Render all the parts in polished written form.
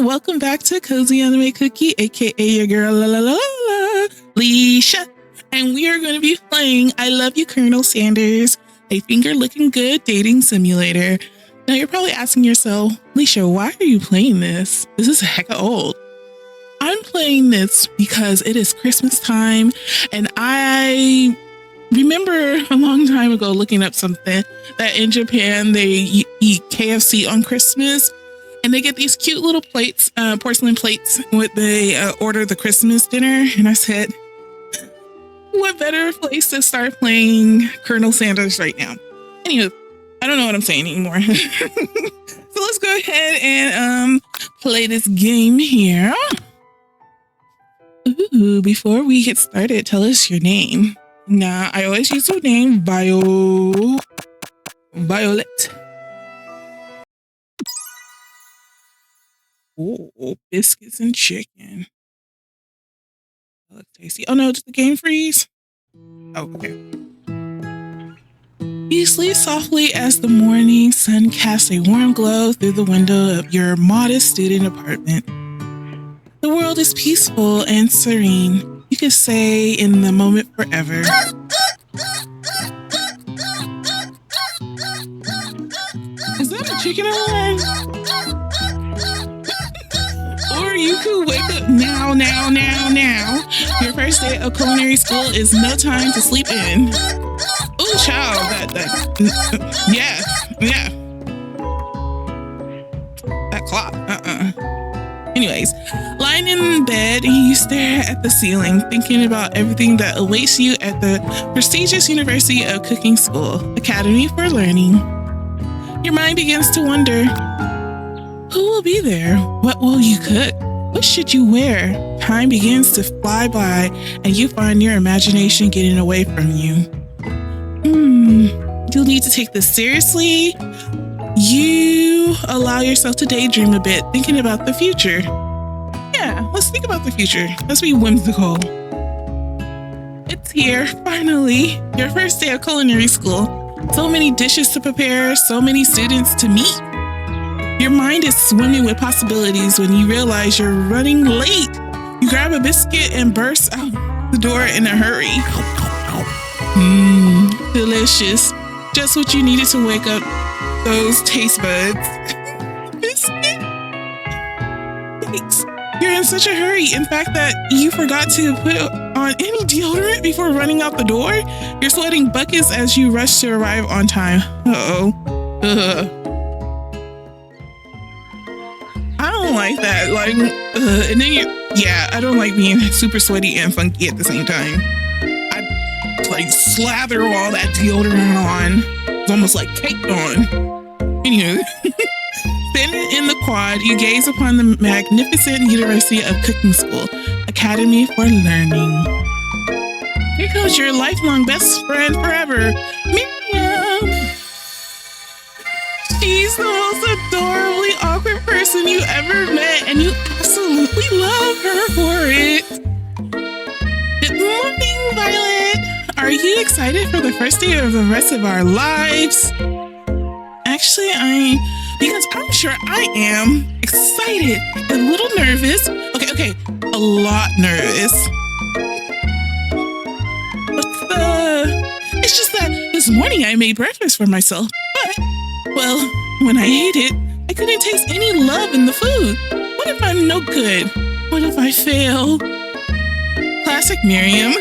and welcome back to CozyAnimeCookie, aka your girl Lisha. And we are going to be playing I Love You, Colonel Sanders, a finger-licking good dating simulator. Now you're probably asking yourself, Lisha, why are you playing this? This is hecka old. I'm playing this because it is Christmas time, and I remember a long time ago looking up something that in Japan they eat KFC on Christmas, and they get these cute little plates, porcelain plates, when they order the Christmas dinner. And I said, what better place to start playing Colonel Sanders right now? Anywho, I don't know what I'm saying anymore. So let's go ahead and play this game here. Ooh, before we get started, tell us your name. Now, I always use the name Violet. Oh, biscuits and chicken. That looks tasty. Oh no, did the game freeze? Oh, okay. You sleep softly as the morning sun casts a warm glow through the window of your modest student apartment. The world is peaceful and serene. You could say in the moment forever. Is that a chicken alarm? Or you could wake up now. Your first day of culinary school is no time to sleep in. Oh, child, yeah. That clock, Anyways, lying in bed, you stare at the ceiling, thinking about everything that awaits you at the prestigious University of Cooking School, Academy for Learning. Your mind begins to wonder, who will be there? What will you cook? What should you wear? Time begins to fly by, and you find your imagination getting away from you. You'll need to take this seriously. You allow yourself to daydream a bit, thinking about the future. Yeah, let's think about the future. Let's be whimsical. It's here, finally. Your first day of culinary school. So many dishes to prepare, so many students to meet. Your mind is swimming with possibilities when you realize you're running late. You grab a biscuit and burst out the door in a hurry. Delicious. Just what you needed to wake up those taste buds. Biscuit? Thanks. You're in such a hurry, in fact, that you forgot to put on any deodorant before running out the door. You're sweating buckets as you rush to arrive on time. I don't like that. And then I don't like being super sweaty and funky at the same time. I slather all that deodorant on. It's almost like caked on. Anywho, standing in the quad, you gaze upon the magnificent University of Cooking School, Academy for Learning. Here comes your lifelong best friend forever, Miriam. She's the most adorably awkward person you ever met, and you absolutely love her for it. Good morning, Violet. Are you excited for the first day of the rest of our lives? Actually, because I'm sure I am excited, a little nervous. Okay, a lot nervous. It's just that this morning I made breakfast for myself, but, well, when I ate it, I couldn't taste any love in the food. What if I'm no good? What if I fail? Classic Miriam.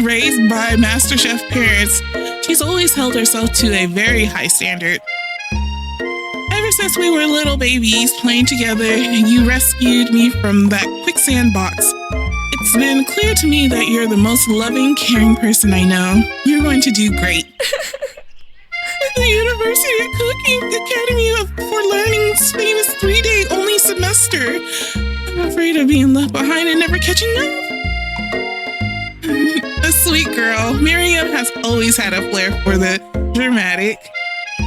Raised by MasterChef parents, she's always held herself to a very high standard. Ever since we were little babies playing together, you rescued me from that quicksand box. It's been clear to me that you're the most loving, caring person I know. You're going to do great. At the University of Cooking Academy for Learning's famous 3-day only semester. I'm afraid of being left behind and never catching up. A sweet girl, Miriam has always had a flair for the dramatic.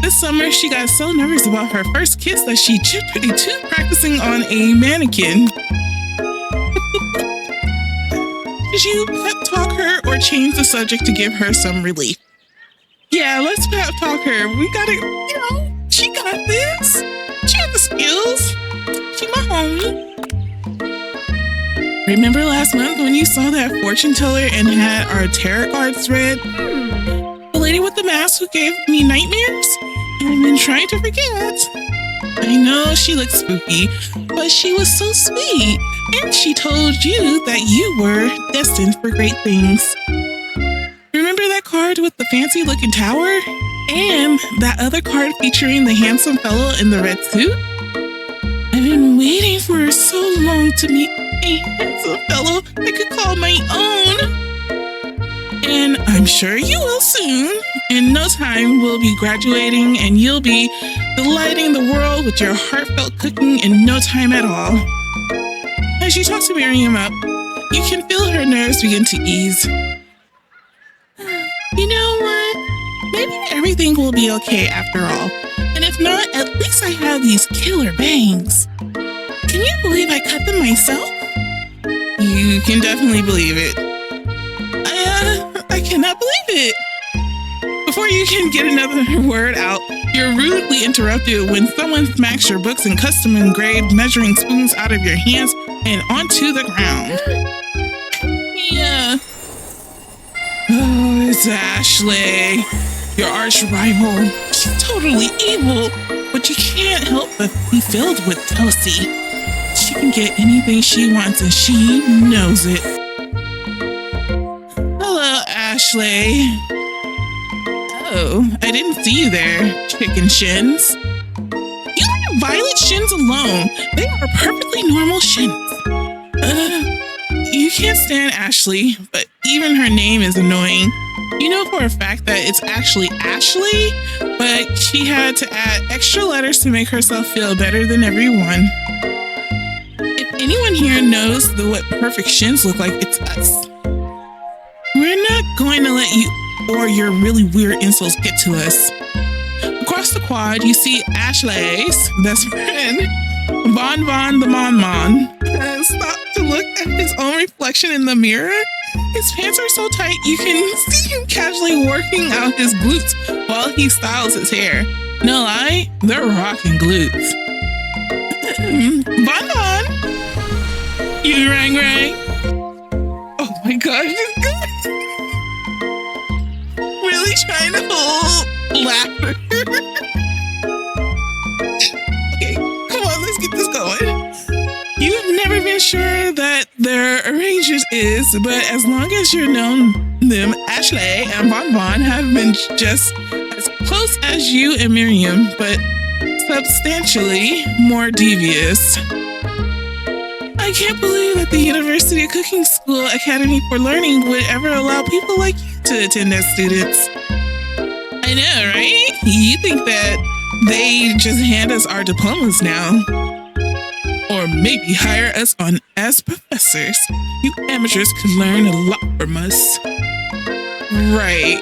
This summer, she got so nervous about her first kiss that she chipped a tooth practicing on a mannequin. Did you pep talk her or change the subject to give her some relief? Yeah, let's pep talk her. We got it. She got this. She got the skills. She my homie. Remember last month when you saw that fortune teller and had our tarot cards read? The lady with the mask who gave me nightmares? I've been trying to forget. I know she looked spooky, but she was so sweet. And she told you that you were destined for great things. Remember that card with the fancy looking tower? And that other card featuring the handsome fellow in the red suit? I've been waiting for so long to meet a handsome fellow I could call my own. And I'm sure you will soon. In no time, we'll be graduating and you'll be delighting the world with your heartfelt cooking in no time at all. As you talk to Miriam up, you can feel her nerves begin to ease. You know what? Maybe everything will be okay after all. And if not, at least I have these killer bangs. Can you believe I cut them myself? You can definitely believe it. I cannot believe it. Before you can get another word out, you're rudely interrupted when someone smacks your books and custom engraved measuring spoons out of your hands and onto the ground. Yeah. Oh, it's Ashley, your arch rival. She's totally evil, but you can't help but be filled with jealousy. She can get anything she wants and she knows it. Hello, Ashley. Oh, I didn't see you there, chicken shins. You leave violet shins alone. They are perfectly normal shins. You can't stand Ashley, but even her name is annoying. You know for a fact that it's actually Ashley, but she had to add extra letters to make herself feel better than everyone. If anyone here knows what perfect shins look like, it's us. We're not going to let you or your really weird insults get to us. Across the quad, you see Ashley's best friend, Bon Bon the Mon Mon. Stop to look at his own reflection in the mirror. His pants are so tight you can see him casually working out his glutes while he styles his hair. No lie, they're rocking glutes. Bon Bon! You rang rang? Oh my gosh, it's good! Really trying to hold laughter. Okay, come on, let's get this going. You've never been sure that their arrangement is, but as long as you've known them, Ashley and Bon Bon have been just as close as you and Miriam, but substantially more devious. I can't believe that the University of Cooking School Academy for Learning would ever allow people like you to attend as students. I know, right? You think that they just hand us our diplomas now. Or maybe hire us on as professors. You amateurs can learn a lot from us. Right.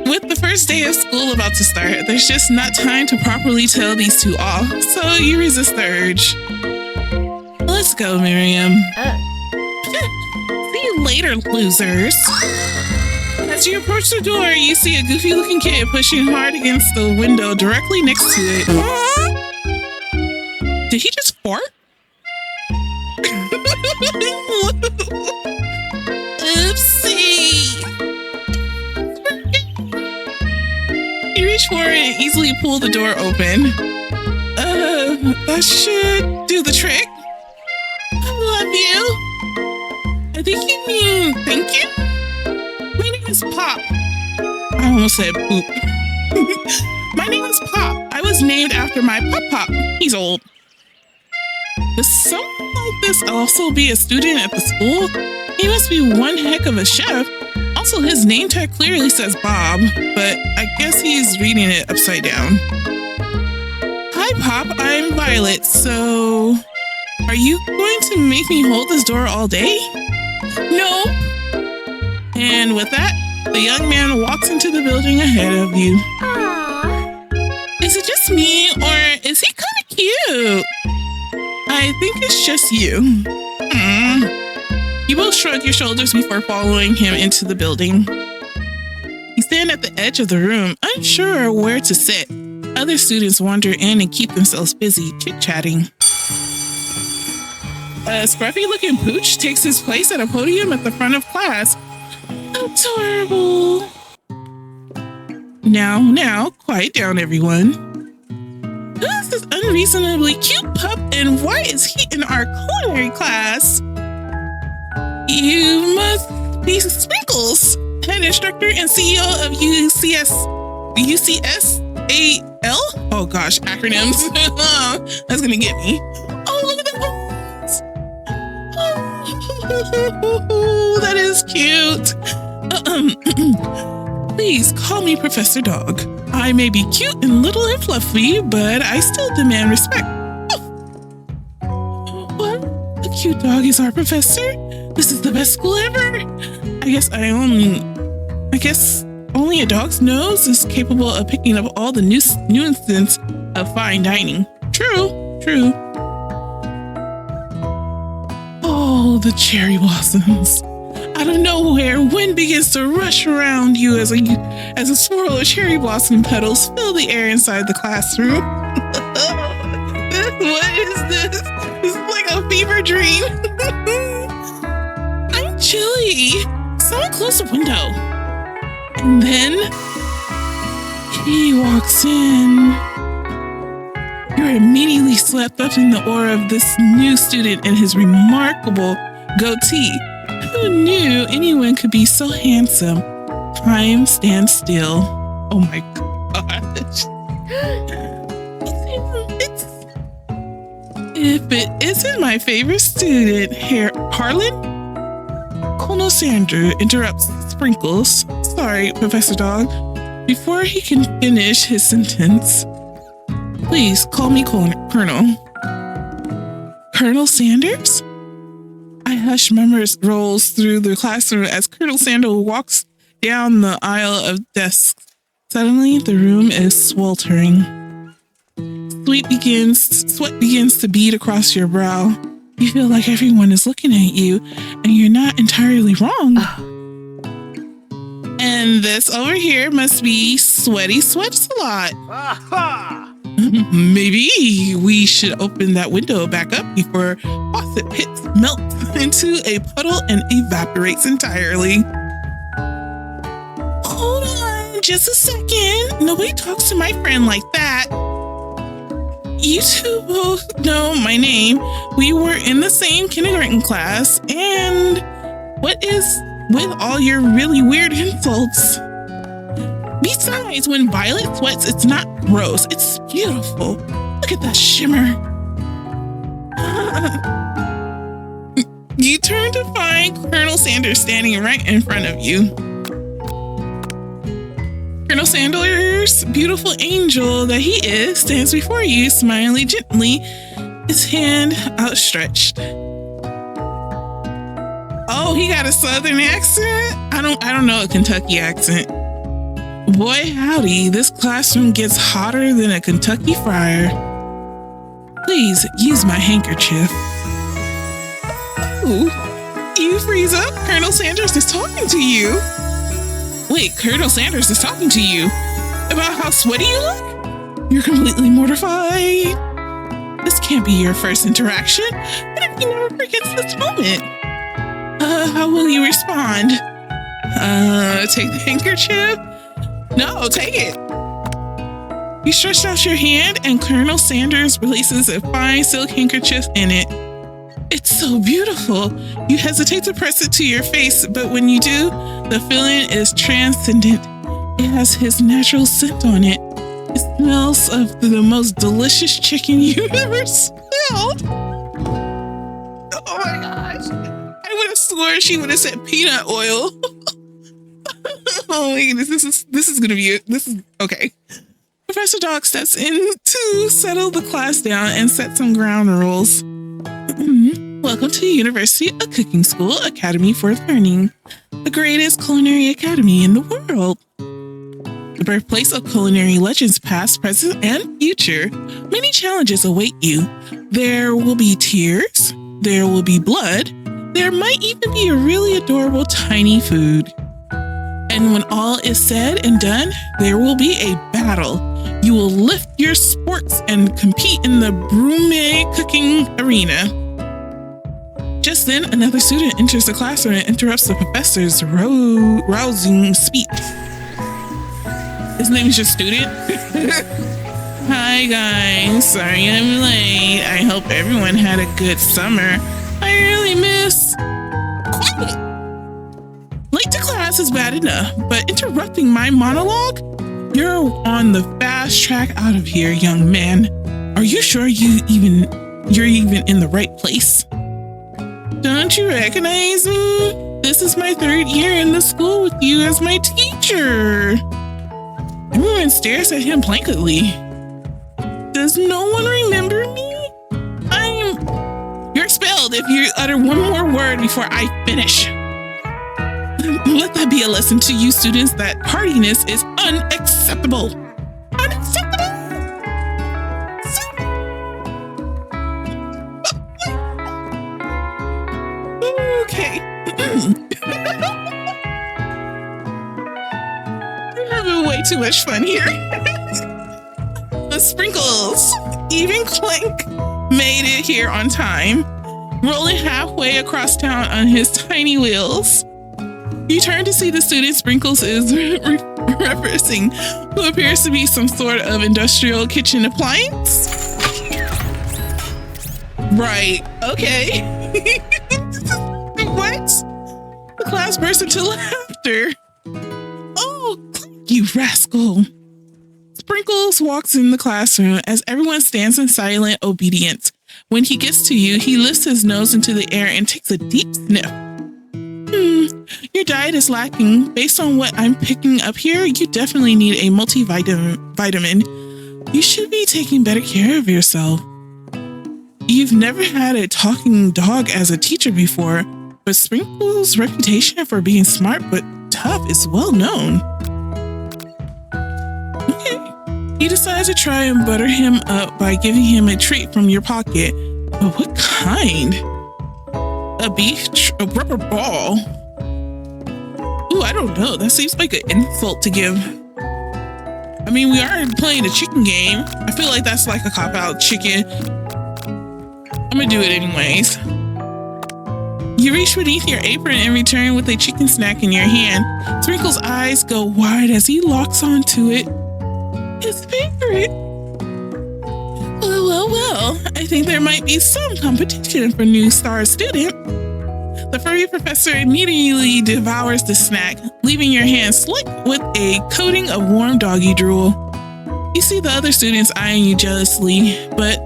With the first day of school about to start, there's just not time to properly tell these two off, so you resist the urge. Let's go, Miriam. See you later, losers. As you approach the door, you see a goofy-looking kid pushing hard against the window directly next to it. Did he just fart? Oopsie! You reach forward and easily pull the door open. That should do the trick. I love you. I think you mean thank you? My name is Pop. I almost said poop. My name is Pop. I was named after my Pop. He's old. Would someone like this also be a student at the school? He must be one heck of a chef. Also, his name tag clearly says Bob, but I guess he's reading it upside down. Hi, Pop. I'm Violet. So, are you going to make me hold this door all day? No. And with that, the young man walks into the building ahead of you. Aww. Is it just me, or is he kind of cute? I think it's just you. You both shrug your shoulders before following him into the building. You stand at the edge of the room, unsure where to sit. Other students wander in and keep themselves busy chit-chatting. A scruffy-looking pooch takes his place at a podium at the front of class. Adorable. Now, quiet down, everyone. Who is this unreasonably cute pup, and why is he in our culinary class? You must be Sprinkles, head instructor and CEO of UCSAL? Oh gosh, acronyms. That's gonna get me. Oh, look at that. Oh, that is cute. Please call me Professor Dog. I may be cute and little and fluffy, but I still demand respect. Oh. What? A cute dog is our professor? This is the best school ever. I guess only a dog's nose is capable of picking up all the nuisance of fine dining. True. Oh, the cherry blossoms. Out of nowhere, wind begins to rush around you as a swirl of cherry blossom petals fill the air inside the classroom. What is this? This is like a fever dream. I'm chilly. Someone close the window. And then he walks in. You're immediately swept up in the aura of this new student and his remarkable goatee. Who knew anyone could be so handsome? Time stands still. Oh my gosh. If it isn't my favorite student, Harlan? Colonel Sandra interrupts Sprinkles. Sorry, Professor Dog. Before he can finish his sentence, please call me Colonel. Colonel Sanders? A hush murmur rolls through the classroom as Colonel Sanders walks down the aisle of desks. Suddenly, the room is sweltering. Sweat begins to bead across your brow. You feel like everyone is looking at you, and you're not entirely wrong. And this over here must be Sweaty Sweats-a-Lot. Maybe we should open that window back up before faucet pits melt into a puddle and evaporates entirely. Hold on just a second. Nobody talks to my friend like that. You two both know my name. We were in the same kindergarten class. And what is with all your really weird insults? Besides, when Violet sweats, it's not gross. It's beautiful. Look at that shimmer. You turn to find Colonel Sanders standing right in front of you. Colonel Sanders, beautiful angel that he is, stands before you, smiling gently, his hand outstretched. Oh, he got a southern accent? I don't know a Kentucky accent. Boy, howdy, this classroom gets hotter than a Kentucky fryer. Please use my handkerchief. Ooh, you freeze up. Colonel Sanders is talking to you. Wait, Colonel Sanders is talking to you about how sweaty you look? You're completely mortified. This can't be your first interaction. What if he never forgets this moment? How will you respond? Take the handkerchief? No, take it. You stretch out your hand and Colonel Sanders releases a fine silk handkerchief in it. It's so beautiful. You hesitate to press it to your face, but when you do, the feeling is transcendent. It has his natural scent on it. It smells of the most delicious chicken you've ever smelled. Oh my gosh. I would have sworn she would have said peanut oil. Oh my goodness, this is gonna be it. This is okay. Professor Dog steps in to settle the class down and set some ground rules. Welcome to the University of Cooking School Academy for Learning, the greatest culinary academy in the world. The birthplace of culinary legends past, present, and future. Many challenges await you. There will be tears. There will be blood. There might even be a really adorable tiny food. And when all is said and done, there will be a battle. You will lift your sports and compete in the Brume cooking arena. Just then, another student enters the classroom and interrupts the professor's rousing speech. His name is just Student. Hi guys, sorry I'm late. I hope everyone had a good summer. I really miss... Quiet! Late to class is bad enough, but interrupting my monologue? You're on the fast track out of here, young man. Are you sure you're even in the right place? Don't you recognize me? This is my 3rd year in the school with you as my teacher. Everyone stares at him blankly. Does no one remember me? You're expelled if you utter one more word before I finish. Let that be a lesson to you students that tardiness is unacceptable. Unacceptable! Okay. We're having way too much fun here. The Sprinkles, even Clank, made it here on time, rolling halfway across town on his tiny wheels. You turn to see the student Sprinkles is referencing, who appears to be some sort of industrial kitchen appliance. Right, okay. What? The class burst into laughter. Oh, you rascal. Sprinkles walks in the classroom as everyone stands in silent obedience. When he gets to you, he lifts his nose into the air and takes a deep sniff. Your diet is lacking. Based on what I'm picking up here, you definitely need a multivitamin. You should be taking better care of yourself. You've never had a talking dog as a teacher before, but Sprinkles' reputation for being smart but tough is well known. Okay. You decide to try and butter him up by giving him a treat from your pocket. But what kind? A rubber ball? Ooh, I don't know. That seems like an insult to give. I mean, we are playing a chicken game. I feel like that's like a cop-out chicken. I'm gonna do it anyways. You reach beneath your apron and return with a chicken snack in your hand. Sprinkle's eyes go wide as he locks onto it. His favorite. Well, I think there might be some competition for new star student. The furry professor immediately devours the snack, leaving your hand slick with a coating of warm doggy drool. You see the other students eyeing you jealously, but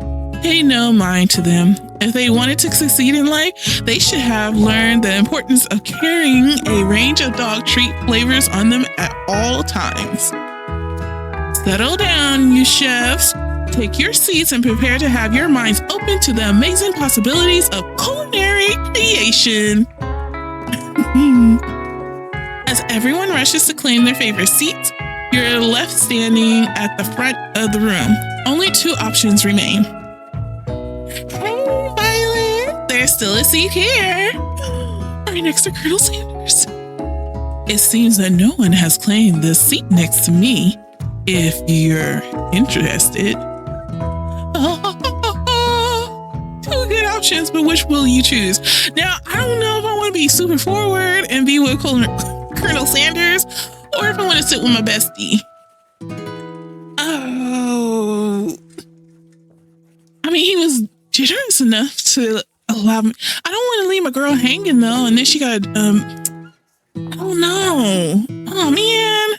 pay no mind to them. If they wanted to succeed in life, they should have learned the importance of carrying a range of dog treat flavors on them at all times. Settle down, you chefs. Take your seats and prepare to have your minds open to the amazing possibilities of culinary creation. As everyone rushes to claim their favorite seats, you're left standing at the front of the room. Only 2 options remain. Hey, Violet! There's still a seat here. Right next to Colonel Sanders. It seems that no one has claimed the seat next to me. If you're interested. 2 good options, but which will you choose? Now, I don't know if I want to be super forward and be with Colonel Sanders, or if I want to sit with my bestie. Oh. I mean, he was generous enough to allow me. I don't want to leave my girl hanging though, and then she got, I don't know. Oh man.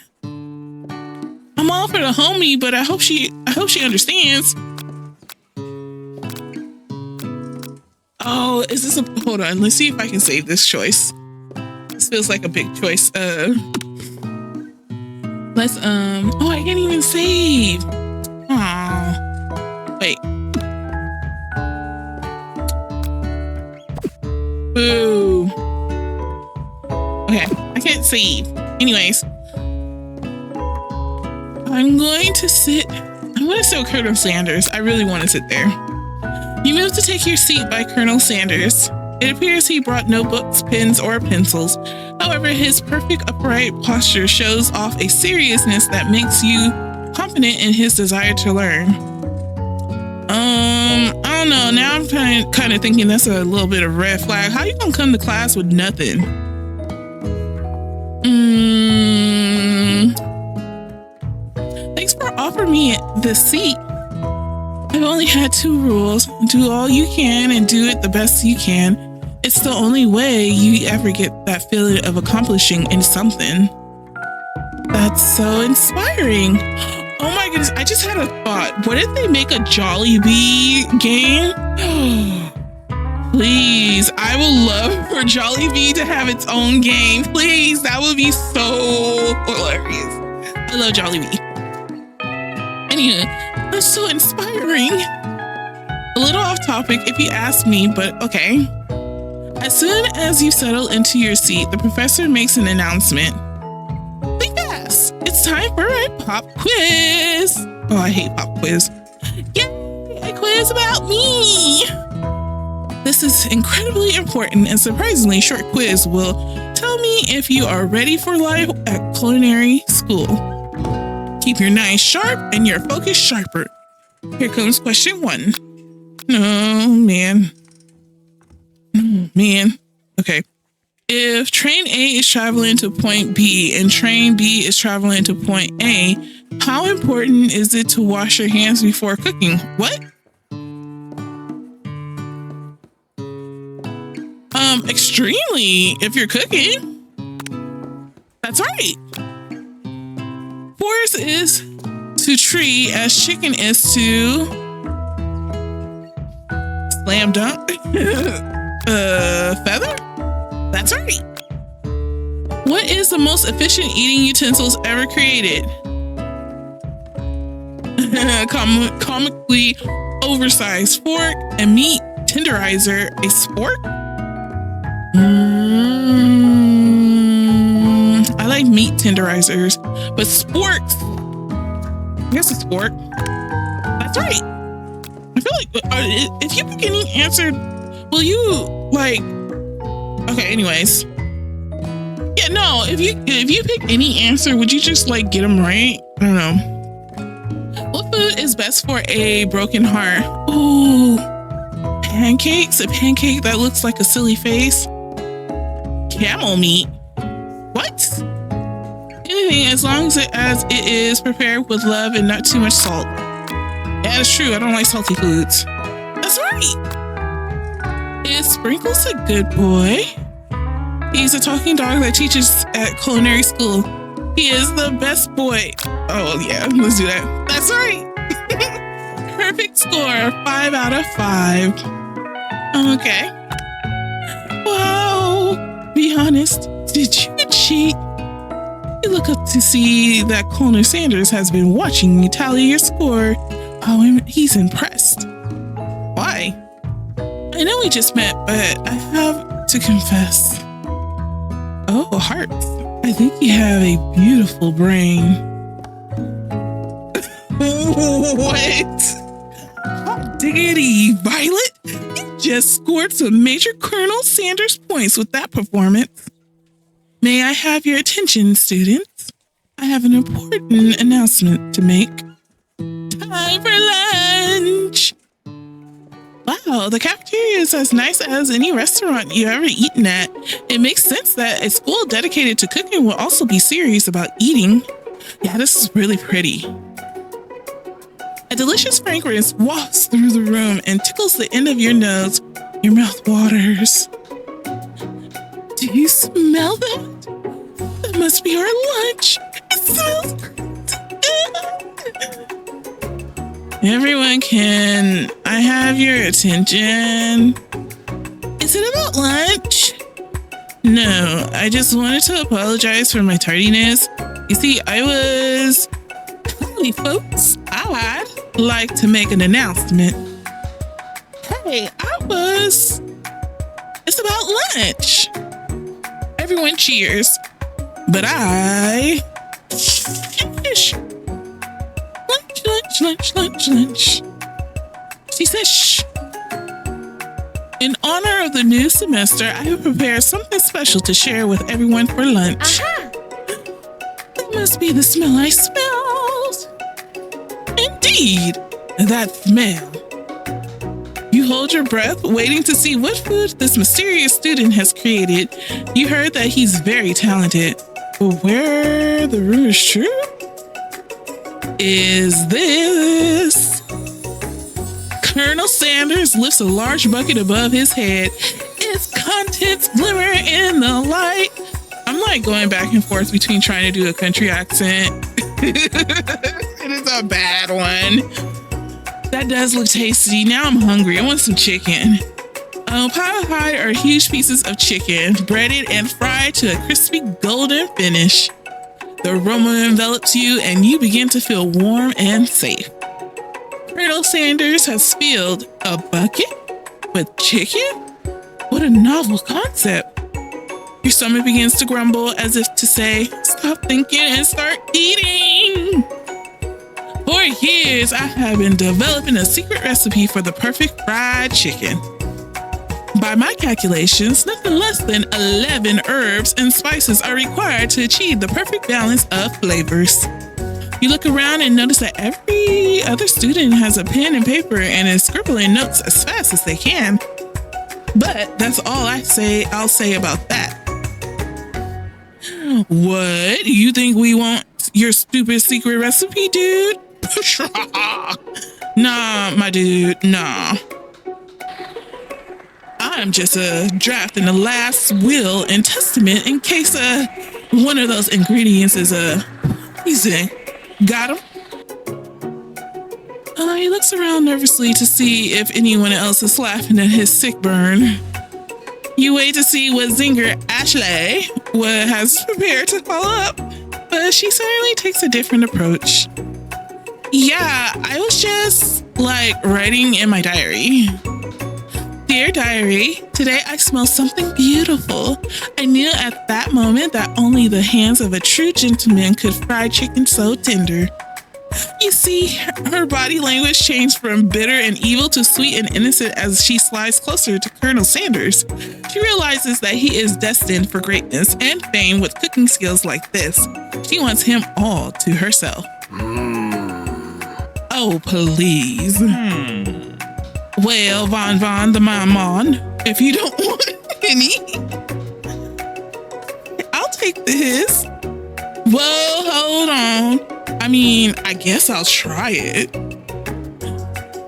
I'm all for the homie, but I hope she understands. Oh, is this a... Hold on. Let's see if I can save this choice. This feels like a big choice. Let's... Oh, I can't even save. Aw. Wait. Boo. Okay, I can't save. Anyways. I'm going to sit with Colonel Sanders. I really want to sit there. You move to take your seat by Colonel Sanders. It appears he brought no books, pens, or pencils. However, his perfect upright posture shows off a seriousness that makes you confident in his desire to learn. I don't know. Now I'm kind of thinking that's a little bit of red flag. How you gonna come to class with nothing? Thanks for offering me this seat. I've only had 2 rules. Do all you can and do it the best you can. It's the only way you ever get that feeling of accomplishing in something. That's so inspiring. Oh my goodness, I just had a thought. What if they make a Jollibee game? Please, I would love for Jollibee to have its own game. Please, that would be so hilarious. I love Jollibee. Anyway, that's so inspiring. A little off topic if you ask me, but okay. As soon as you settle into your seat, the professor makes an announcement. Think fast. It's time for a pop quiz. Oh, I hate pop quiz. Yay, a quiz about me. This is incredibly important and surprisingly short quiz will tell me if you are ready for life at culinary school. Keep your knife sharp and your focus sharper. Here comes question 1. Oh, man. Oh, man. Okay. If train A is traveling to point B and train B is traveling to point A, how important is it to wash your hands before cooking? What? Extremely, if you're cooking. That's right. Force is to tree as chicken is to slam dunk. Feather? That's right. What is the most efficient eating utensils ever created? Comically oversized fork and meat tenderizer, a spork? I like meat tenderizers, but sporks. I guess a spork. That's right. I feel like if you pick any answer, will you like? Okay. Anyways, yeah. No. If you pick any answer, would you just like get them right? I don't know. What food is best for a broken heart? Ooh, pancakes. A pancake that looks like a silly face. Camel meat. What? Anything as long as it is prepared with love and not too much salt. Yeah, that's true. I don't like salty foods. That's right. Is Sprinkles a good boy? He's a talking dog that teaches at culinary school. He is the best boy. Oh yeah, let's do that. That's right. Perfect score, 5 out of 5. Okay. Wow. Be honest. Did you cheat? You look up to see that Colonel Sanders has been watching you tally your score. Oh, and he's impressed. Why? I know we just met, but I have to confess. Oh, hearts. I think you have a beautiful brain. What? Hot diggity, Violet. You just scored some major Colonel Sanders points with that performance. May I have your attention, students? I have an important announcement to make. Time for lunch! Wow, the cafeteria is as nice as any restaurant you've ever eaten at. It makes sense that a school dedicated to cooking will also be serious about eating. Yeah, this is really pretty. A delicious fragrance wafts through the room and tickles the end of your nose. Your mouth waters. Do you smell that? That must be our lunch. It smells good. Everyone, can I have your attention? Is it about lunch? No, I just wanted to apologize for my tardiness. You see, hey folks, I'd like to make an announcement. Hey, it's about lunch. Everyone cheers. But lunch. She says, shh. In honor of the new semester, I have prepared something special to share with everyone for lunch. That must be the smell I smelled. Indeed, that smell. You You hold your breath, waiting to see what food this mysterious student has created. You heard that he's very talented. But where the rumor's true? Is this? Colonel Sanders lifts a large bucket above his head. Its contents glimmer in the light. I'm like going back and forth between trying to do a country accent. It is a bad one. That does look tasty. Now I'm hungry. I want some chicken. Piled high are huge pieces of chicken, breaded and fried to a crispy golden finish. The aroma envelops you and you begin to feel warm and safe. Colonel Sanders has filled a bucket with chicken? What a novel concept. Your stomach begins to grumble as if to say, stop thinking and start eating. For years, I have been developing a secret recipe for the perfect fried chicken. By my calculations, nothing less than 11 herbs and spices are required to achieve the perfect balance of flavors. You look around and notice that every other student has a pen and paper and is scribbling notes as fast as they can. But that's all I'll say about that. What? You think we want your stupid secret recipe, dude? Nah, my dude, nah. I'm just drafting the last will and testament in case one of those ingredients is poison. Got him? He looks around nervously to see if anyone else is laughing at his sick burn. You wait to see what zinger Ashley has prepared to follow up, but she certainly takes a different approach. Yeah, I was just writing in my diary. Dear diary, today I smell something beautiful. I knew at that moment that only the hands of a true gentleman could fry chicken so tender. You see, her body language changed from bitter and evil to sweet and innocent as she slides closer to Colonel Sanders. She realizes that he is destined for greatness and fame with cooking skills like this. She wants him all to herself. Oh, please. Well, Von the Mammon, if you don't want any, I'll take this. Whoa, hold on. I mean, I guess I'll try it.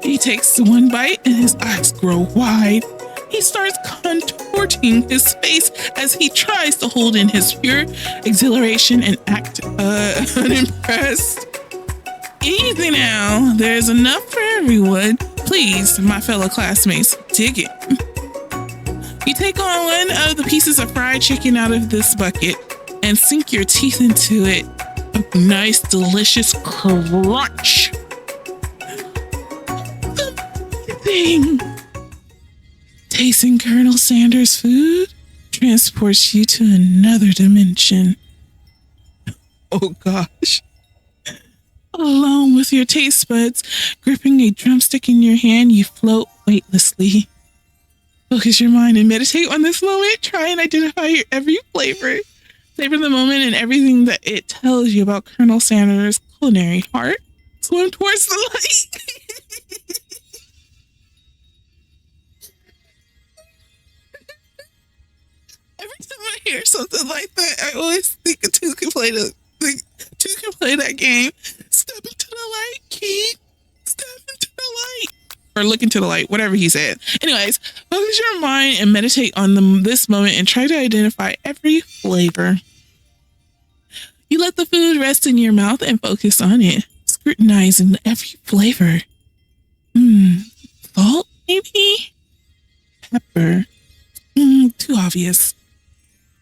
He takes one bite and his eyes grow wide. He starts contorting his face as he tries to hold in his pure exhilaration and act unimpressed. Easy now. There's enough for everyone. Please, my fellow classmates, dig it. You take on one of the pieces of fried chicken out of this bucket and sink your teeth into it. A nice, delicious crunch. Amazing. Tasting Colonel Sanders' food transports you to another dimension. Oh gosh. Alone with your taste buds, gripping a drumstick in your hand, you float weightlessly. Focus your mind and meditate on this moment. Try and identify your every flavor. Savor the moment and everything that it tells you about Colonel Sanders' culinary heart. Swim towards the light. Every time I hear something like that, I always think a two can play that game. Step into the light, Keith. Step into the light. Or look into the light, whatever he said. Anyways, focus your mind and meditate on this moment and try to identify every flavor. You let the food rest in your mouth and focus on it, scrutinizing every flavor. Salt, maybe? Pepper. Too obvious.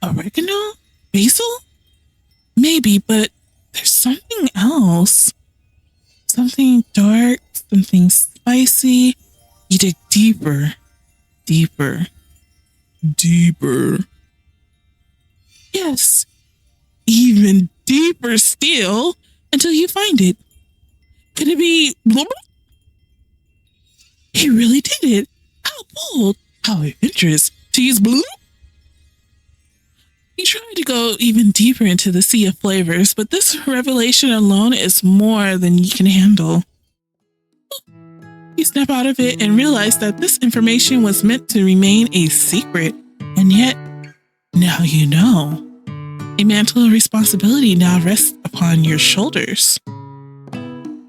Oregano? Basil? Maybe, but there's something else. Something dark, something spicy. You dig deeper, deeper, deeper. Yes, even deeper still until you find it. Could it be... He really did it. How bold, how adventurous to use blue. You try to go even deeper into the sea of flavors, but this revelation alone is more than you can handle. You snap out of it and realize that this information was meant to remain a secret, and yet, now you know. A mantle of responsibility now rests upon your shoulders.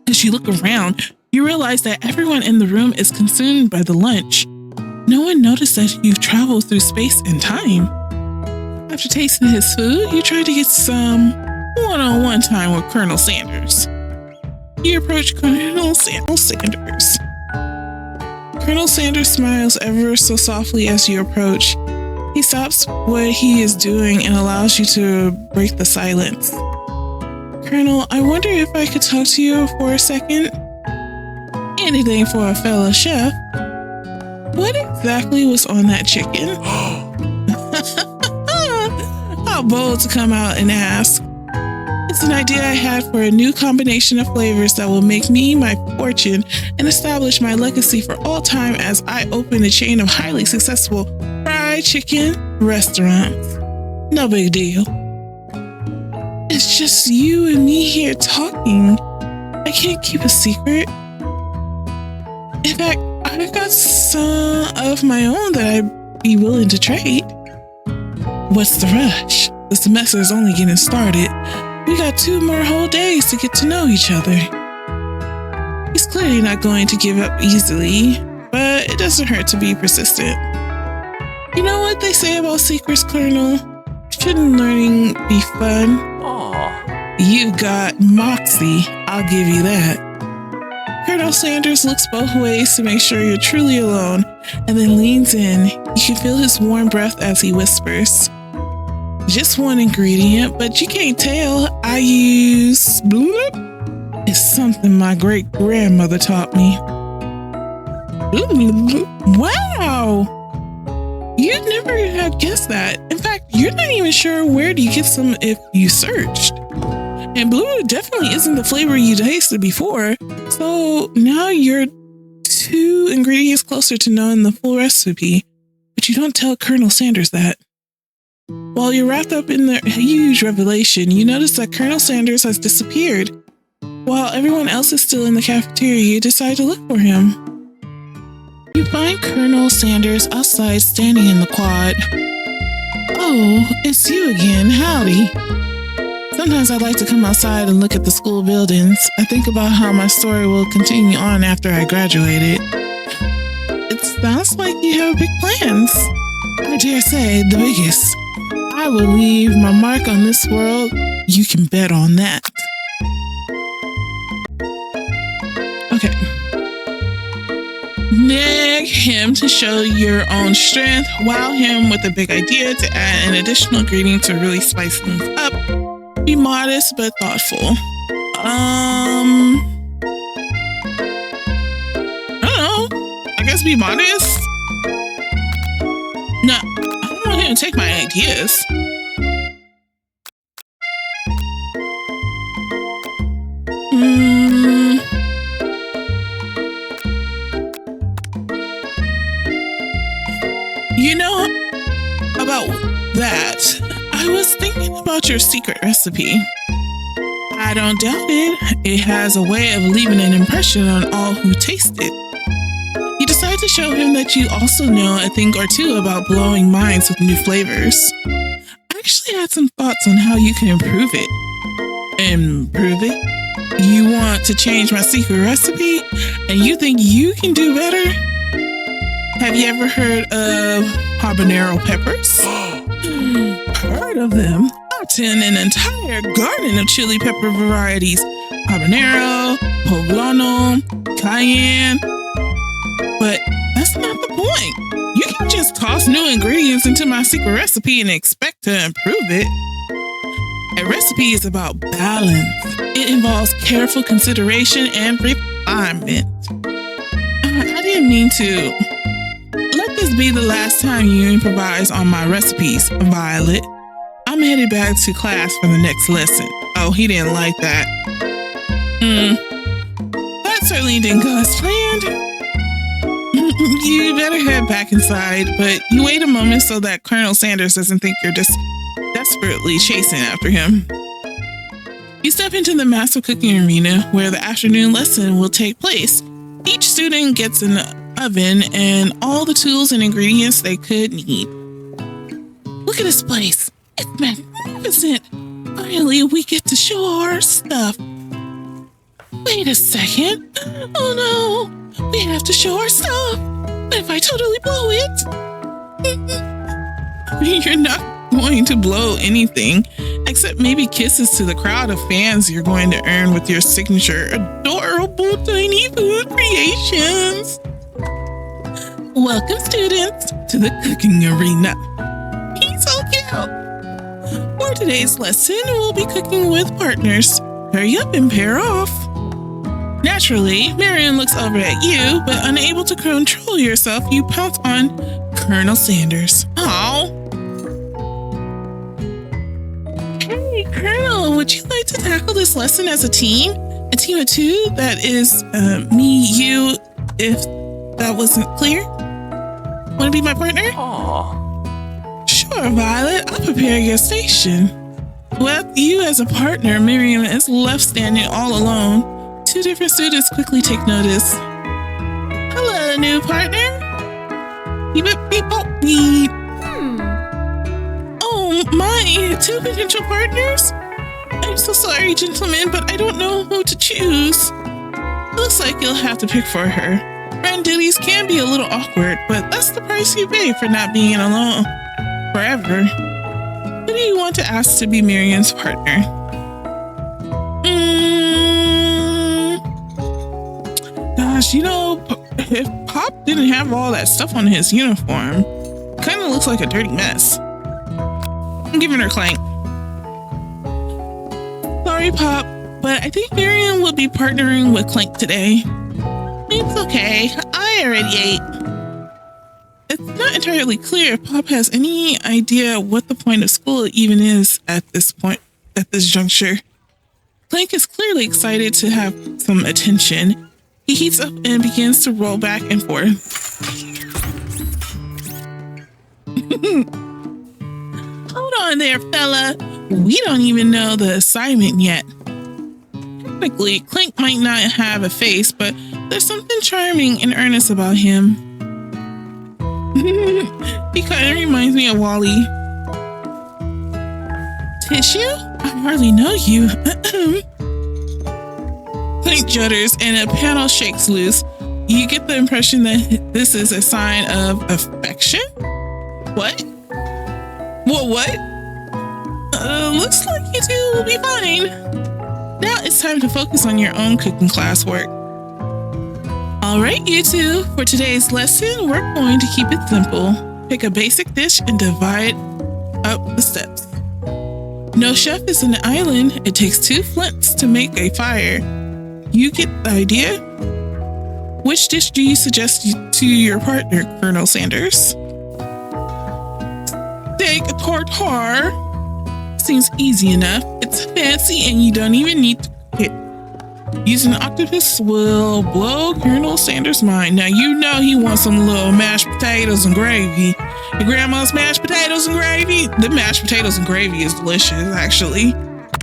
As you look around, you realize that everyone in the room is consumed by the lunch. No one noticed that you've traveled through space and time. After tasting his food, you try to get some one-on-one time with Colonel Sanders. You approach Colonel Sanders. Colonel Sanders smiles ever so softly as you approach. He stops what he is doing and allows you to break the silence. Colonel, I wonder if I could talk to you for a second? Anything for a fellow chef. What exactly was on that chicken? How bold to come out and ask. It's an idea I had for a new combination of flavors that will make me my fortune and establish my legacy for all time as I open a chain of highly successful fried chicken restaurants. No big deal. It's just you and me here talking. I can't keep a secret. In fact, I've got some of my own that I'd be willing to trade. What's the rush? The semester is only getting started. We got 2 more whole days to get to know each other. He's clearly not going to give up easily, but it doesn't hurt to be persistent. You know what they say about secrets, Colonel? Shouldn't learning be fun? Aww. You've got moxie, I'll give you that. Colonel Sanders looks both ways to make sure you're truly alone, and then leans in. You can feel his warm breath as he whispers. Just one ingredient, but you can't tell. I use bloop. It's something my great-grandmother taught me. Wow! You'd never have guessed that. In fact, you're not even sure where do you get some if you searched. And blue definitely isn't the flavor you tasted before. So now you're 2 ingredients closer to knowing the full recipe, but you don't tell Colonel Sanders that. While you're wrapped up in the huge revelation, you notice that Colonel Sanders has disappeared. While everyone else is still in the cafeteria, you decide to look for him. You find Colonel Sanders outside standing in the quad. Oh, it's you again. Howdy. Sometimes I like to come outside and look at the school buildings. I think about how my story will continue on after I graduated. It sounds like you have big plans. I dare say the biggest. I will leave my mark on this world. You can bet on that. Okay. Nag him to show your own strength. Wow him with a big idea to add an additional ingredient to really spice things up. Be modest but thoughtful. I don't know. I guess be modest. No, I don't want him to take my ideas. You know about that. I was thinking about your secret recipe. I don't doubt it. It has a way of leaving an impression on all who taste it. You decide to show him that you also know a thing or two about blowing minds with new flavors. I actually had some thoughts on how you can improve it. Improve it? You want to change my secret recipe and you think you can do better? Have you ever heard of habanero peppers? Heard of them? I'll tend an entire garden of chili pepper varieties. Habanero, poblano, cayenne. But that's not the point. You can just toss new ingredients into my secret recipe and expect to improve it. A recipe is about balance. It involves careful consideration and refinement. I didn't mean to. Let this be the last time you improvise on my recipes, Violet. I'm headed back to class for the next lesson. Oh, he didn't like that. That certainly didn't go as planned. You better head back inside, but you wait a moment so that Colonel Sanders doesn't think you're just desperately chasing after him. You step into the massive cooking arena where the afternoon lesson will take place. Each student gets an oven and all the tools and ingredients they could need. Look at this place. It's magnificent. Finally, we get to show our stuff. Wait a second. Oh no, we have to show our stuff. What if I totally blow it? You're not going to blow anything, except maybe kisses to the crowd of fans you're going to earn with your signature adorable tiny food creations. Welcome, students, to the cooking arena. He's so cute. For today's lesson, we'll be cooking with partners. Hurry up and pair off. Naturally, Marion looks over at you, but unable to control yourself, you pounce on Colonel Sanders. Aw. Hey, Colonel, would you like to tackle this lesson as a team? A team of two? That is, me, you, if that wasn't clear? Want to be my partner? Aww. Sure, Violet. I'll prepare your station. With you as a partner, Miriam is left standing all alone. Two different students quickly take notice. Hello, new partner. Beep, beep, beep, beep. Oh, my. Two potential partners? I'm so sorry, gentlemen, but I don't know who to choose. Looks like you'll have to pick for her. Friend duties can be a little awkward, but that's the price you pay for not being alone forever. Who do you want to ask to be Miriam's partner? Gosh, you know, if Pop didn't have all that stuff on his uniform, kind of looks like a dirty mess. I'm giving her Clank. Sorry, Pop, but I think Miriam will be partnering with Clank today. It's okay. I already ate. It's not entirely clear if Pop has any idea what the point of school even is at this juncture. Clank is clearly excited to have some attention. He heats up and begins to roll back and forth. Hold on there, fella. We don't even know the assignment yet. Technically, Clank might not have a face, but there's something charming and earnest about him. He kind of reminds me of Wally. Tissue? I hardly know you. Clank judders and a panel shakes loose. You get the impression that this is a sign of affection? What? What? Looks like you two will be fine. Now it's time to focus on your own cooking classwork. Alright, you two, for today's lesson, we're going to keep it simple. Pick a basic dish and divide up the steps. No chef is an island. It takes 2 flints to make a fire. You get the idea? Which dish do you suggest to your partner, Colonel Sanders? Steak tartare. Seems easy enough. It's fancy and you don't even need to cook it. Using an octopus will blow Colonel Sanders' mind. Now you know he wants some little mashed potatoes and gravy. Your grandma's mashed potatoes and gravy? The mashed potatoes and gravy is delicious, actually.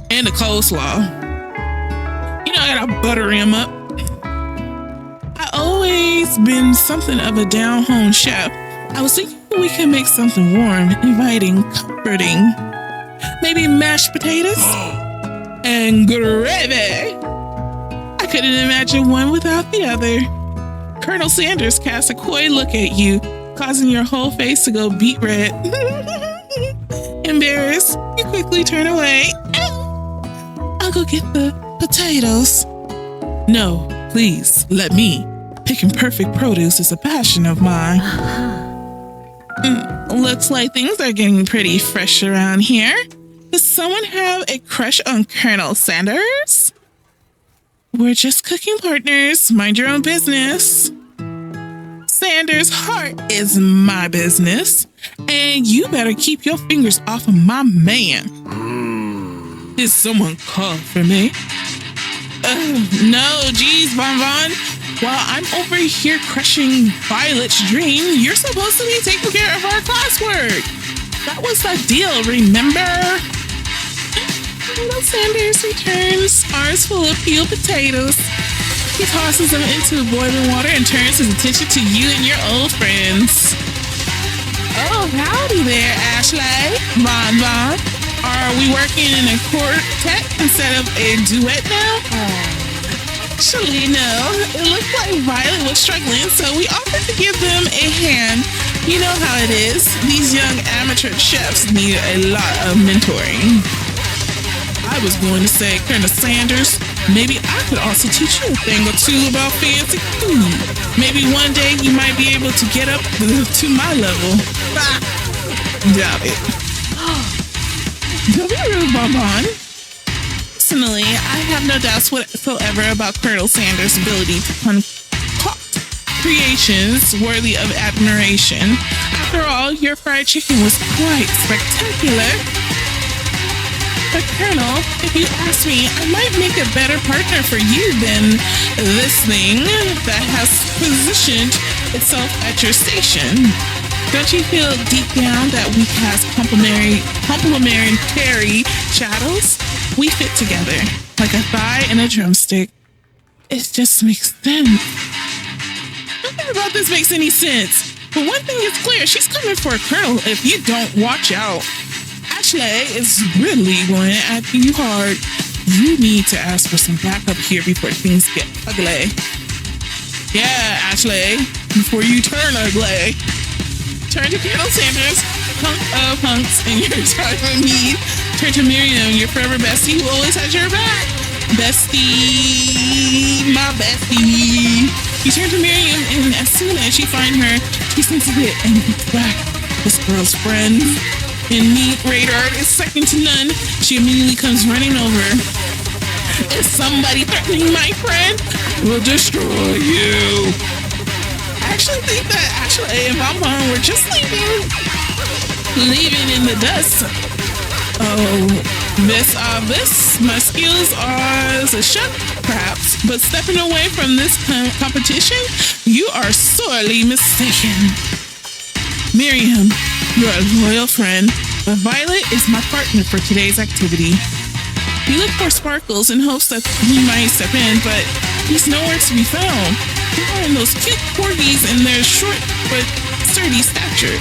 And the coleslaw. You know, I gotta butter him up. I always been something of a down-home chef. I was thinking we could make something warm, inviting, comforting. Maybe mashed potatoes and gravy. I couldn't imagine one without the other. Colonel Sanders casts a coy look at you, causing your whole face to go beet red. Embarrassed, you quickly turn away. I'll go get the potatoes. No, please, let me. Picking perfect produce is a passion of mine. Looks like things are getting pretty fresh around here. Does someone have a crush on Colonel Sanders? We're just cooking partners. Mind your own business. Sanders' heart is my business, and you better keep your fingers off of my man. Did someone call for me? No, geez, Bon Bon. While I'm over here crushing Violet's dream, you're supposed to be taking care of our classwork. That was the deal, remember? Colonel Sanders returns, arms full of peeled potatoes. He tosses them into boiling water and turns his attention to you and your old friends. Oh, howdy there, Ashley. Bon Bon. Are we working in a quartet instead of a duet now? Actually, no. It looked like Violet was struggling, so we offered to give them a hand. You know how it is. These young amateur chefs need a lot of mentoring. I was going to say, Colonel Sanders, maybe I could also teach you a thing or two about fancy food. Maybe one day you might be able to get up to my level. Doubt it. Don't be rude, Bon Bon. Personally, I have no doubts whatsoever about Colonel Sanders' ability to concoct creations worthy of admiration. After all, your fried chicken was quite spectacular. But Colonel, if you ask me, I might make a better partner for you than this thing that has positioned itself at your station. Don't you feel deep down that we cast complementary shadows? We fit together like a thigh and a drumstick. It just makes sense. Nothing about this makes any sense. But one thing is clear, she's coming for a Colonel if you don't watch out. Ashley is really going at you hard. You need to ask for some backup here before things get ugly. Yeah, Ashley, before you turn ugly. Turn to Colonel Sanders, hunk of hunks in your time of need. Turn to Miriam, your forever bestie who always has your back. Bestie, my bestie. You turn to Miriam, and as soon as you find her, she senses it and gets back. This girl's friend in neat radar is second to none. She immediately comes running over. Is somebody threatening my friend? I will destroy you. I actually think that Ashley and Bon Bon were just leaving in the dust. Oh, this, my skills are as a chef, perhaps, but stepping away from this competition, you are sorely mistaken. Miriam, you're a loyal friend, but Violet is my partner for today's activity. You look for Sparkles in hopes that he might step in, but he's nowhere to be found. And those cute corgis in their short but sturdy stature.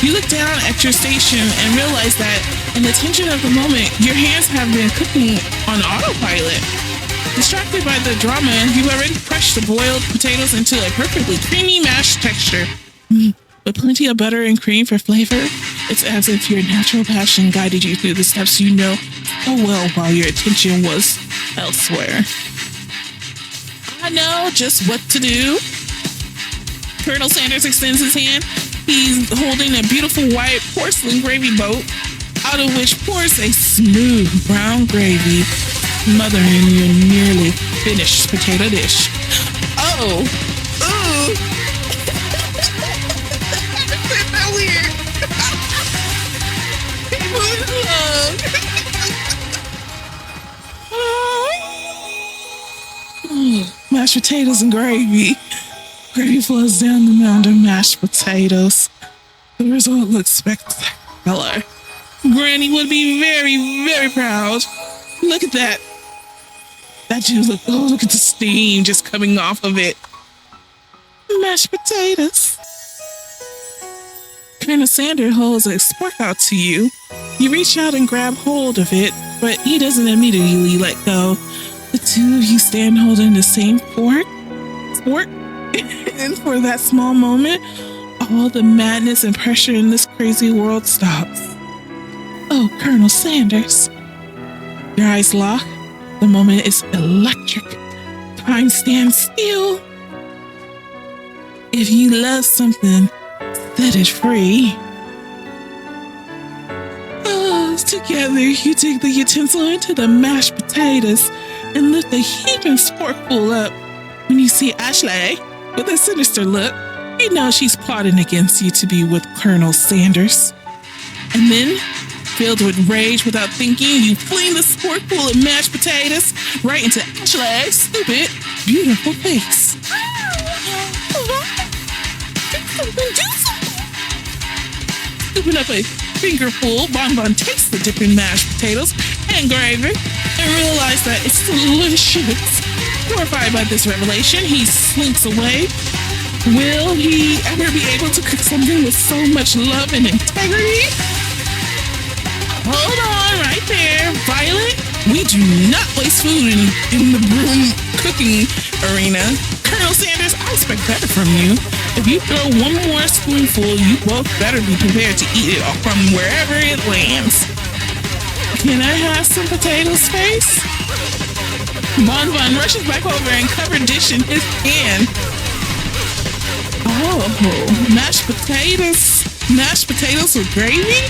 You look down at your station and realize that in the tension of the moment, your hands have been cooking on autopilot. Distracted by the drama, you've already crushed the boiled potatoes into a perfectly creamy mashed texture. With plenty of butter and cream for flavor, it's as if your natural passion guided you through the steps you know so well while your attention was elsewhere. I know just what to do. Colonel Sanders extends his hand. He's holding a beautiful white porcelain gravy boat, out of which pours a smooth brown gravy, smothering your nearly finished potato dish. Oh, ooh. Isn't that weird? Keep moving along. Mashed potatoes and gravy. Gravy flows down the mound of mashed potatoes. The result looks spectacular. Granny would be very, very proud. Look at that. That just look at the steam just coming off of it. Mashed potatoes. Colonel Sanders holds a spork out to you. You reach out and grab hold of it, but he doesn't immediately let go. The two of you stand holding the same fork, and for that small moment, all the madness and pressure in this crazy world stops. Oh, Colonel Sanders. Your eyes lock. The moment is electric. Time stands still. If you love something, set it free. Oh, together you dig the utensil into the mashed potatoes and lift a heaping sporkful up. When you see Ashley with a sinister look, you know she's plotting against you to be with Colonel Sanders. And then, filled with rage without thinking, you fling the sporkful of mashed potatoes right into Ashley's stupid, beautiful face. Scooping up a fingerful, Bon Bon takes the dipping mashed potatoes and gravy and realizes that it's delicious. Horrified by this revelation, he slinks away. Will he ever be able to cook something with so much love and integrity? Hold on right there, Violet. We do not waste food in the broom cooking arena. Colonel Sanders, I expect better from you. If you throw one more spoonful, you both better be prepared to eat it from wherever it lands. Can I have some potato space? Bon Bon rushes back over and covers dish in his hand. Oh, mashed potatoes. Mashed potatoes with gravy?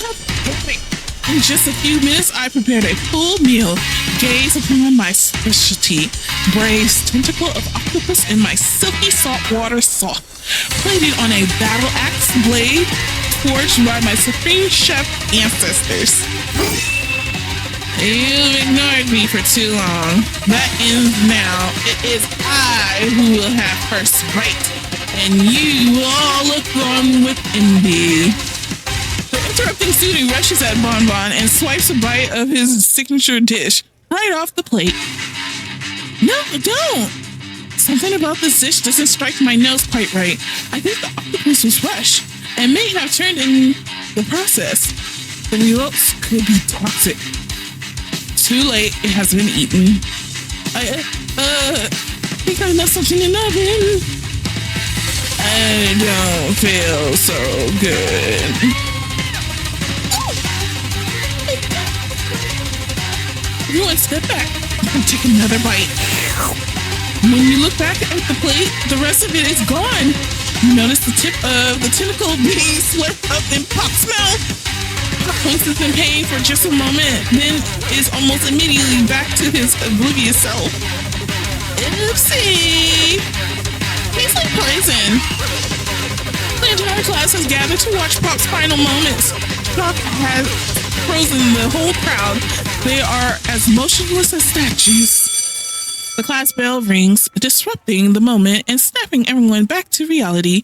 Perfect. In just a few minutes, I prepared a full meal. Gaze upon my specialty, braised tentacle of octopus in my silky saltwater sauce, plated on a battle axe blade forged by my supreme chef ancestors. You've ignored me for too long. That ends now. It is I who will have first bite, and you will all look on with envy. The interrupting student rushes at Bon Bon and swipes a bite of his signature dish right off the plate. No, don't! Something about this dish doesn't strike my nose quite right. I think the octopus was rushed and may have turned in the process. The results could be toxic. Too late, it has been eaten. I think I left something in the oven. I don't feel so good. Everyone step back and take another bite. When you look back at the plate, the rest of it is gone. You notice the tip of the tentacle being slurped up in Pop's mouth. Pop winces in pain for just a moment, then is almost immediately back to his oblivious self. Oopsie! He's like poison. The entire class has gathered to watch Pop's final moments. Shock has frozen the whole crowd. They are as motionless as statues. The class bell rings, disrupting the moment and snapping everyone back to reality.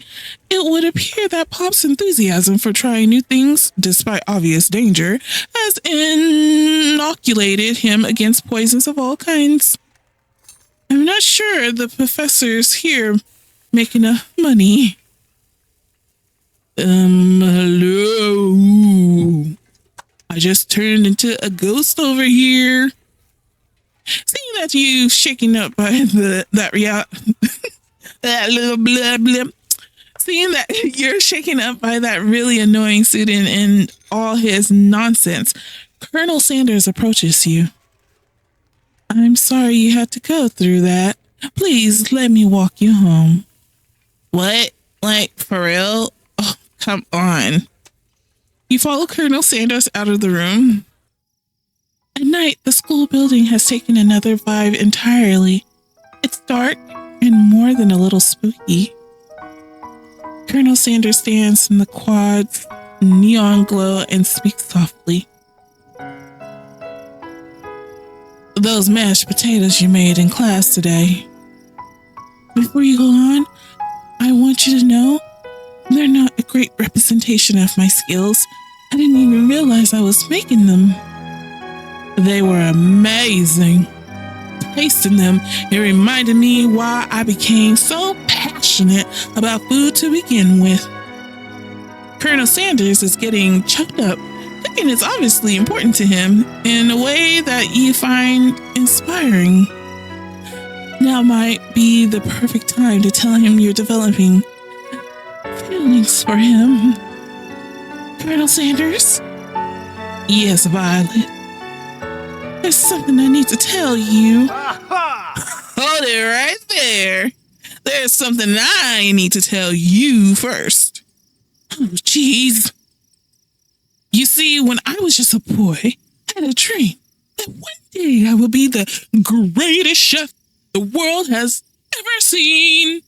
It would appear that Pop's enthusiasm for trying new things, despite obvious danger, has inoculated him against poisons of all kinds. I'm not sure the professors here make enough money. Hello? I just turned into a ghost over here. Seeing that you shaken up by that little blah blah. Seeing that you're shaken up by that really annoying student and all his nonsense, Colonel Sanders approaches you. I'm sorry you had to go through that. Please let me walk you home. What? Like, for real? Oh, come on. You follow Colonel Sanders out of the room. At night, the school building has taken another vibe entirely. It's dark and more than a little spooky. Colonel Sanders stands in the quad's neon glow and speaks softly. Those mashed potatoes you made in class today. Before you go on, I want you to know they're not a great representation of my skills. I didn't even realize I was making them. They were amazing. Tasting them, it reminded me why I became so passionate about food to begin with. Colonel Sanders is getting choked up. Cooking is obviously important to him in a way that you find inspiring. Now might be the perfect time to tell him you're developing feelings for him. Colonel Sanders? Yes, Violet. There's something I need to tell you. Hold it right there. There's something I need to tell you first. Oh, jeez. You see, when I was just a boy, I had a dream that one day I would be the greatest chef the world has ever seen.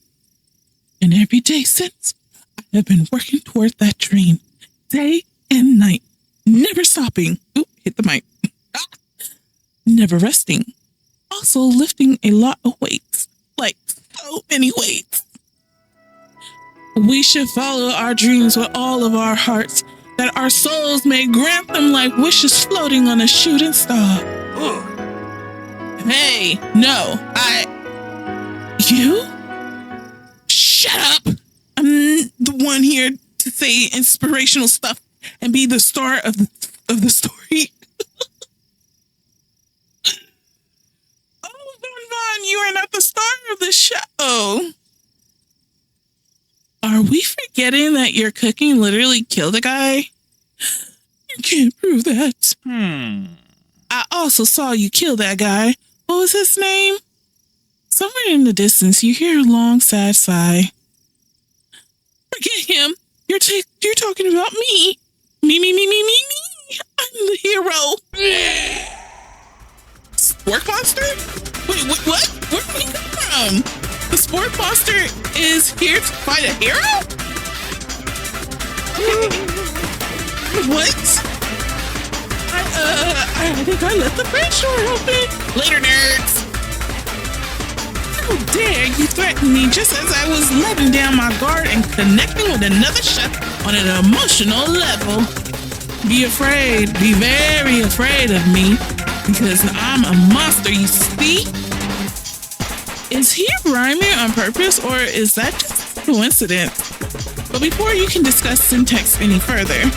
And every day since, I have been working toward that dream, day and night, never stopping. Oop, hit the mic. Never resting. Also lifting a lot of weights, like so many weights. We should follow our dreams with all of our hearts that our souls may grant them like wishes floating on a shooting star. Hey, no, you? Shut up! I'm the one here to say inspirational stuff and be the star of the story. Oh, Von, you are not the star of the show. Are we forgetting that your cooking literally killed a guy? You can't prove that. I also saw you kill that guy. What was his name? Somewhere in the distance, you hear a long, sad sigh. Forget him. You're talking about me. Me. I'm the hero. Sport monster? Wait, what? Where did he come from? The sport monster is here to fight a hero? What? I think I left the fridge door open. Later, nerds. How dare you threaten me just as I was letting down my guard and connecting with another chef on an emotional level. Be afraid. Be very afraid of me because I'm a monster, you see? Is he rhyming on purpose or is that just a coincidence? But before you can discuss syntax any further,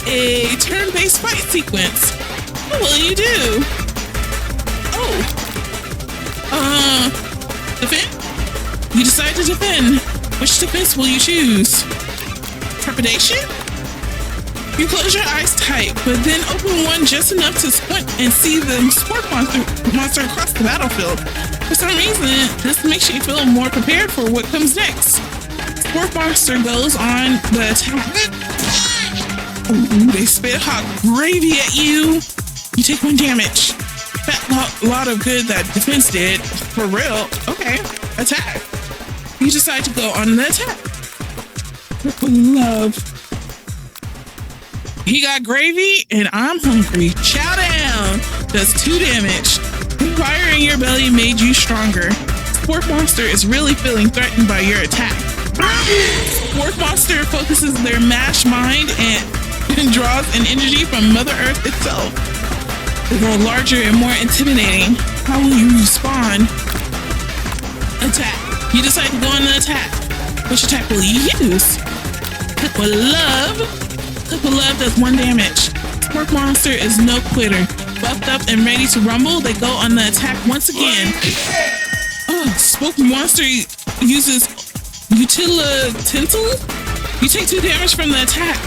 it's a turn-based fight sequence. What will you do? Defend? You decide to defend. Which defense will you choose? Trepidation? You close your eyes tight, but then open one just enough to squint and see the sport monster across the battlefield. For some reason, this makes you feel more prepared for what comes next. Sport monster goes on the attack. Ooh, they spit hot gravy at you. You take 1 damage. That lot of good that defense did. For real. Okay. Attack. You decide to go on the attack. Love. He got gravy and I'm hungry. Chow down. Does 2 damage. The fire in your belly made you stronger. Sport monster is really feeling threatened by your attack. Sport monster focuses their mashed mind and draws an energy from Mother Earth itself. They grow larger and more intimidating. How will you respond? Attack. You decide to go on the attack. Which attack will you use? Cook with love. Cook with love does 1 damage. Sport monster is no quitter. Buffed up and ready to rumble, they go on the attack once again. Sport monster uses utilitential. You take 2 damage from the attack.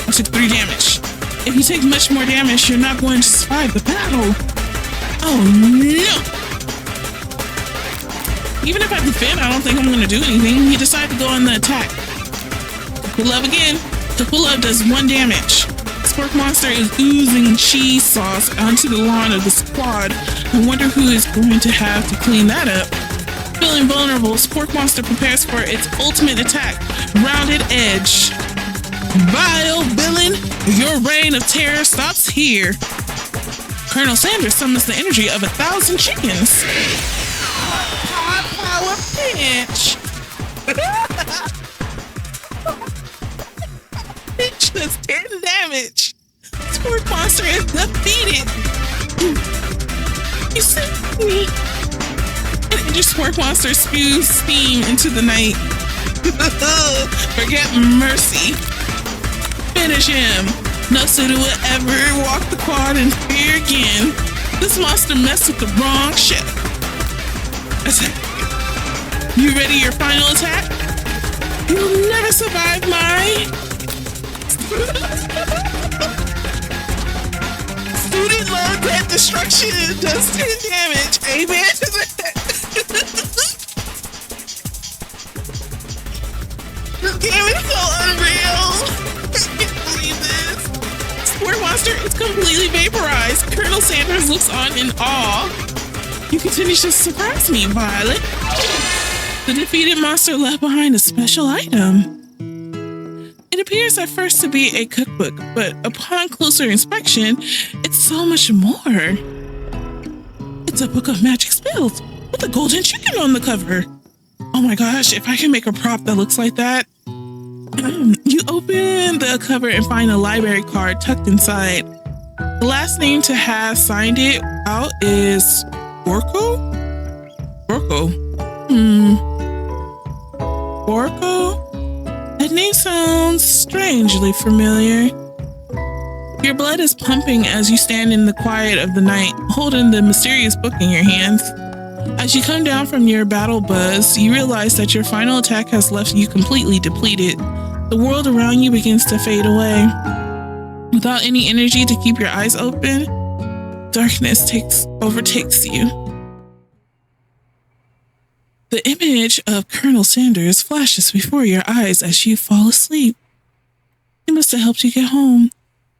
I took 3 damage. If you take much more damage, you're not going to survive the battle. Oh no! Even if I defend, I don't think I'm going to do anything. You decide to go on the attack. Cook love again. Cook love does 1 damage. Sport monster is oozing cheese sauce onto the lawn of the squad. I wonder who is going to have to clean that up. Feeling vulnerable, Sport monster prepares for its ultimate attack. Rounded edge. Vile villain, your reign of terror stops here. Colonel Sanders summons the energy of 1,000 chickens. High power pinch. Pinch does 10 damage. Sport monster is defeated. You saved me. And your sport monster spews steam into the night. Forget mercy. Finish him. No suitor will ever walk the quad in fear again. This monster messed with the wrong ship. Attack. You ready your final attack? You'll never survive my... Student loan debt destruction does 10 damage. Amen to that. This game is so unreal. I can't believe this. Sport monster is completely vaporized. Colonel Sanders looks on in awe. You continue to surprise me, Violet. The defeated monster left behind a special item. It appears at first to be a cookbook, but upon closer inspection, it's so much more. It's a book of magic spells with a golden chicken on the cover. Oh my gosh, if I can make a prop that looks like that. You open the cover and find a library card tucked inside. The last name to have signed it out is Orko? Orko? Orko? That name sounds strangely familiar. Your blood is pumping as you stand in the quiet of the night, holding the mysterious book in your hands. As you come down from your battle buzz, you realize that your final attack has left you completely depleted. The world around you begins to fade away. Without any energy to keep your eyes open, darkness overtakes you. The image of Colonel Sanders flashes before your eyes as you fall asleep. He must have helped you get home.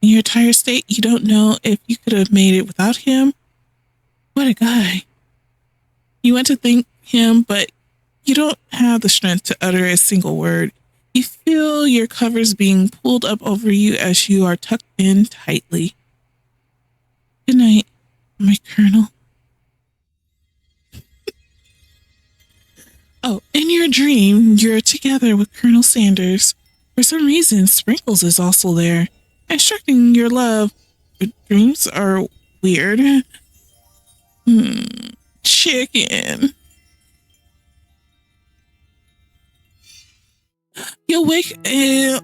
In your tired state, you don't know if you could have made it without him. What a guy. You want to thank him, but you don't have the strength to utter a single word. You feel your covers being pulled up over you as you are tucked in tightly. Good night, my Colonel. Oh, in your dream, you're together with Colonel Sanders. For some reason, Sprinkles is also there, instructing your love. Your dreams are weird. Chicken. You'll wake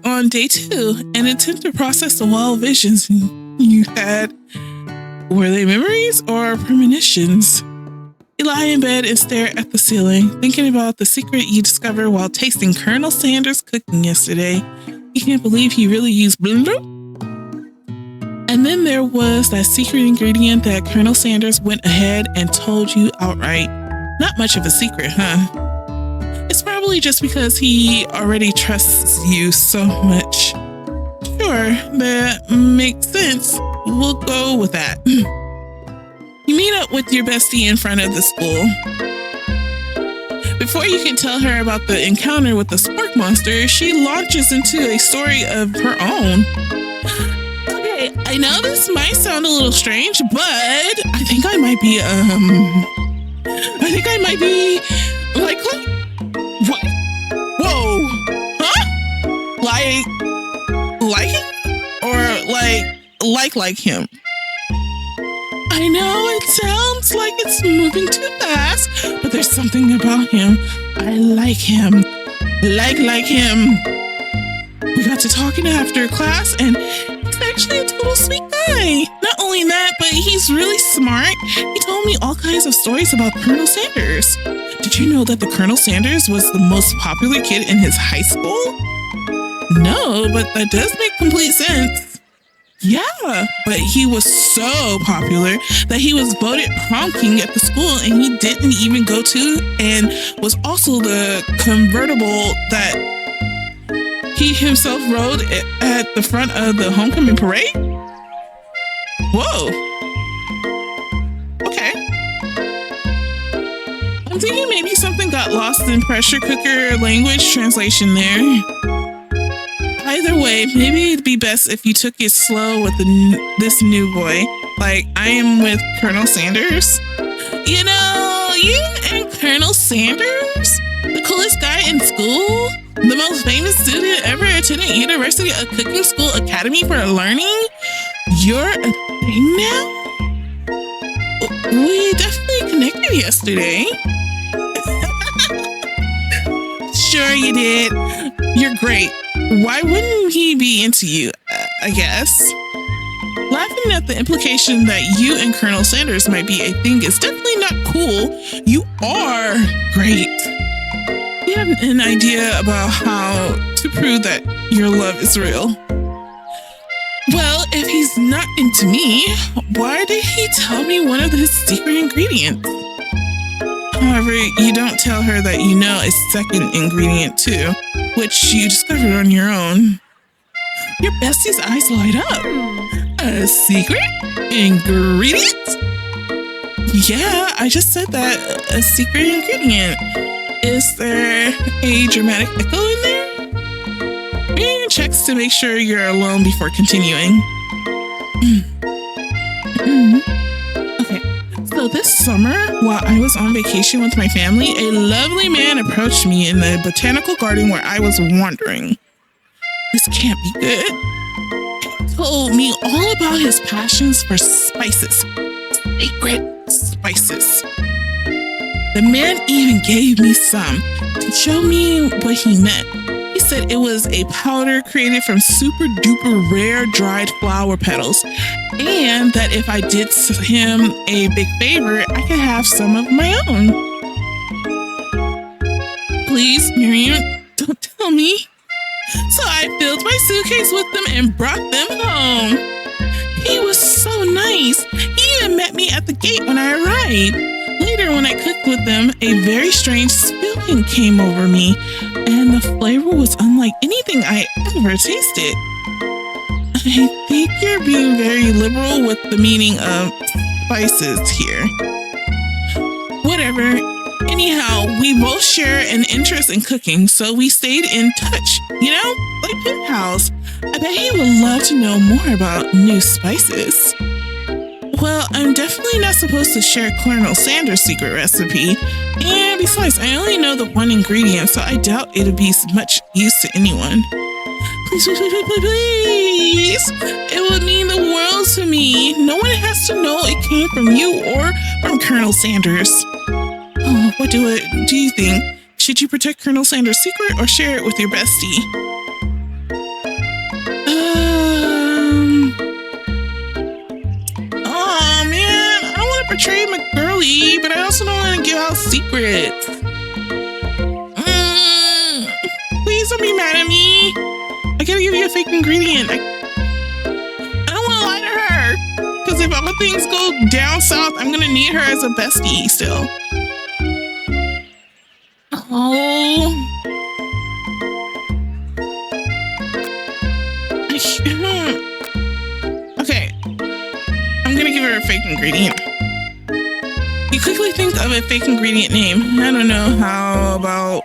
on day 2 and attempt to process the wild visions you had. Were they memories or premonitions? You lie in bed and stare at the ceiling, thinking about the secret you discovered while tasting Colonel Sanders' cooking yesterday. You can't believe he really used blender. And then there was that secret ingredient that Colonel Sanders went ahead and told you outright. Not much of a secret, huh? It's probably just because he already trusts you so much. Sure, that makes sense. We'll go with that. You meet up with your bestie in front of the school. Before you can tell her about the encounter with the spark monster, she launches into a story of her own. Okay, I know this might sound a little strange, but I think I might be, like, what? Whoa, huh? Like him? Or like him? I know it sounds like it's moving too fast, but there's something about him. I like him. Like him. We got to talking after class, and he's actually a total sweet guy. Not only that, but he's really smart. He told me all kinds of stories about Colonel Sanders. Did you know that the Colonel Sanders was the most popular kid in his high school? No, but that does make complete sense. Yeah, but he was so popular that he was voted prom king at the school, and he didn't even go to, and was also the convertible that he himself rode at the front of the homecoming parade. Whoa. Okay. I'm thinking maybe something got lost in pressure cooker language translation there. Either way, maybe it'd be best if you took it slow with this new boy. Like, I am with Colonel Sanders. You know, you and Colonel Sanders? The coolest guy in school? The most famous student ever attended University of Cooking School Academy for Learning? You're a thing now? We definitely connected yesterday. Sure you did. You're great. Why wouldn't he be into you, I guess? Laughing at the implication that you and Colonel Sanders might be a thing is definitely not cool. You are great. You have an idea about how to prove that your love is real. Well, if he's not into me, why did he tell me one of his secret ingredients? However, you don't tell her that you know a second ingredient too, which you discovered on your own. Your bestie's eyes light up. A secret ingredient? Yeah, I just said that. A secret ingredient. Is there a dramatic echo in there? Miriam checks to make sure you're alone before continuing. Okay. So this summer, while I was on vacation with my family, a lovely man approached me in the botanical garden where I was wandering. This can't be good. He told me all about his passions for spices, sacred spices. The man even gave me some to show me what he meant. He said it was a powder created from super duper rare dried flower petals, and that if I did him a big favor, I could have some of my own. Please, Miriam, don't tell me. So I filled my suitcase with them and brought them home. He was so nice. He even met me at the gate when I arrived. Later, when I cooked with them, a very strange feeling came over me, and the flavor was unlike anything I ever tasted. I think you're being very liberal with the meaning of spices here. Whatever. Anyhow, we both share an interest in cooking, so we stayed in touch, like Pen Pals. I bet he would love to know more about new spices. Well, I'm definitely not supposed to share Colonel Sanders' secret recipe. And besides, I only know the one ingredient, so I doubt it'll be much use to anyone. Please, please, please, please, please. It would mean the world to me. No one has to know it came from you or from Colonel Sanders. Oh, what do you think? Should you protect Colonel Sanders' secret or share it with your bestie? Portray my girly, but I also don't want to give out secrets. Please don't be mad at me. I gotta give you a fake ingredient. I don't want to lie to her, because if other things go down south, I'm gonna need her as a bestie still. Oh. Okay. I'm gonna give her a fake ingredient. You quickly think of a fake ingredient name. I don't know, how about...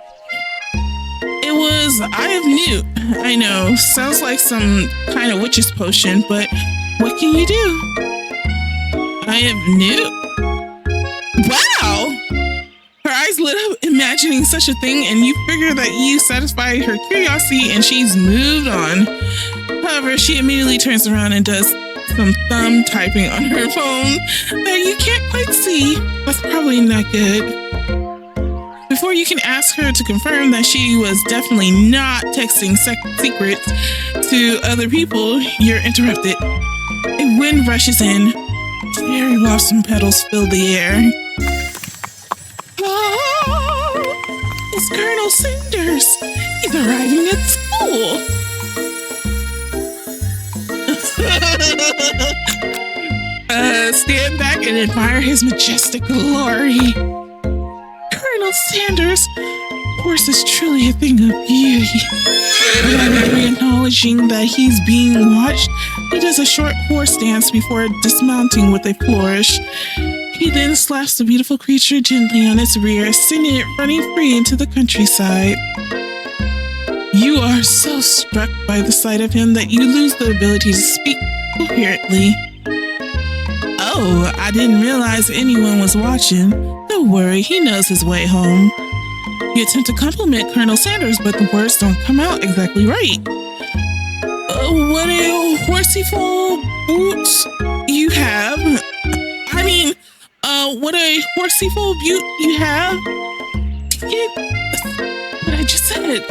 It was Eye of Newt. I know, sounds like some kind of witch's potion, but what can you do? Eye of Newt? Wow! Her eyes lit up imagining such a thing, and you figure that you satisfied her curiosity and she's moved on. However, she immediately turns around and does some thumb typing on her phone that you can't quite see. That's probably not good. Before you can ask her to confirm that she was definitely not texting secrets to other people, you're interrupted. A wind rushes in. Cherry blossom petals fill the air. Oh, it's Colonel Sanders. He's arriving at school. Stand back and admire his majestic glory. Colonel Sanders, horse is truly a thing of beauty. Acknowledging that he's being watched, he does a short horse dance before dismounting with a flourish. He then slaps the beautiful creature gently on its rear, sending it running free into the countryside. You are so struck by the sight of him that you lose the ability to speak coherently. Oh, I didn't realize anyone was watching. Don't worry, he knows his way home. You attempt to compliment Colonel Sanders, but the words don't come out exactly right. What a horseyful boots you have. What a horseyful butte you have. That's what I just said.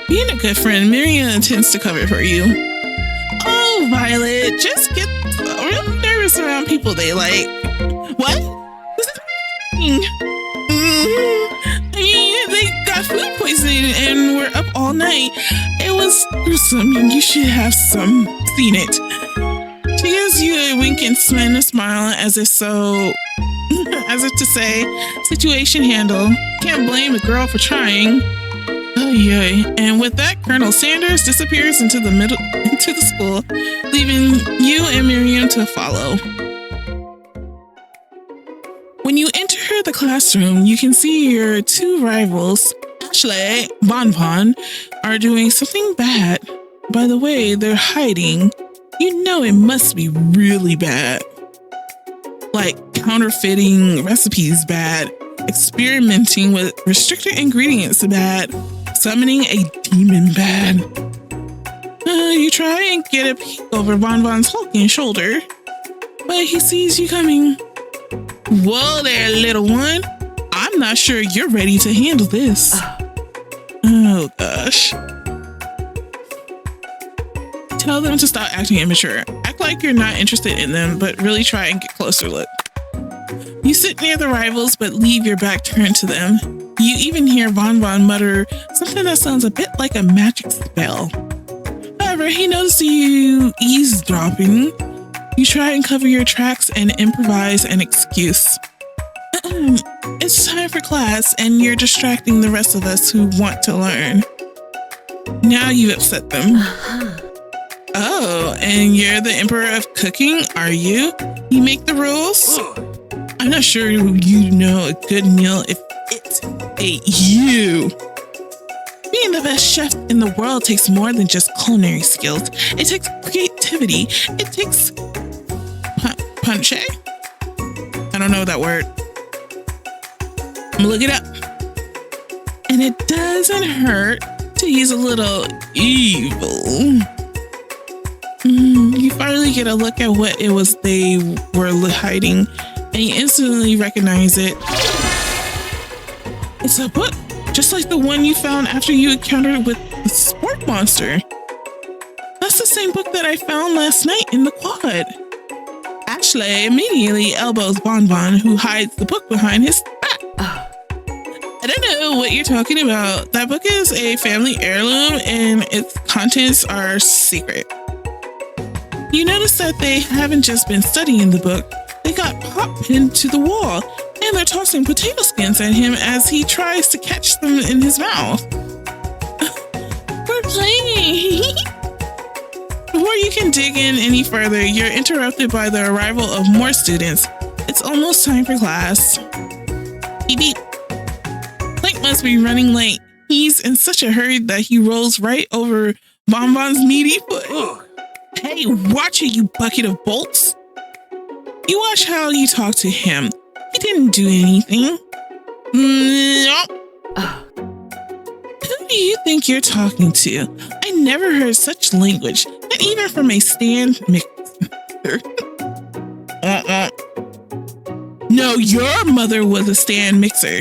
Being a good friend, Miriam intends to cover for you. Oh, Violet, just get really nervous around people they like. What? They got food poisoning and were up all night. It was gruesome. You should have seen it. She gives you a wink and a smile as if to say, situation handled. Can't blame a girl for trying. Oh yay. And with that, Colonel Sanders disappears into the school, leaving you and Miriam to follow. When you enter the classroom, you can see your two rivals, Ashley, Bonbon, are doing something bad. By the way, they're hiding. You know it must be really bad. Like counterfeiting recipes bad, experimenting with restricted ingredients bad, summoning a demon bad. You try and get a peek over Bon Bon's hulking shoulder, but he sees you coming. Whoa there, little one. I'm not sure you're ready to handle this. Oh, gosh. Tell them to stop acting immature. Act like you're not interested in them, but really try and get closer look. You sit near the rivals, but leave your back turned to them. You even hear Bon Bon mutter something that sounds a bit like a magic spell. However, he notices you eavesdropping. You try and cover your tracks and improvise an excuse. It's time for class, and you're distracting the rest of us who want to learn. Now you've upset them. Oh, and you're the emperor of cooking, are you? You make the rules? I'm not sure you know a good meal if it ate you. Being the best chef in the world takes more than just culinary skills. It takes creativity. It takes punche? I don't know that word. I'm gonna look it up. And it doesn't hurt to use a little evil. You finally get a look at what it was they were hiding, and you instantly recognize it. It's a book, just like the one you found after you encountered with the sport monster. That's the same book that I found last night in the quad. Ashley immediately elbows Bon Bon, who hides the book behind his back. I don't know what you're talking about. That book is a family heirloom and its contents are secret. You notice that they haven't just been studying the book, they got popped into the wall, and they're tossing potato skins at him as he tries to catch them in his mouth. We're playing! Before you can dig in any further, you're interrupted by the arrival of more students. It's almost time for class. Beep beep. Clink must be running late. He's in such a hurry that he rolls right over Bon Bon's meaty foot. Hey, watch it, you bucket of bolts. You watch how you talk to him. He didn't do anything. Nope. Who do you think you're talking to? I never heard such language, not even from a stand mixer. No, your mother was a stand mixer.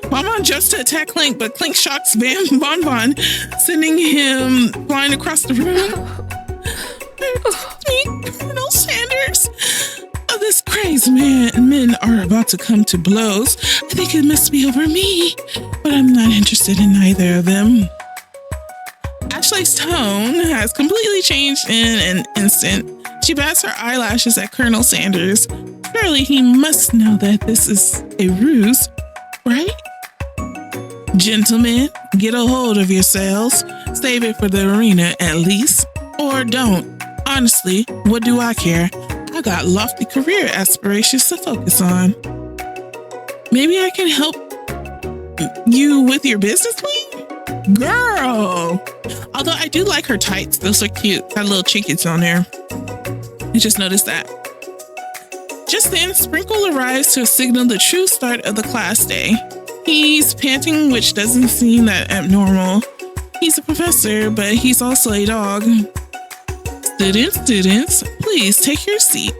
Bon Bon jumps to attack Clink, but Clink shocks Bon Bon, sending him flying across the room. Colonel Sanders! Oh, this crazed men are about to come to blows. I think it must be over me, but I'm not interested in either of them. Ashley's tone has completely changed in an instant. She bats her eyelashes at Colonel Sanders. Surely he must know that this is a ruse, right? Gentlemen, get a hold of yourselves. Save it for the arena at least. Or don't. Honestly, what do I care? I got lofty career aspirations to focus on. Maybe I can help you with your business plan? Girl! Although I do like her tights. Those are cute. Got little chickens on there. I just noticed that. Just then, Sprinkle arrives to signal the true start of the class day. He's panting, which doesn't seem that abnormal. He's a professor, but he's also a dog. Students, please take your seats.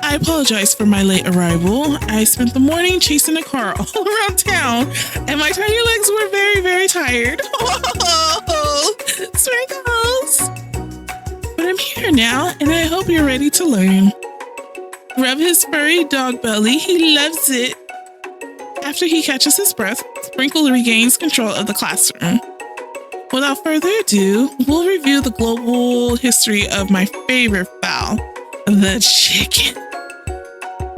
I apologize for my late arrival. I spent the morning chasing a car all around town, and my tiny legs were very, very tired. Oh, Sprinkles! But I'm here now, and I hope you're ready to learn. Rub his furry dog belly. He loves it. After he catches his breath, Sprinkle regains control of the classroom. Without further ado, we'll review the global history of my favorite fowl, the chicken.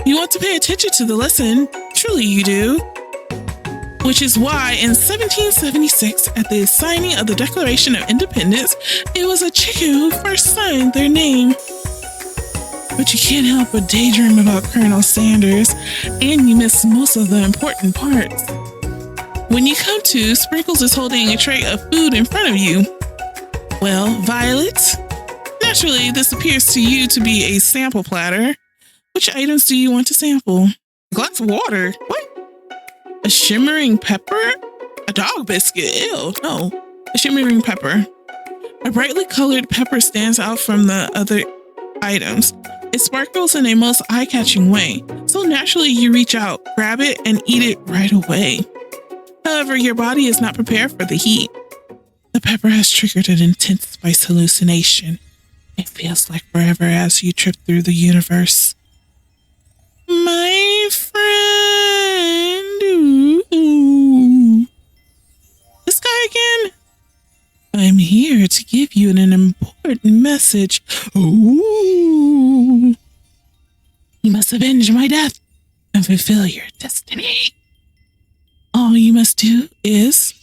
You want to pay attention to the lesson, truly you do. Which is why in 1776, at the signing of the Declaration of Independence, it was a chicken who first signed their name. But you can't help but daydream about Colonel Sanders, and you miss most of the important parts. When you come to, Sprinkles is holding a tray of food in front of you. Well, Violet, naturally this appears to you to be a sample platter. Which items do you want to sample? A glass of water? What? A shimmering pepper? A dog biscuit. Ew, no. A shimmering pepper. A brightly colored pepper stands out from the other items. It sparkles in a most eye-catching way. So naturally you reach out, grab it, and eat it right away. However, your body is not prepared for the heat. The pepper has triggered an intense spice hallucination. It feels like forever as you trip through the universe. My friend. Ooh. This guy again? I'm here to give you an important message. Ooh. You must avenge my death and fulfill your destiny. All you must do is...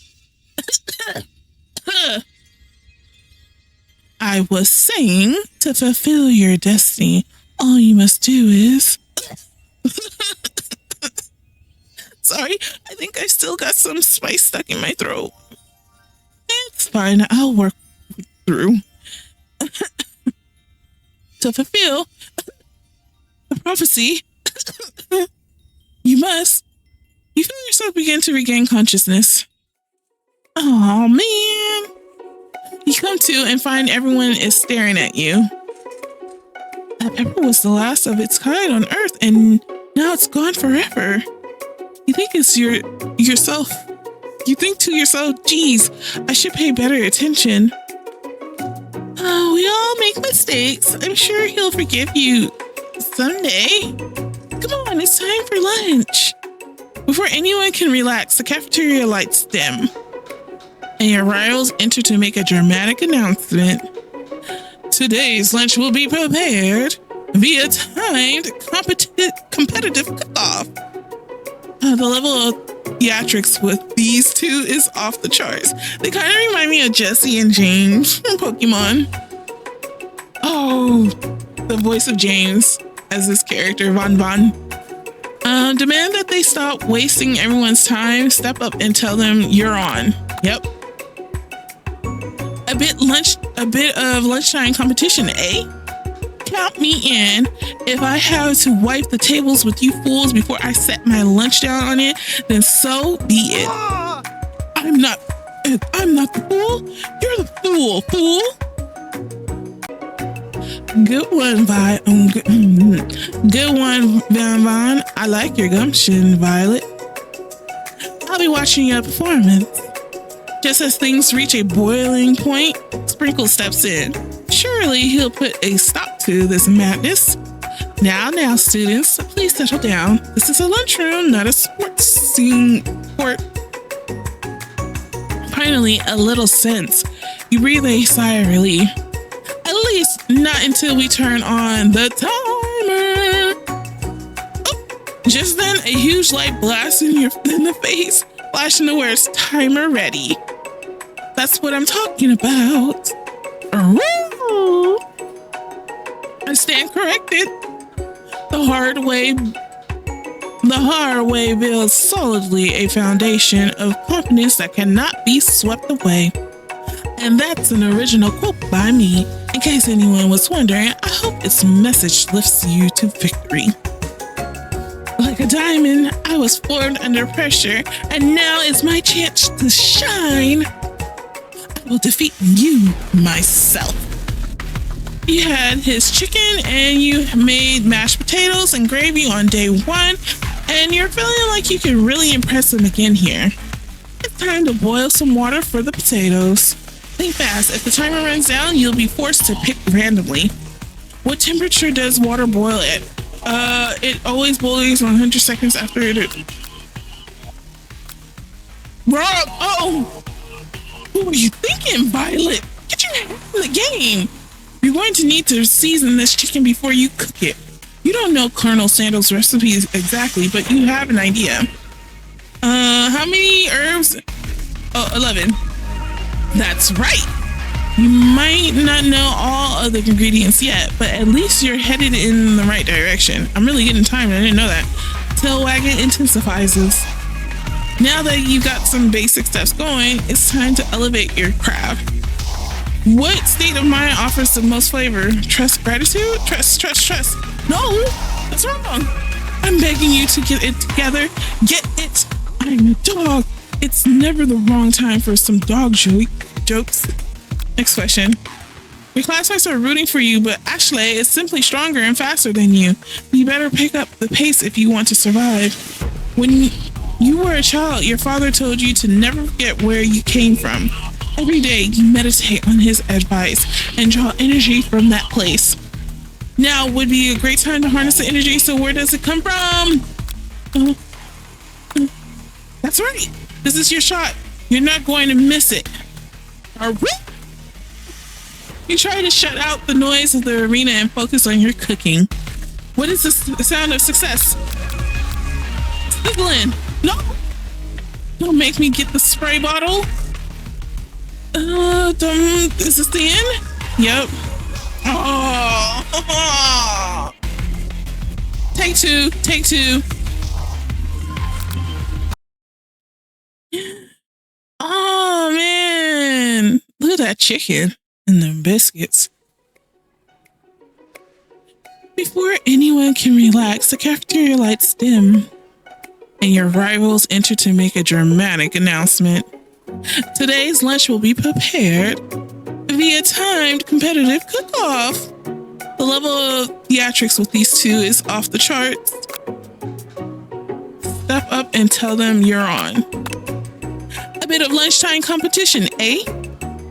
I was saying, to fulfill your destiny, all you must do is... Sorry, I think I still got some spice stuck in my throat. It's fine, I'll work through. To fulfill the prophecy, you feel yourself begin to regain consciousness. Oh man. You come to and find everyone is staring at you. That pepper was the last of its kind on Earth, and now it's gone forever. You think it's yourself. You think to yourself, geez, I should pay better attention. Oh, we all make mistakes. I'm sure he'll forgive you someday. Come on, it's time for lunch. Before anyone can relax, the cafeteria lights dim, and your rivals enter to make a dramatic announcement. Today's lunch will be prepared via timed competitive cook-off. The level of theatrics with these two is off the charts. They kind of remind me of Jesse and James from Pokemon. Oh, the voice of James as this character, Von. Demand that they stop wasting everyone's time, step up and tell them you're on. Yep. A bit of lunchtime competition, eh? Count me in. If I have to wipe the tables with you fools before I set my lunch down on it, then so be it. I'm not the fool. You're the fool. Good one, Good one, Von. I like your gumption, Violet. I'll be watching your performance. Just as things reach a boiling point, Sprinkle steps in. Surely he'll put a stop to this madness. Now, students, please settle down. This is a lunchroom, not a sports scene court. Finally, a little sense. You breathe a sigh of relief. At least not until we turn on the timer. Oh, just then, a huge light blasts in the face, flashing the words "timer ready." That's what I'm talking about. I stand corrected. The hard way builds solidly a foundation of confidence that cannot be swept away. And that's an original quote by me. In case anyone was wondering, I hope this message lifts you to victory. Like a diamond, I was formed under pressure, and now is my chance to shine. I will defeat you myself. You had his chicken and you made mashed potatoes and gravy on day one, and you're feeling like you can really impress him again here. It's time to boil some water for the potatoes. Think fast. If the timer runs down, you'll be forced to pick randomly. What temperature does water boil at? It always boils 100 seconds after it. Rob! Oh! What were you thinking, Violet? Get your head in the game. You're going to need to season this chicken before you cook it. You don't know Colonel Sandals' recipes exactly, but you have an idea. How many herbs? Oh, 11. That's right. You might not know all of the ingredients yet, but at least you're headed in the right direction. I'm really getting timed. I didn't know that. Tail wagging intensifies this. Now that you've got some basic steps going, it's time to elevate your craft. What state of mind offers the most flavor? Trust, gratitude? Trust. No, that's wrong. I'm begging you to get it together. Get it. I'm a dog. It's never the wrong time for some jokes. Next question. Your classmates are rooting for you, but Ashley is simply stronger and faster than you. You better pick up the pace if you want to survive. When you were a child, your father told you to never forget where you came from. Every day, you meditate on his advice and draw energy from that place. Now would be a great time to harness the energy, so where does it come from? That's right. This is your shot. You're not going to miss it. You try to shut out the noise of the arena and focus on your cooking. What is the sound of success? Lickin. No! Don't make me get the spray bottle. Is this the end? Yep. Oh. Take two. Oh man, look at that chicken and the biscuits. Before anyone can relax, the cafeteria lights dim and your rivals enter to make a dramatic announcement. Today's lunch will be prepared via timed competitive cook-off. The level of theatrics with these two is off the charts. Step up and tell them you're on. A bit of lunchtime competition, eh?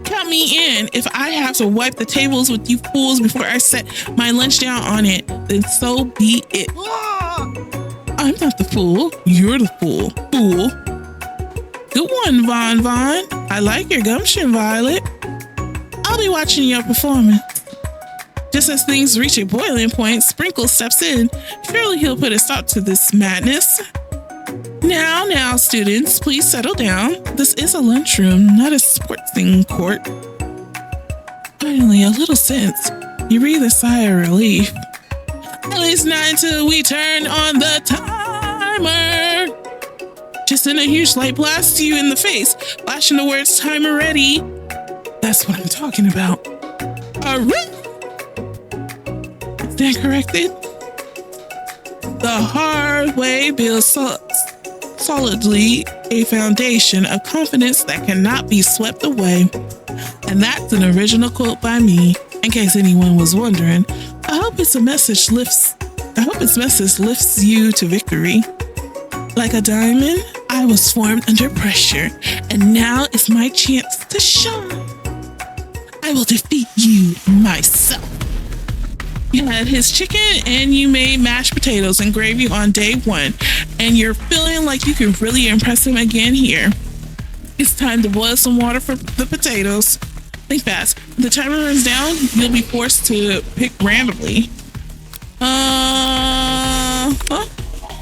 Count me in. If I have to wipe the tables with you fools before I set my lunch down on it, then so be it. I'm not the fool. You're the fool. Fool. Good one, Von. I like your gumption, Violet. I'll be watching your performance. Just as things reach a boiling point, Sprinkle steps in. Surely he'll put a stop to this madness. Now, students, please settle down. This is a lunchroom, not a sportsing court. Finally, a little sense. You breathe a sigh of relief. At least not until we turn on the timer. Just then a huge light blasts you in the face, flashing the words timer ready. That's what I'm talking about. Stand corrected. The hard way builds solidly a foundation of confidence that cannot be swept away. And that's an original quote by me, in case anyone was wondering. I hope its message lifts you to victory. Like a diamond, I was formed under pressure, and now is my chance to shine. I will defeat you myself. You had his chicken and you made mashed potatoes and gravy on day one, and you're feeling like you can really impress him again here. It's time to boil some water for the potatoes. Think fast. If the timer runs down, you'll be forced to pick randomly.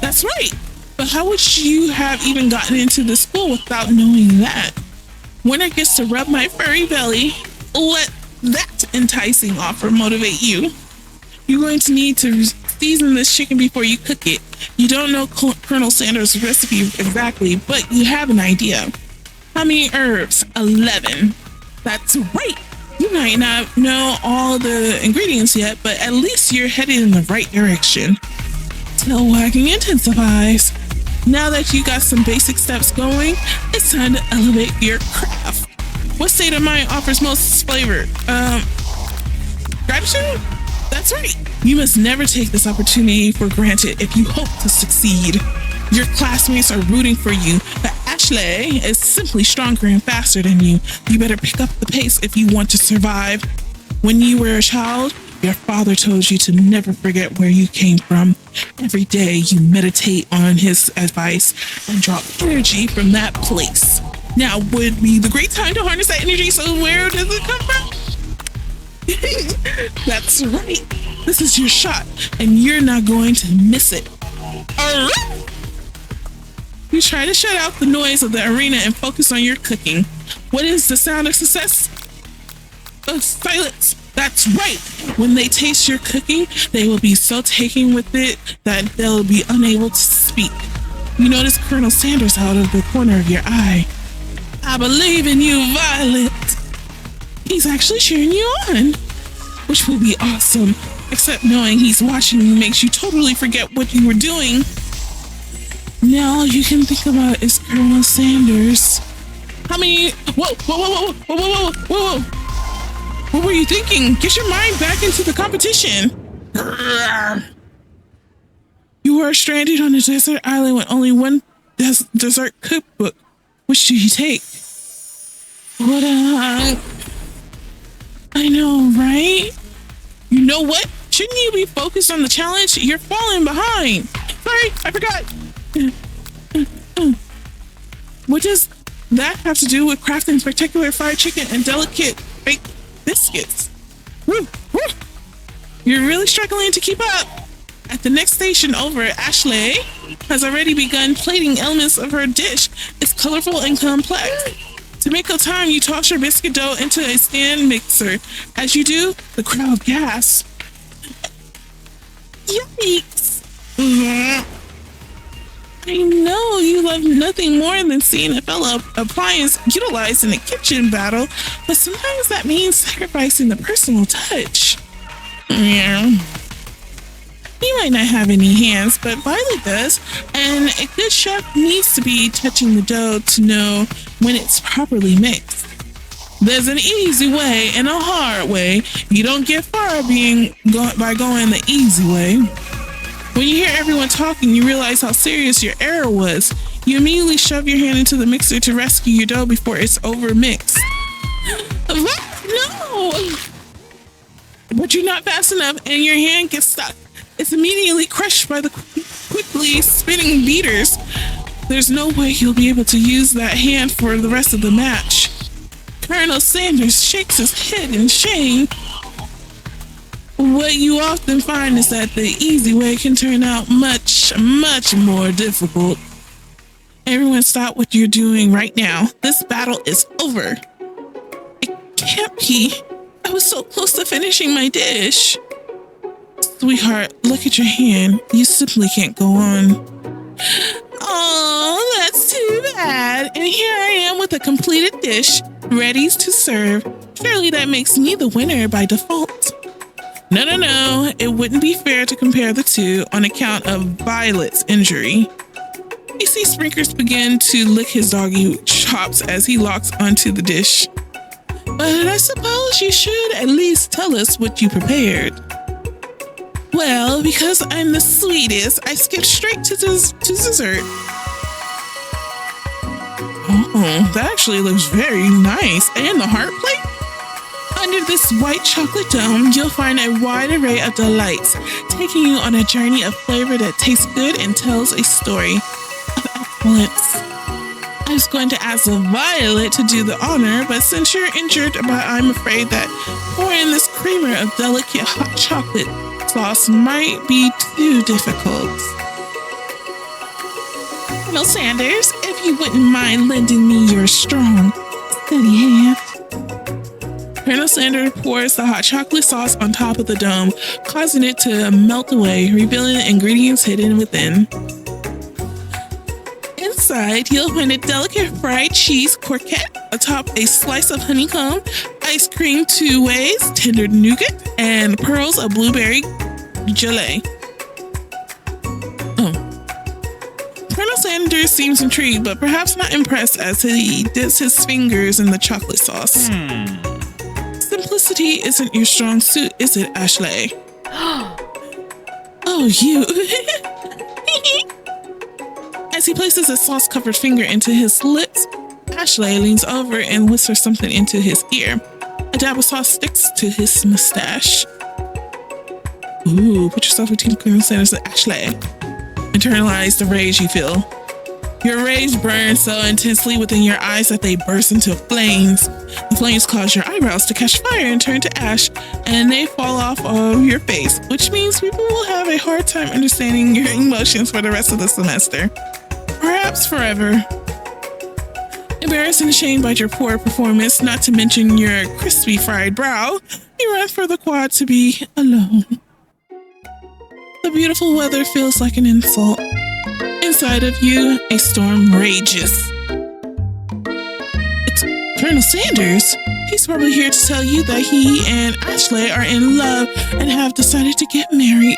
That's right. But how would you have even gotten into the school without knowing that? Winner gets to rub my furry belly. Let that enticing offer motivate you. You're going to need to season this chicken before you cook it. You don't know Colonel Sanders' recipe exactly, but you have an idea. How many herbs? 11. That's right. You might not know all the ingredients yet, but at least you're headed in the right direction. Tail wagging intensifies. Now that you got some basic steps going, it's time to elevate your craft. What state of mind offers most flavor? Gratitude? That's right. You must never take this opportunity for granted if you hope to succeed. Your classmates are rooting for you, but Ashley is simply stronger and faster than you. You better pick up the pace if you want to survive. When you were a child, your father told you to never forget where you came from. Every day you meditate on his advice and draw energy from that place. Now would be the great time to harness that energy, so where does it come from? That's right. This is your shot, and you're not going to miss it. All right. You try to shut out the noise of the arena and focus on your cooking. What is the sound of success? Silence. That's right. When they taste your cooking, they will be so taken with it that they'll be unable to speak. You notice Colonel Sanders out of the corner of your eye. I believe in you, Violet. He's actually cheering you on, which will be awesome, except knowing he's watching you makes you totally forget what you were doing. Now all you can think about is Colonel Sanders. How many? Whoa, whoa, whoa, whoa, whoa, whoa, whoa, whoa. What were you thinking? Get your mind back into the competition. You are stranded on a desert island with only one dessert cookbook. Which do you take? What I know, right? You know what? Shouldn't you be focused on the challenge? You're falling behind. Sorry, I forgot. What does that have to do with crafting spectacular fried chicken and delicate baked biscuits? Woo, woo. You're really struggling to keep up. At the next station over, Ashley has already begun plating elements of her dish. It's colorful and complex. To make up time, you toss your biscuit dough into a stand mixer. As you do, the crowd gasps. Yikes! I know you love nothing more than seeing a fellow appliance utilized in a kitchen battle, but sometimes that means sacrificing the personal touch. Yeah. You might not have any hands, but Violet does, and a good chef needs to be touching the dough to know when it's properly mixed. There's an easy way and a hard way. You don't get far by going the easy way. When you hear everyone talking, you realize how serious your error was. You immediately shove your hand into the mixer to rescue your dough before it's over-mixed. What? No! But you're not fast enough and your hand gets stuck. It's immediately crushed by the quickly spinning beaters. There's no way you'll be able to use that hand for the rest of the match. Colonel Sanders shakes his head in shame. What you often find is that the easy way can turn out much, much more difficult. Everyone stop what you're doing right now. This battle is over. It can't be. I was so close to finishing my dish. Sweetheart, look at your hand. You simply can't go on. Oh, that's too bad. And here I am with a completed dish, ready to serve. Surely that makes me the winner by default. No. It wouldn't be fair to compare the two on account of Violet's injury. You see Sprinkers begin to lick his doggy chops as he locks onto the dish. But I suppose you should at least tell us what you prepared. Well, because I'm the sweetest, I skipped straight to dessert. Oh, that actually looks very nice. And the heart plate? Under this white chocolate dome, you'll find a wide array of delights, taking you on a journey of flavor that tastes good and tells a story of excellence. I was going to ask Violet to do the honor, but since you're injured, I'm afraid that pouring this creamer of delicate hot chocolate sauce might be too difficult. Colonel Sanders, if you wouldn't mind lending me your strong, steady hand. Colonel Sanders pours the hot chocolate sauce on top of the dome, causing it to melt away, revealing the ingredients hidden within. Inside, you'll find a delicate fried cheese croquette, atop a slice of honeycomb, ice cream 2 ways, tender nougat, and pearls of blueberry gelée. Colonel Sanders seems intrigued, but perhaps not impressed as he dips his fingers in the chocolate sauce. Simplicity isn't your strong suit, is it, Ashley? Oh, you. As he places a sauce-covered finger into his lips, Ashley leans over and whispers something into his ear. A dab of sauce sticks to his mustache. Ooh, put yourself between Colonel Sanders and Ashley. Internalize the rage you feel. Your rage burns so intensely within your eyes that they burst into flames. The flames cause your eyebrows to catch fire and turn to ash, and they fall off of your face, which means people will have a hard time understanding your emotions for the rest of the semester. Perhaps forever. Embarrassed and ashamed by your poor performance, not to mention your crispy fried brow, you run for the quad to be alone. The beautiful weather feels like an insult. Inside of you, a storm rages. It's Colonel Sanders. He's probably here to tell you that he and Ashley are in love and have decided to get married.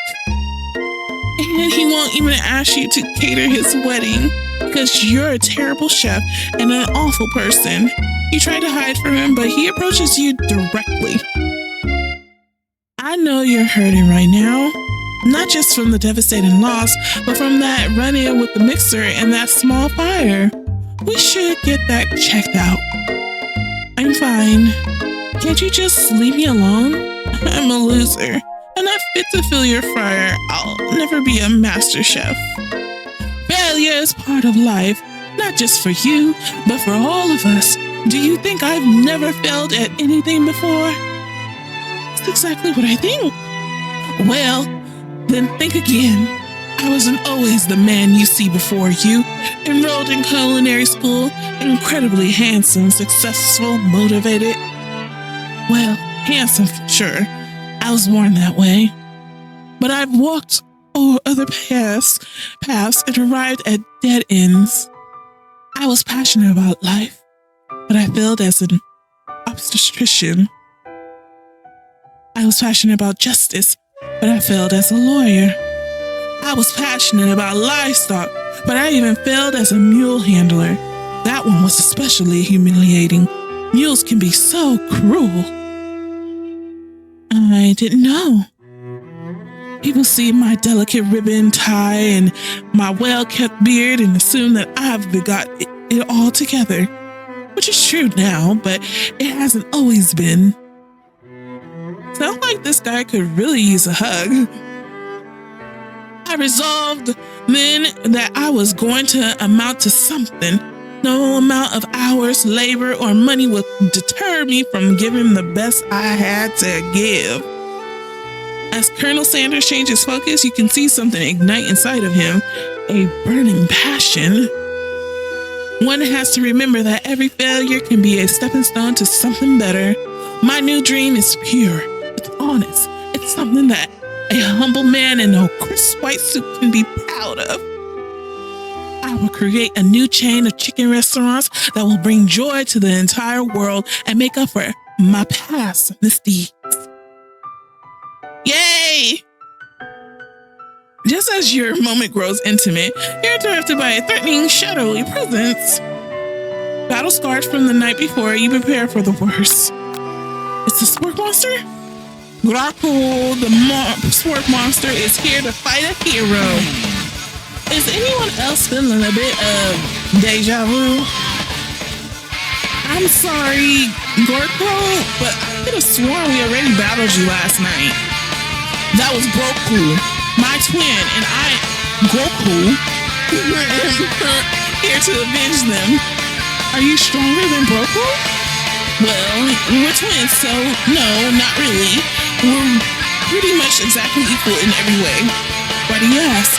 And he won't even ask you to cater his wedding because you're a terrible chef and an awful person. You try to hide from him, but he approaches you directly. I know you're hurting right now, not just from the devastating loss, but from that run-in with the mixer and that small fire. We should get that checked out. I'm fine. Can't you just leave me alone? I'm a loser. I'm not fit to fill your fryer. I'll never be a master chef. Failure is part of life, not just for you, but for all of us. Do you think I've never failed at anything before? That's exactly what I think. Well, then think again. I wasn't always the man you see before you. Enrolled in culinary school, incredibly handsome, successful, motivated. Well, handsome for sure. I was born that way. But I've walked over other paths and arrived at dead ends. I was passionate about life, but I failed as an obstetrician. I was passionate about justice, but I failed as a lawyer. I was passionate about livestock, but I even failed as a mule handler. That one was especially humiliating. Mules can be so cruel. I didn't know. People see my delicate ribbon tie and my well-kept beard and assume that I've got it all together, which is true now, but it hasn't always been. Sounds like this guy could really use a hug. I resolved then that I was going to amount to something. No amount of hours, labor, or money would deter me from giving the best I had to give. As Colonel Sanders changes focus, you can see something ignite inside of him, a burning passion. One has to remember that every failure can be a stepping stone to something better. My new dream is pure, it's honest, it's something that a humble man in a crisp white suit can be proud of. I will create a new chain of chicken restaurants that will bring joy to the entire world and make up for my past misdeeds. Yay! Just as your moment grows intimate, you're interrupted by a threatening, shadowy presence. Battle scarred from the night before, you prepare for the worst. It's the spork monster? Graco, the spork monster, is here to fight a hero. Is anyone else feeling a bit of deja vu? I'm sorry, Gorko, but I could have sworn we already battled you last night. That was Goku, my twin, and I, Goku, here to avenge them. Are you stronger than Goku? Well, we're twins, so no, not really. We're pretty much exactly equal in every way. Why do you ask?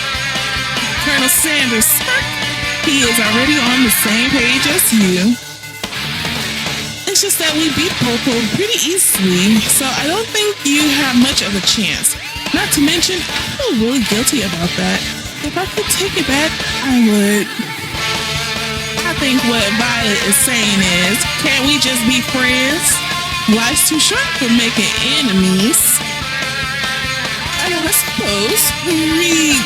Colonel Sanders smirked. He is already on the same page as you. It's just that we beat Popo pretty easily, so I don't think you have much of a chance. Not to mention, I feel really guilty about that. If I could take it back, I would. I think what Violet is saying is, can't we just be friends? Life's too short for making enemies. I suppose we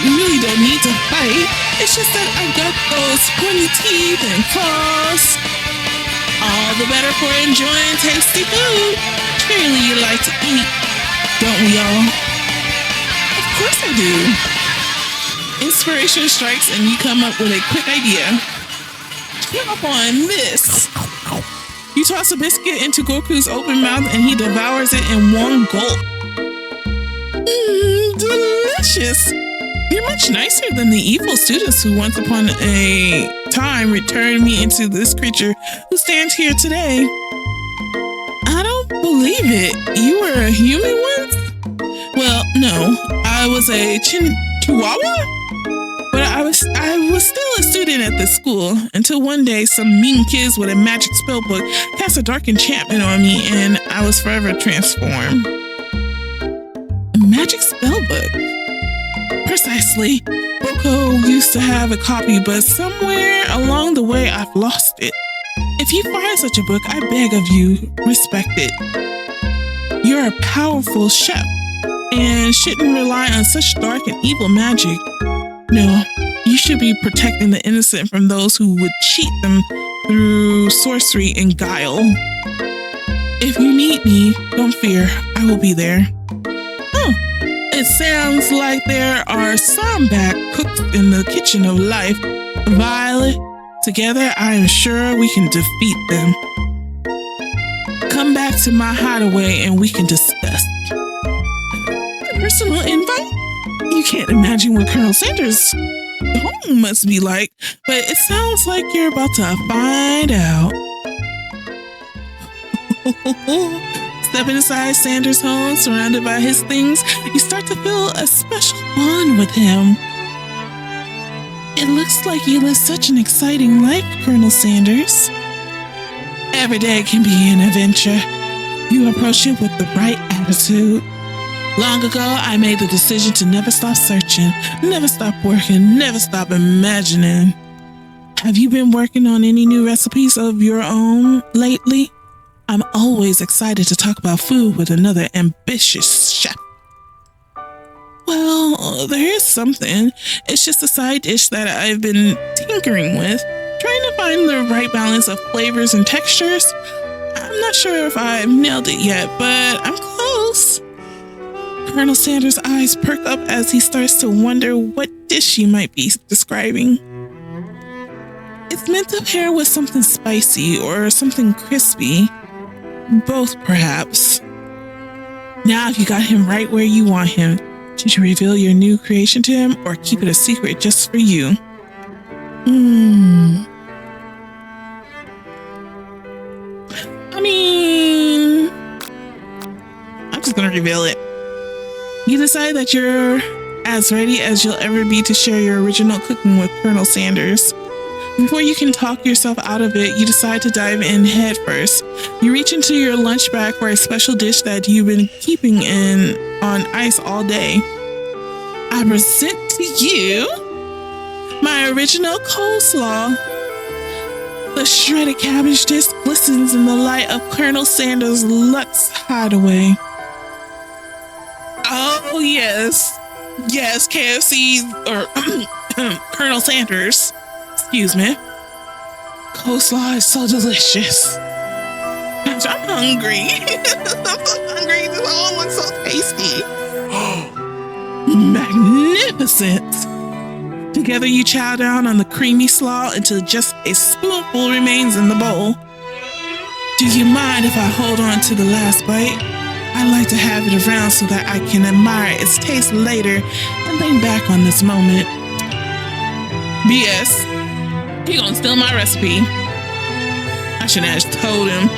really don't need to fight. It's just that I've got those pointy teeth and claws. All the better for enjoying tasty food. Surely you like to eat, don't we all? Of course I do. Inspiration strikes and you come up with a quick idea. Jump on this. You toss a biscuit into Goku's open mouth and he devours it in one gulp. Delicious. You're much nicer than the evil students who once upon a time returned me into this creature who stands here today. I don't believe it. You were a human once? Well, no. I was a chihuahua? But I was still a student at this school until one day some mean kids with a magic spell book cast a dark enchantment on me and I was forever transformed. A magic spell book? Precisely. Boko used to have a copy, but somewhere along the way I've lost it. If you find such a book, I beg of you, respect it. You're a powerful chef. and shouldn't rely on such dark and evil magic. No, you should be protecting the innocent from those who would cheat them through sorcery and guile. If you need me, don't fear, I will be there. Oh, it sounds like there are Sambac cooks in the kitchen of life. Violet, together I am sure we can defeat them. Come back to my hideaway and we can discuss. A personal invite? You can't imagine what Colonel Sanders' home must be like, but it sounds like you're about to find out. Stepping inside Sanders' home, surrounded by his things, you start to feel a special bond with him. It looks like you live such an exciting life, Colonel Sanders. Every day can be an adventure. You approach it with the right attitude. Long ago, I made the decision to never stop searching, never stop working, never stop imagining. Have you been working on any new recipes of your own lately? I'm always excited to talk about food with another ambitious chef. Well, there is something. It's just a side dish that I've been tinkering with, trying to find the right balance of flavors and textures. I'm not sure if I've nailed it yet, but I'm close. Colonel Sanders' eyes perk up as he starts to wonder what dish you might be describing. It's meant to pair with something spicy or something crispy. Both, perhaps. Now, if you got him right where you want him, should you reveal your new creation to him or keep it a secret just for you? I mean, I'm just gonna reveal it. You decide that you're as ready as you'll ever be to share your original cooking with Colonel Sanders. Before you can talk yourself out of it, you decide to dive in head first. You reach into your lunch bag for a special dish that you've been keeping on ice all day. I present to you my original coleslaw. The shredded cabbage dish glistens in the light of Colonel Sanders' luxe hideaway. Oh, yes. Yes, KFC or Colonel Sanders. Excuse me. Coleslaw is so delicious. Gosh, I'm hungry. I'm so hungry. This all looks so tasty. Magnificent. Together you chow down on the creamy slaw until just a spoonful remains in the bowl. Do you mind if I hold on to the last bite? I like to have it around so that I can admire its taste later and think back on this moment. BS. He gonna steal my recipe. I should have told him.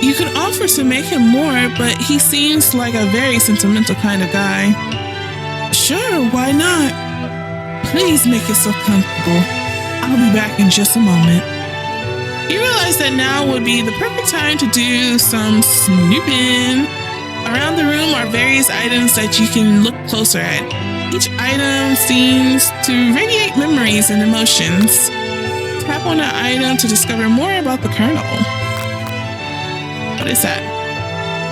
You could offer to make him more, but he seems like a very sentimental kind of guy. Sure, why not? Please make yourself comfortable. I'll be back in just a moment. You realize that now would be the perfect time to do some snooping. Around the room are various items that you can look closer at. Each item seems to radiate memories and emotions. Tap on an item to discover more about the Colonel. What is that?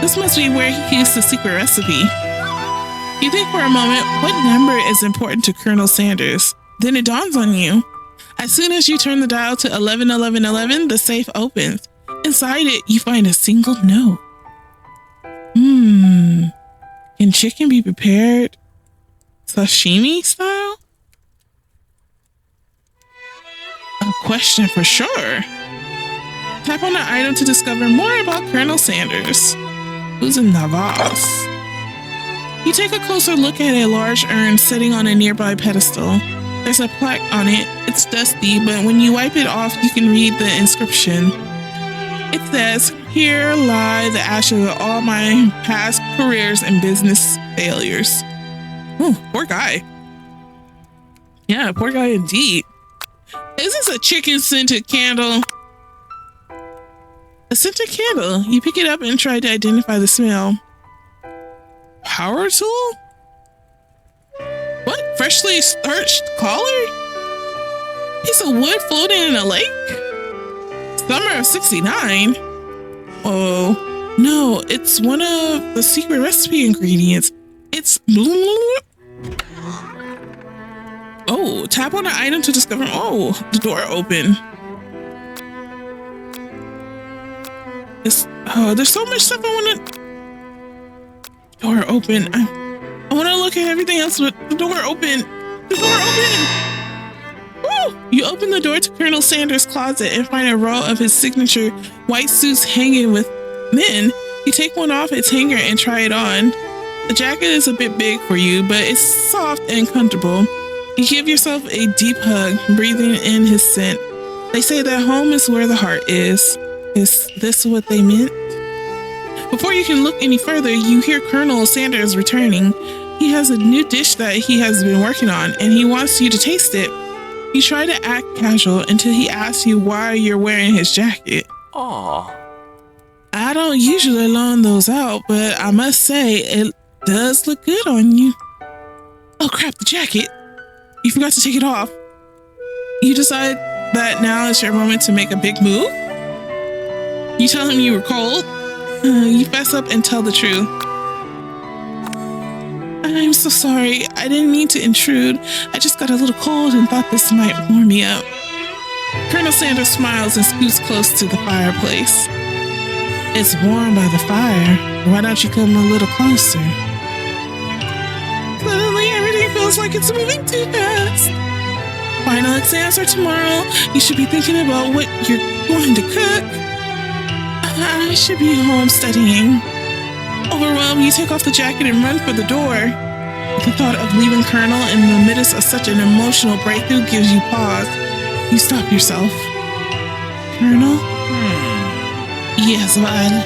This must be where he keeps the secret recipe. You think for a moment, what number is important to Colonel Sanders? Then it dawns on you. As soon as you turn the dial to 111111, the safe opens. Inside it, you find a single note. Can chicken be prepared sashimi style? A question for sure. Tap on the item to discover more about Colonel Sanders, who's in Navas. You take a closer look at a large urn sitting on a nearby pedestal. There's a plaque on it. It's dusty, but when you wipe it off, you can read the inscription. It says, "Here lie the ashes of all my past careers and business failures." Oh, poor guy. Yeah, poor guy indeed. Is this a chicken-scented candle? A scented candle. You pick it up and try to identify the smell. Power tool? What? Freshly starched collar? Piece of wood floating in a lake? Summer of '69? Oh, No, it's one of the secret recipe ingredients. It's... Oh, tap on an item to discover... Oh, the door open. There's so much stuff I want to... Door open. I want to look at everything else, but the door open. The door open. Woo! You open the door to Colonel Sanders' closet and find a row of his signature white suits hanging with men. You take one off its hanger and try it on. The jacket is a bit big for you, but it's soft and comfortable. You give yourself a deep hug, breathing in his scent. They say that home is where the heart is. Is this what they meant? Before you can look any further, you hear Colonel Sanders returning. He has a new dish that he has been working on, and he wants you to taste it. You try to act casual until he asks you why you're wearing his jacket. Aww. I don't usually loan those out, but I must say it does look good on you. Oh crap, the jacket. You forgot to take it off. You decide that now is your moment to make a big move. You tell him you were cold. You fess up and tell the truth. I'm so sorry. I didn't mean to intrude. I just got a little cold and thought this might warm me up. Colonel Sanders smiles and scoots close to the fireplace. It's warm by the fire. Why don't you come a little closer? Suddenly everything feels like it's moving too fast. Final exams are tomorrow. You should be thinking about what you're going to cook. I should be home studying. Overwhelmed, you take off the jacket and run for the door. The thought of leaving Colonel in the midst of such an emotional breakthrough gives you pause. You stop yourself. Colonel? Yes, Violet.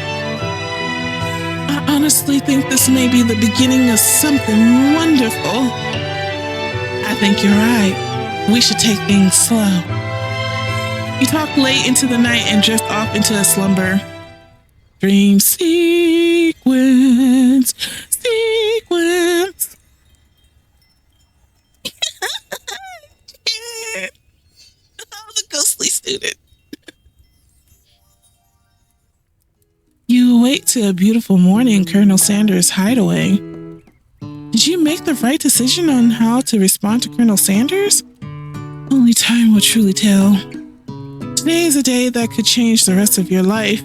I honestly think this may be the beginning of something wonderful. I think you're right. We should take things slow. You talk late into the night and drift off into a slumber. Dream sequence. Oh, the ghostly student. You awake to a beautiful morning in Colonel Sanders' hideaway. Did you make the right decision on how to respond to Colonel Sanders? Only time will truly tell. Today is a day that could change the rest of your life.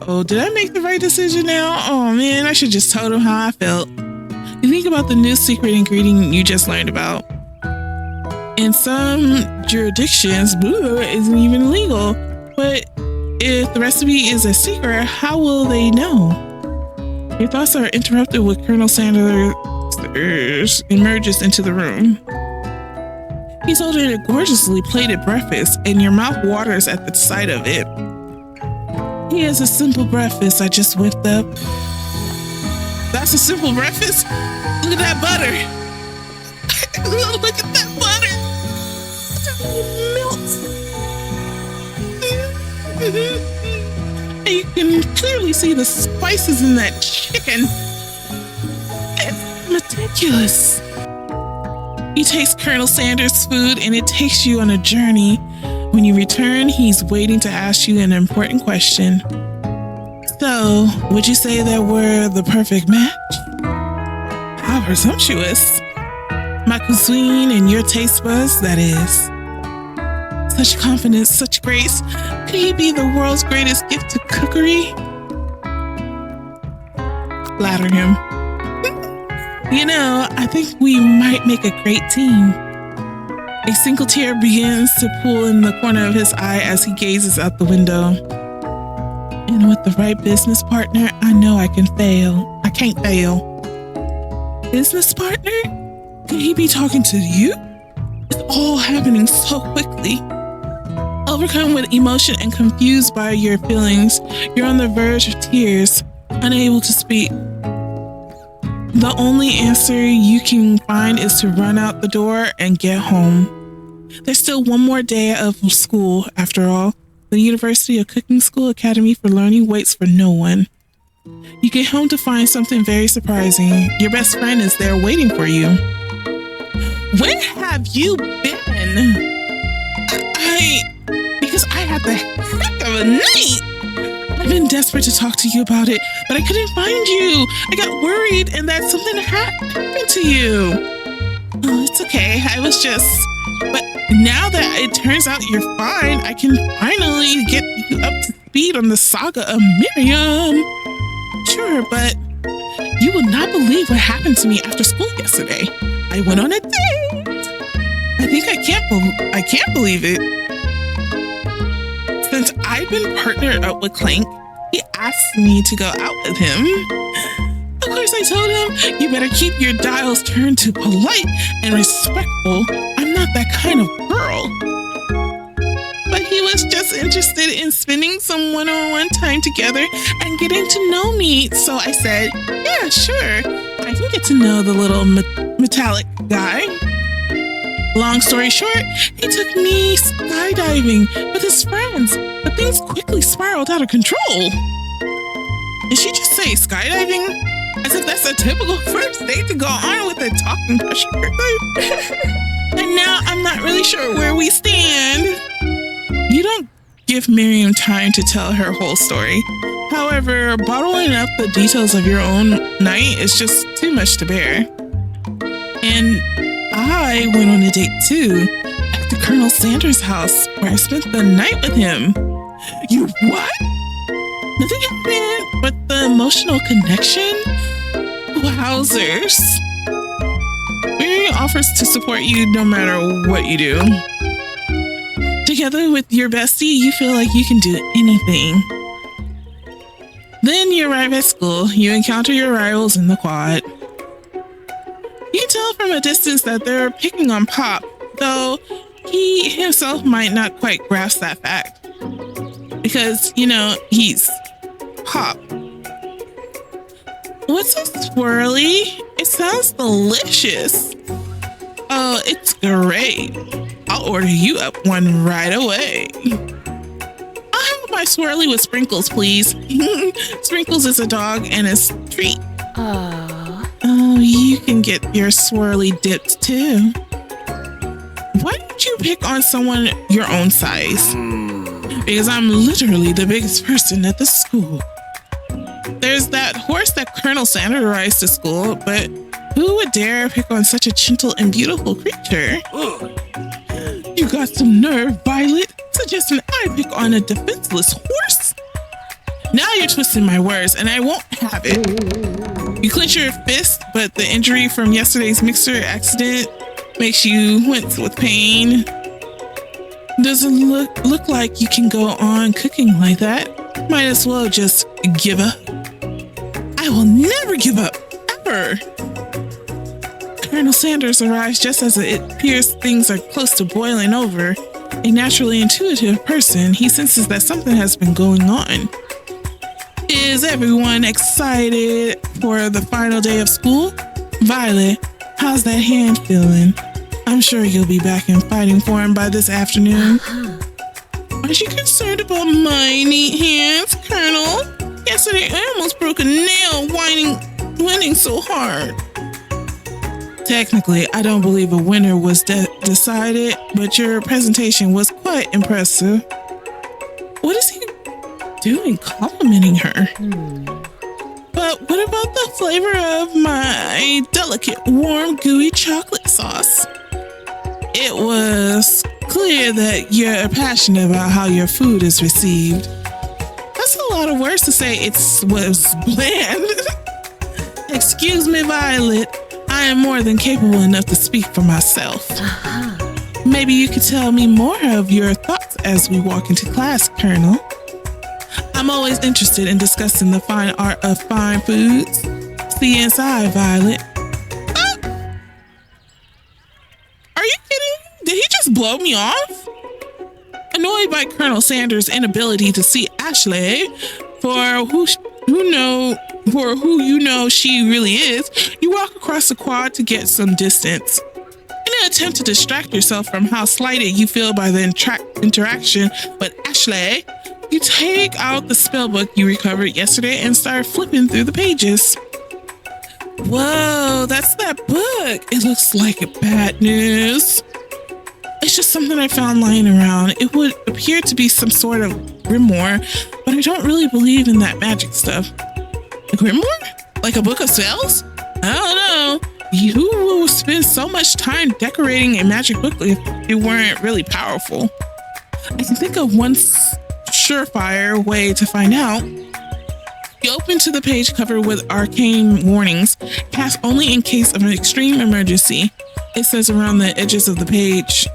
Oh, did I make the right decision now? Oh man, I should just told him how I felt. You think about the new secret ingredient you just learned about. In some jurisdictions, blue isn't even legal. But if the recipe is a secret, how will they know? Your thoughts are interrupted when Colonel Sanders emerges into the room. He's holding a gorgeously plated breakfast, and your mouth waters at the sight of it. He has a simple breakfast I just whipped up. That's a simple breakfast? Look at that butter. Look at that butter. It melts. And you can clearly see the spices in that chicken. It's meticulous. You taste Colonel Sanders' food and it takes you on a journey. When you return, he's waiting to ask you an important question. So, would you say that we're the perfect match? How presumptuous. My cuisine and your taste buds, that is. Such confidence, such grace. Could he be the world's greatest gift to cookery? Flatter him. You know, I think we might make a great team. A single tear begins to pool in the corner of his eye as he gazes out the window. And with the right business partner, I know I can fail. I can't fail. Business partner? Could he be talking to you? It's all happening so quickly. Overcome with emotion and confused by your feelings, you're on the verge of tears, unable to speak. The only answer you can find is to run out the door and get home. There's still one more day of school, after all. The University of Cooking School Academy for Learning waits for no one. You get home to find something very surprising. Your best friend is there waiting for you. Where have you been? Because I had the heck of a night. I've been desperate to talk to you about it, but I couldn't find you. I got worried and that something happened to you. Oh, it's okay. But now that it turns out you're fine, I can finally get you up to speed on the saga of Miriam. Sure, but you will not believe what happened to me after school yesterday. I went on a date. I think I can't believe it. Since I've been partnered up with Clank, he asked me to go out with him. Of course, I told him, you better keep your dials turned to polite and respectful. I'm not that kind of girl. But he was just interested in spending some one-on-one time together and getting to know me. So I said, yeah, sure. I can get to know the little metallic guy. Long story short, he took me skydiving with his friends, but things quickly spiraled out of control. Did she just say skydiving? As if that's a typical first date to go on with a talking pressure. And now I'm not really sure where we stand. You don't give Miriam time to tell her whole story. However, bottling up the details of your own night is just too much to bear. And I went on a date too, at the Colonel Sanders' house, where I spent the night with him. You what? Nothing happened but the emotional connection? Wowzers. Miriam offers to support you no matter what you do. Together with your bestie, you feel like you can do anything. Then you arrive at school. You encounter your rivals in the quad. You can tell from a distance that they're picking on Pop, though he himself might not quite grasp that fact. Because, he's Pop. What's so swirly? It sounds delicious. Oh, it's great. I'll order you up one right away. I'll have my swirly with sprinkles, please. Sprinkles is a dog and a treat. Oh, you can get your swirly dipped too. Why don't you pick on someone your own size? Because I'm literally the biggest person at the school. There's that horse that Colonel Sanders rides to school, but who would dare pick on such a gentle and beautiful creature? You got some nerve, Violet, suggesting I pick on a defenseless horse? Now you're twisting my words, and I won't have it. You clench your fist, but the injury from yesterday's mixer accident makes you wince with pain. Doesn't look like you can go on cooking like that. Might as well just give up. I will never give up, ever. Colonel Sanders arrives just as it appears things are close to boiling over. A naturally intuitive person, he senses that something has been going on. Is everyone excited for the final day of school? Violet, how's that hand feeling? I'm sure you'll be back in fighting form by this afternoon. Aren't you concerned about my neat hands, Colonel? Yesterday I almost broke a nail winning so hard. Technically, I don't believe a winner was decided, but your presentation was quite impressive. What is he doing complimenting her? But what about the flavor of my delicate, warm, gooey chocolate sauce? It was clear that you're passionate about how your food is received. That's a lot of words to say it was bland. Excuse me, Violet. I am more than capable enough to speak for myself. Maybe you could tell me more of your thoughts as we walk into class, Colonel. I'm always interested in discussing the fine art of fine foods. See you inside, Violet. Are you kidding? Did he just blow me off? Annoyed by Colonel Sanders' inability to see Ashley for who you know she really is, you walk across the quad to get some distance. In an attempt to distract yourself from how slighted you feel by the interaction with Ashley, you take out the spellbook you recovered yesterday and start flipping through the pages. Whoa, that's that book. It looks like bad news. It's just something I found lying around. It would appear to be some sort of grimoire, but I don't really believe in that magic stuff. A grimoire? Like a book of spells? I don't know. You will spend so much time decorating a magic book if it weren't really powerful. I can think of one surefire way to find out. You open to the page covered with arcane warnings, cast only in case of an extreme emergency. It says around the edges of the page.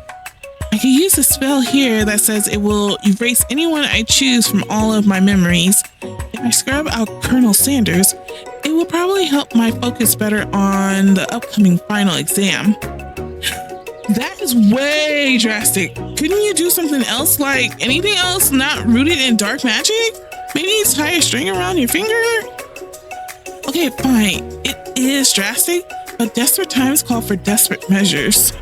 I can use a spell here that says it will erase anyone I choose from all of my memories. If I scrub out Colonel Sanders, it will probably help my focus better on the upcoming final exam. That is way drastic. Couldn't you do something else, like anything else not rooted in dark magic? Maybe tie a string around your finger? Okay, fine. It is drastic, but desperate times call for desperate measures.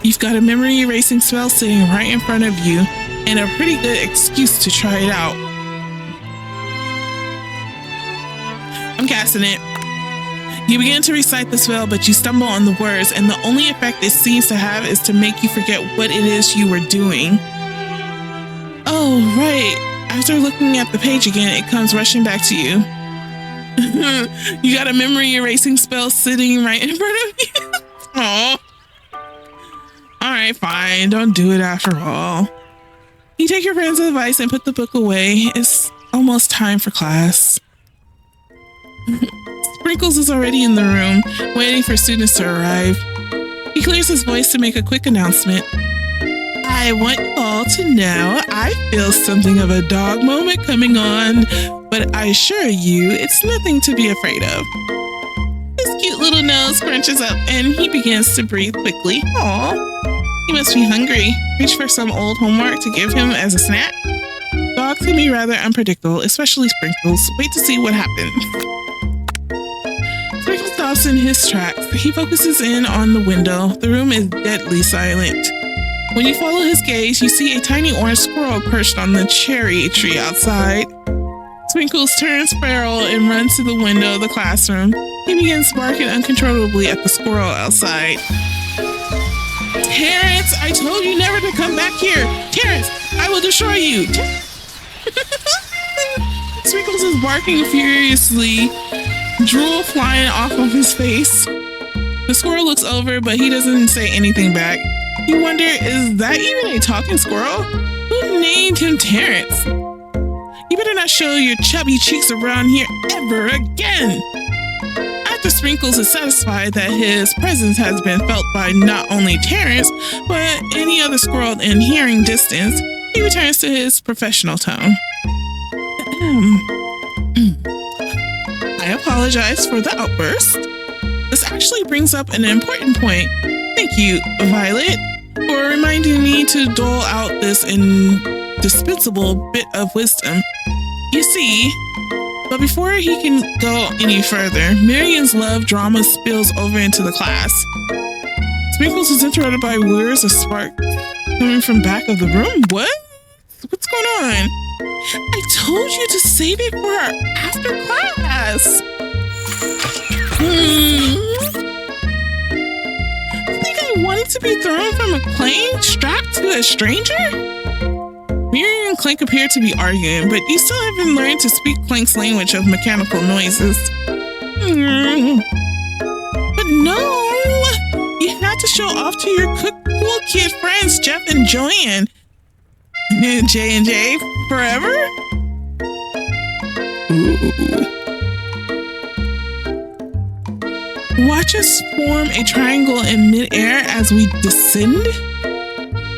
You've got a memory erasing spell sitting right in front of you, and a pretty good excuse to try it out. I'm casting it. You begin to recite the spell, but you stumble on the words, and the only effect it seems to have is to make you forget what it is you were doing. Oh, right. After looking at the page again, it comes rushing back to you. You got a memory erasing spell sitting right in front of you? Aw. Alright, fine. Don't do it after all. You take your friend's advice and put the book away. It's almost time for class. Sprinkles is already in the room, waiting for students to arrive. He clears his voice to make a quick announcement. I want you all to know I feel something of a dog moment coming on, but I assure you it's nothing to be afraid of. His cute little nose crunches up and he begins to breathe quickly. Aw, he must be hungry. Reach for some old homework to give him as a snack. Dogs can be rather unpredictable, especially Sprinkles. Wait to see what happens. Sprinkles stops in his tracks. He focuses in on the window. The room is deadly silent. When you follow his gaze, you see a tiny orange squirrel perched on the cherry tree outside. Sprinkles turns feral and runs to the window of the classroom. He begins barking uncontrollably at the squirrel outside. Terrence, I told you never to come back here. Terrence, I will destroy you. Sprinkles is barking furiously, drool flying off of his face. The squirrel looks over, but he doesn't say anything back. You wonder, is that even a talking squirrel? Who named him Terrence? You better not show your chubby cheeks around here ever again. After Sprinkles is satisfied that his presence has been felt by not only Terrence, but any other squirrel in hearing distance, he returns to his professional tone. I apologize for the outburst. This actually brings up an important point. Thank you, Violet, for reminding me to dole out this indispensable bit of wisdom. You see, but before he can go any further, Marian's love drama spills over into the class. Sprinkles is interrupted by words of spark coming from back of the room. What? What's going on? I told you to save it for after class. Wanted to be thrown from a plane strapped to a stranger? Miriam and Clank appear to be arguing, but you still haven't learned to speak Clank's language of mechanical noises. But no! You had to show off to your cool kid friends, Jeff and Joanne. J&J forever? Ooh. Watch us form a triangle in midair as we descend.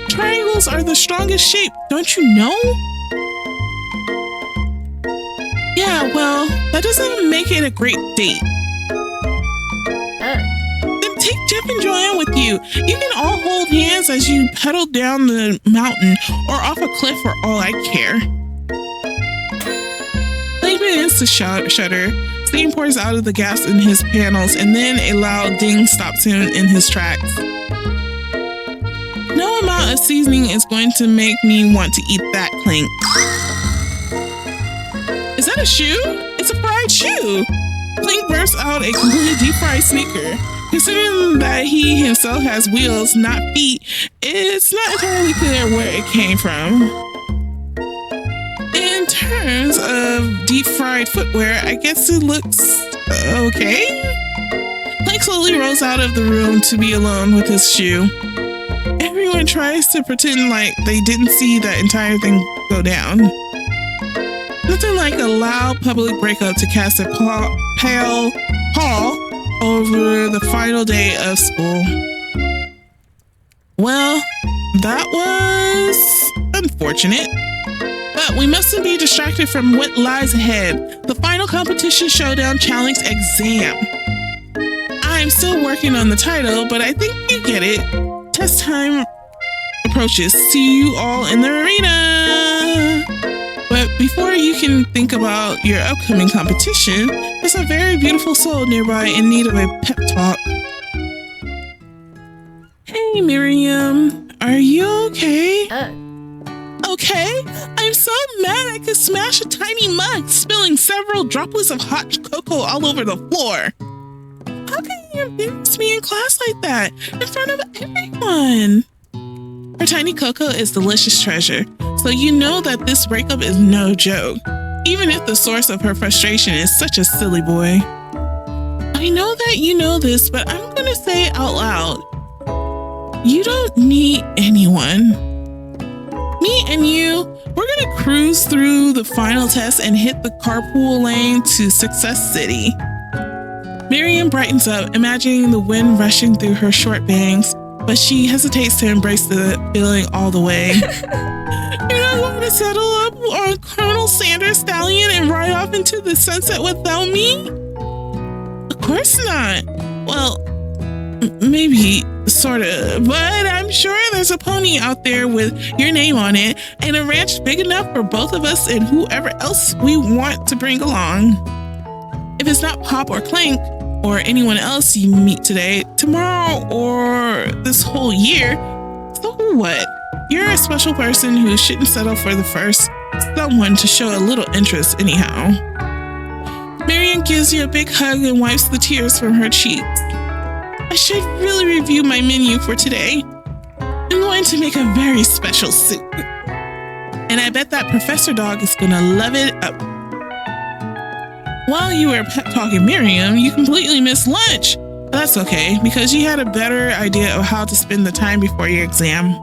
Triangles are the strongest shape, don't you know? Yeah, well, that doesn't make it a great date. Then take Jeff and Joanne with you. You can all hold hands as you pedal down the mountain or off a cliff for all I care. Blake begins to shudder. Steam pours out of the gas in his panels, and then a loud ding stops him in his tracks. No amount of seasoning is going to make me want to eat that, Clank. Is that a shoe? It's a fried shoe! Clank bursts out a completely deep-fried sneaker. Considering that he himself has wheels, not feet, it's not entirely clear where it came from. In terms of deep fried footwear, I guess it looks okay. Plank slowly rolls out of the room to be alone with his shoe. Everyone tries to pretend like they didn't see that entire thing go down. Nothing like a loud public breakup to cast a pale pall over the final day of school. Well, that was unfortunate. But we mustn't be distracted from what lies ahead. The final competition showdown challenge exam. I'm still working on the title, but I think you get it. Test time approaches. See you all in the arena. But before you can think about your upcoming competition, there's a very beautiful soul nearby in need of a pep talk. Hey, Miriam. Are you okay? Okay? I'm so mad I could smash a tiny mug, spilling several droplets of hot cocoa all over the floor. How can you embarrass me in class like that, in front of everyone? Her tiny cocoa is delicious treasure, so you know that this breakup is no joke, even if the source of her frustration is such a silly boy. I know that you know this, but I'm gonna say it out loud. You don't need anyone. Me and you, we're gonna cruise through the final test and hit the carpool lane to Success City. Miriam brightens up, imagining the wind rushing through her short bangs, but she hesitates to embrace the feeling all the way. You're not going to settle up on Colonel Sanders' stallion and ride off into the sunset without me? Of course not. Well, maybe, sort of, but I'm sure there's a pony out there with your name on it and a ranch big enough for both of us and whoever else we want to bring along. If it's not Pop or Clank or anyone else you meet today, tomorrow, or this whole year, so what? You're a special person who shouldn't settle for the first someone to show a little interest anyhow. Marian gives you a big hug and wipes the tears from her cheeks. I should really review my menu for today. I'm going to make a very special soup. And I bet that Professor Dog is gonna love it up. While you were pep talking Miriam, you completely missed lunch. But that's okay, because you had a better idea of how to spend the time before your exam.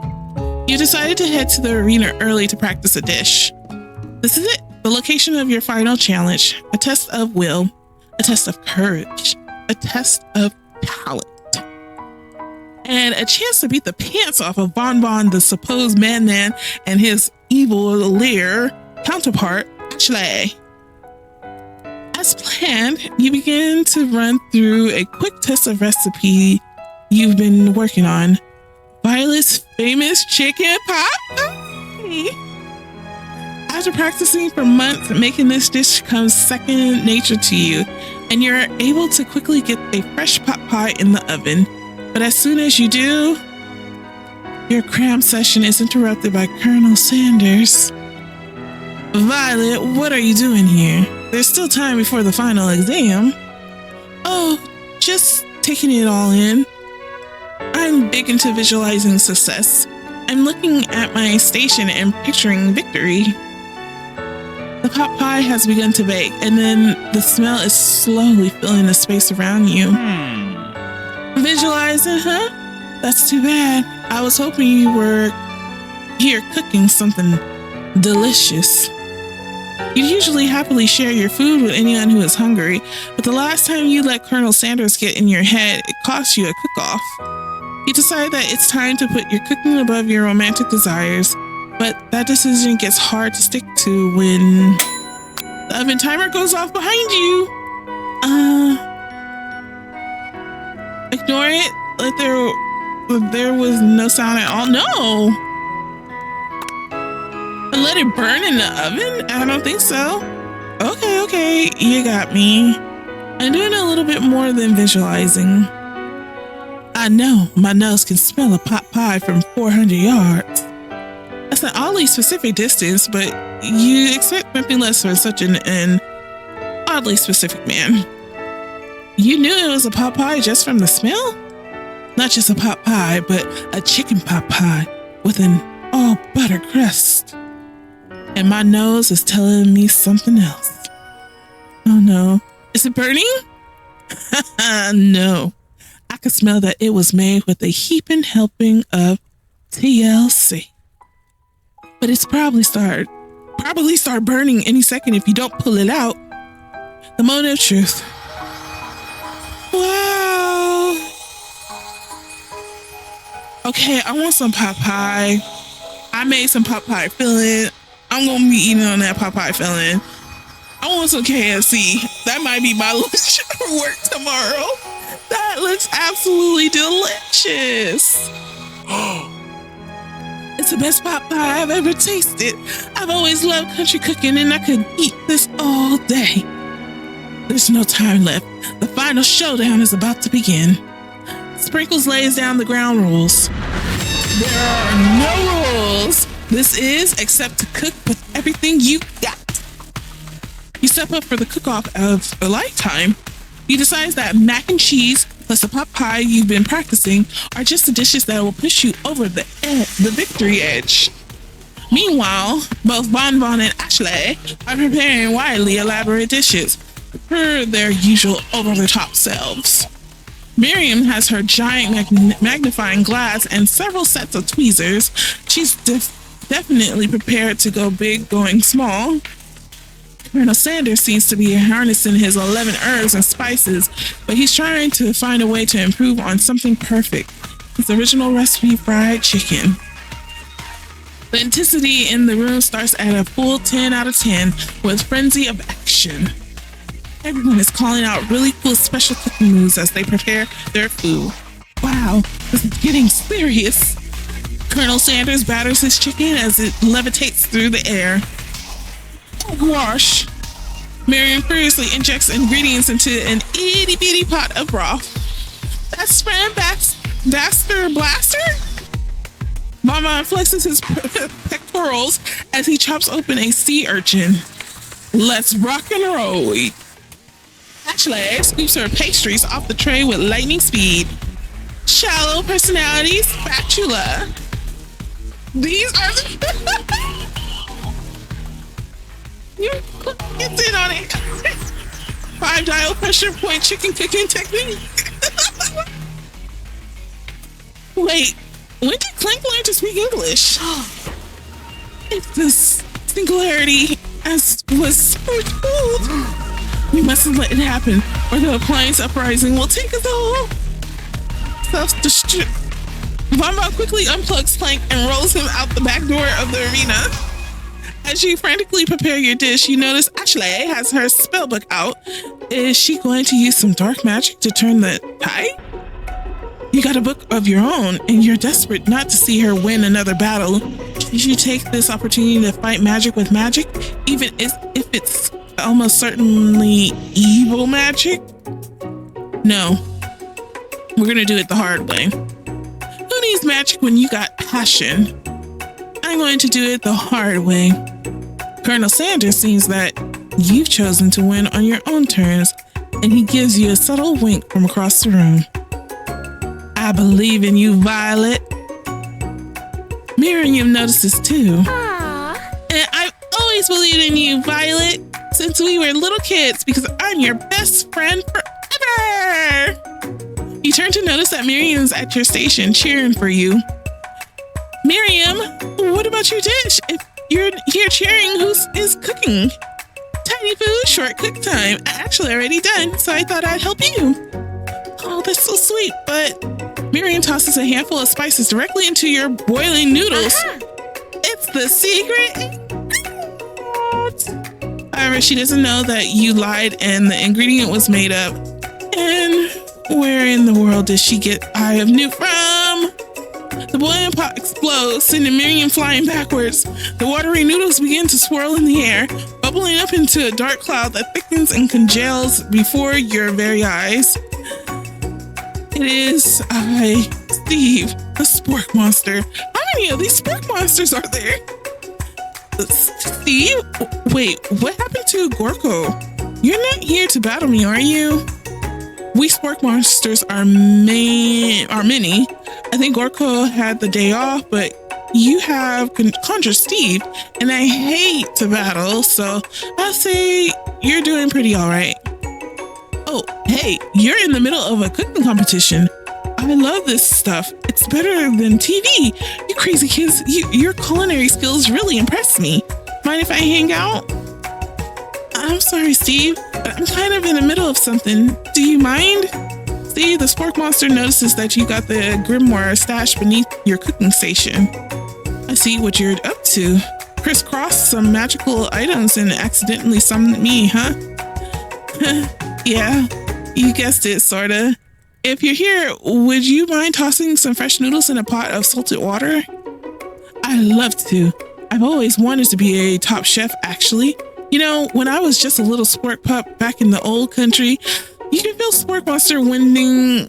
You decided to head to the arena early to practice a dish. This is it, the location of your final challenge. A test of will, a test of courage, a test of talent, and a chance to beat the pants off of Bon Bon, the supposed man, and his evil lair counterpart, Ashley. As planned, you begin to run through a quick test of recipe you've been working on. Violet's famous chicken pot pie. After practicing for months, making this dish comes second nature to you, and you're able to quickly get a fresh pot pie in the oven. But as soon as you do, your cram session is interrupted by Colonel Sanders. Violet, what are you doing here? There's still time before the final exam. Oh, just taking it all in. I'm big into visualizing success. I'm looking at my station and picturing victory. The pot pie has begun to bake, and then the smell is slowly filling the space around you. Visualizing, huh? That's too bad. I was hoping you were here cooking something delicious. You usually happily share your food with anyone who is hungry, but the last time you let Colonel Sanders get in your head, it cost you a cook-off. You decide that it's time to put your cooking above your romantic desires, but that decision gets hard to stick to when the oven timer goes off behind you. Ignore it, like there was no sound at all. No! And let it burn in the oven? I don't think so. Okay, you got me. I'm doing a little bit more than visualizing. I know my nose can smell a pot pie from 400 yards. That's an oddly specific distance, but you expect nothing less from such an oddly specific man. You knew it was a pot pie just from the smell? Not just a pot pie, but a chicken pot pie with an all butter crust. and my nose is telling me something else. Oh no. Is it burning? No. I could smell that it was made with a heaping helping of TLC. But it's probably start burning any second if you don't pull it out. The moment of truth. Wow. Okay, I want some pot pie. I made some pot pie filling. I'm gonna be eating on that pot pie filling. I want some KFC. That might be my lunch for work tomorrow. That looks absolutely delicious. It's the best pot pie I've ever tasted. I've always loved country cooking and I could eat this all day. There's no time left. The final showdown is about to begin. Sprinkles lays down the ground rules. There are no rules. This is except to cook with everything you got. You step up for the cook-off of a lifetime. You decide that mac and cheese plus the pot pie you've been practicing are just the dishes that will push you over the victory edge. Meanwhile, both Bonbon and Ashley are preparing widely elaborate dishes per their usual over-the-top selves. Miriam has her giant magnifying glass and several sets of tweezers. She's definitely prepared to go big going small. Colonel Sanders seems to be harnessing his 11 herbs and spices, but he's trying to find a way to improve on something perfect. His original recipe fried chicken. The intensity in the room starts at a full 10 out of 10 with frenzy of action. Everyone is calling out really cool special cooking moves as they prepare their food. Wow, this is getting serious. Colonel Sanders batters his chicken as it levitates through the air. Wash. Miriam furiously injects ingredients into an itty bitty pot of broth. That's Fran Blaster? Mama flexes his pectorals as he chops open a sea urchin. Let's rock and roll. Ashley scoops her pastries off the tray with lightning speed. Shallow personality spatula. These are the... You get in on it. 5 dial pressure point chicken cooking technique. Wait, when did Clank learn to speak English? If this singularity as was foretold, we mustn't let it happen, or the appliance uprising will take us all. Self-destruct. Bonbon quickly unplugs Clank and rolls him out the back door of the arena. As you frantically prepare your dish, you notice Ashley has her spellbook out. Is she going to use some dark magic to turn the tide? You got a book of your own, and you're desperate not to see her win another battle. Should you take this opportunity to fight magic with magic, even if it's almost certainly evil magic? No. We're gonna do it the hard way. Who needs magic when you got passion? I'm going to do it the hard way. Colonel Sanders sees that you've chosen to win on your own terms, and he gives you a subtle wink from across the room. I believe in you, Violet. Miriam notices too. Aww. And I've always believed in you, Violet, since we were little kids, because I'm your best friend forever. You turn to notice that Miriam's at your station cheering for you. Miriam, what about your dish? If you're here cheering, who is cooking? Tiny food, short cook time. Actually already done, so I thought I'd help you. Oh, that's so sweet, but Miriam tosses a handful of spices directly into your boiling noodles. It's the secret. However, she doesn't know that you lied and the ingredient was made up. And where in the world did she get Eye of Newt from? The boiling pot explodes, sending Miriam flying backwards. The watery noodles begin to swirl in the air, bubbling up into a dark cloud that thickens and congeals before your very eyes. It is I, Steve, the spork monster. How many of these spork monsters are there? Steve? Wait, what happened to Gorko? You're not here to battle me, are you? We spork monsters are many. I think Gorko had the day off, but you have contra Steve, and I hate to battle, so I'll say you're doing pretty all right. Oh, hey, you're in the middle of a cooking competition. I love this stuff. It's better than TV. You crazy kids, your culinary skills really impress me. Mind if I hang out? I'm sorry, Steve, but I'm kind of in the middle of something. Do you mind? See, the spork monster notices that you got the grimoire stashed beneath your cooking station. I see what you're up to. Crisscross some magical items and accidentally summoned me, huh? Yeah, you guessed it, sorta. If you're here, would you mind tossing some fresh noodles in a pot of salted water? I'd love to. I've always wanted to be a top chef, actually. You know, when I was just a little spork pup back in the old country, you can feel Spork Monster winding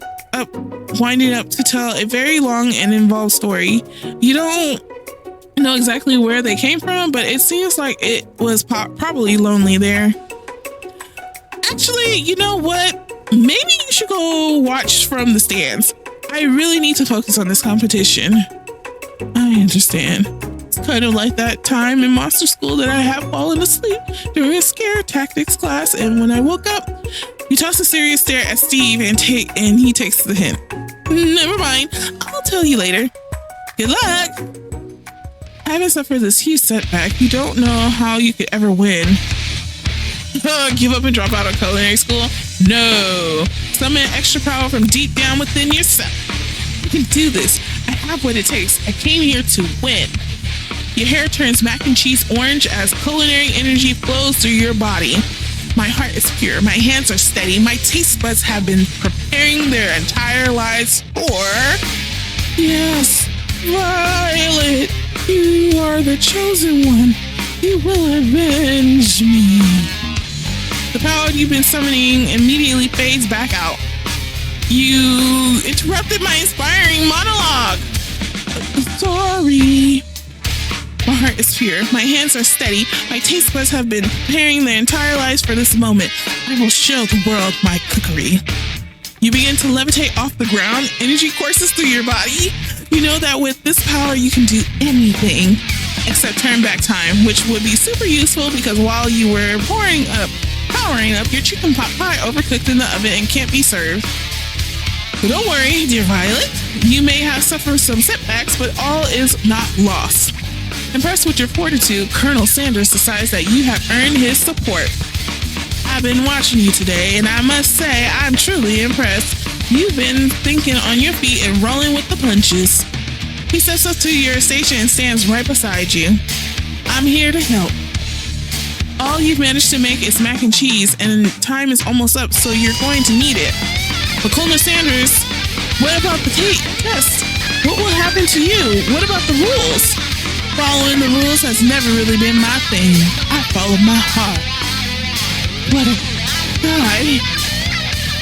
up to tell a very long and involved story. You don't know exactly where they came from, but it seems like it was probably lonely there. Actually, you know what? Maybe you should go watch from the stands. I really need to focus on this competition. I understand. It's kind of like that time in monster school that I have fallen asleep during a scare tactics class, and when I woke up, you toss a serious stare at Steve and he takes the hint. Never mind. I'll tell you later. Good luck. Having suffered this huge setback, you don't know how you could ever win. Give up and drop out of culinary school? No. Summon extra power from deep down within yourself. You can do this. I have what it takes. I came here to win. Your hair turns mac and cheese orange as culinary energy flows through your body. My heart is pure. My hands are steady. My taste buds have been preparing their entire lives for... Yes, Violet, you are the chosen one. You will avenge me. The power you've been summoning immediately fades back out. You interrupted my inspiring monologue. Sorry. My heart is pure. My hands are steady. My taste buds have been preparing their entire lives for this moment. I will show the world my cookery. You begin to levitate off the ground. Energy courses through your body. You know that with this power, you can do anything except turn back time, which would be super useful because while you were powering up, your chicken pot pie overcooked in the oven and can't be served. But don't worry, dear Violet. You may have suffered some setbacks, but all is not lost. Impressed with your fortitude, Colonel Sanders decides that you have earned his support. I've been watching you today, and I must say I'm truly impressed. You've been thinking on your feet and rolling with the punches. He steps up to your station and stands right beside you. I'm here to help. All you've managed to make is mac and cheese, and time is almost up, so you're going to need it. But Colonel Sanders, what about the test? What will happen to you? What about the rules? Following the rules has never really been my thing. I follow my heart. What a guy.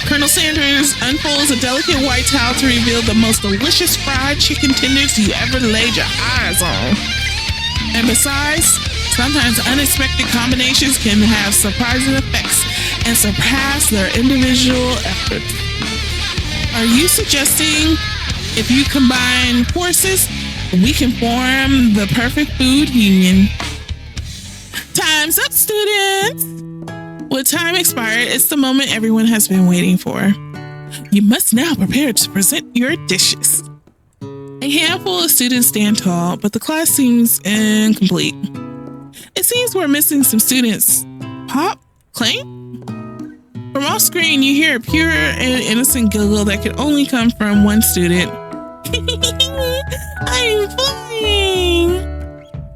Colonel Sanders unfolds a delicate white towel to reveal the most delicious fried chicken tenders you ever laid your eyes on. And besides, sometimes unexpected combinations can have surprising effects and surpass their individual efforts. Are you suggesting if you combine forces, we can form the perfect food union? Time's up, students! With time expired, it's the moment everyone has been waiting for. You must now prepare to present your dishes. A handful of students stand tall, but the class seems incomplete. It seems we're missing some students. Pop? Claim? From off screen, you hear a pure and innocent giggle that could only come from one student. I'm flying!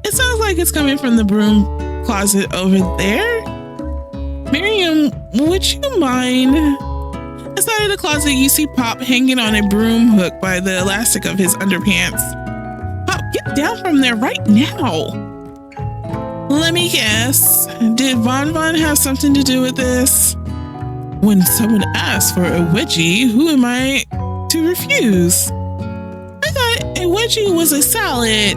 It sounds like it's coming from the broom closet over there. Miriam, would you mind? Inside of the closet, you see Pop hanging on a broom hook by the elastic of his underpants. Pop, get down from there right now. Let me guess. Did Von Von have something to do with this? When someone asks for a wedgie, who am I to refuse? I thought a wedgie was a salad.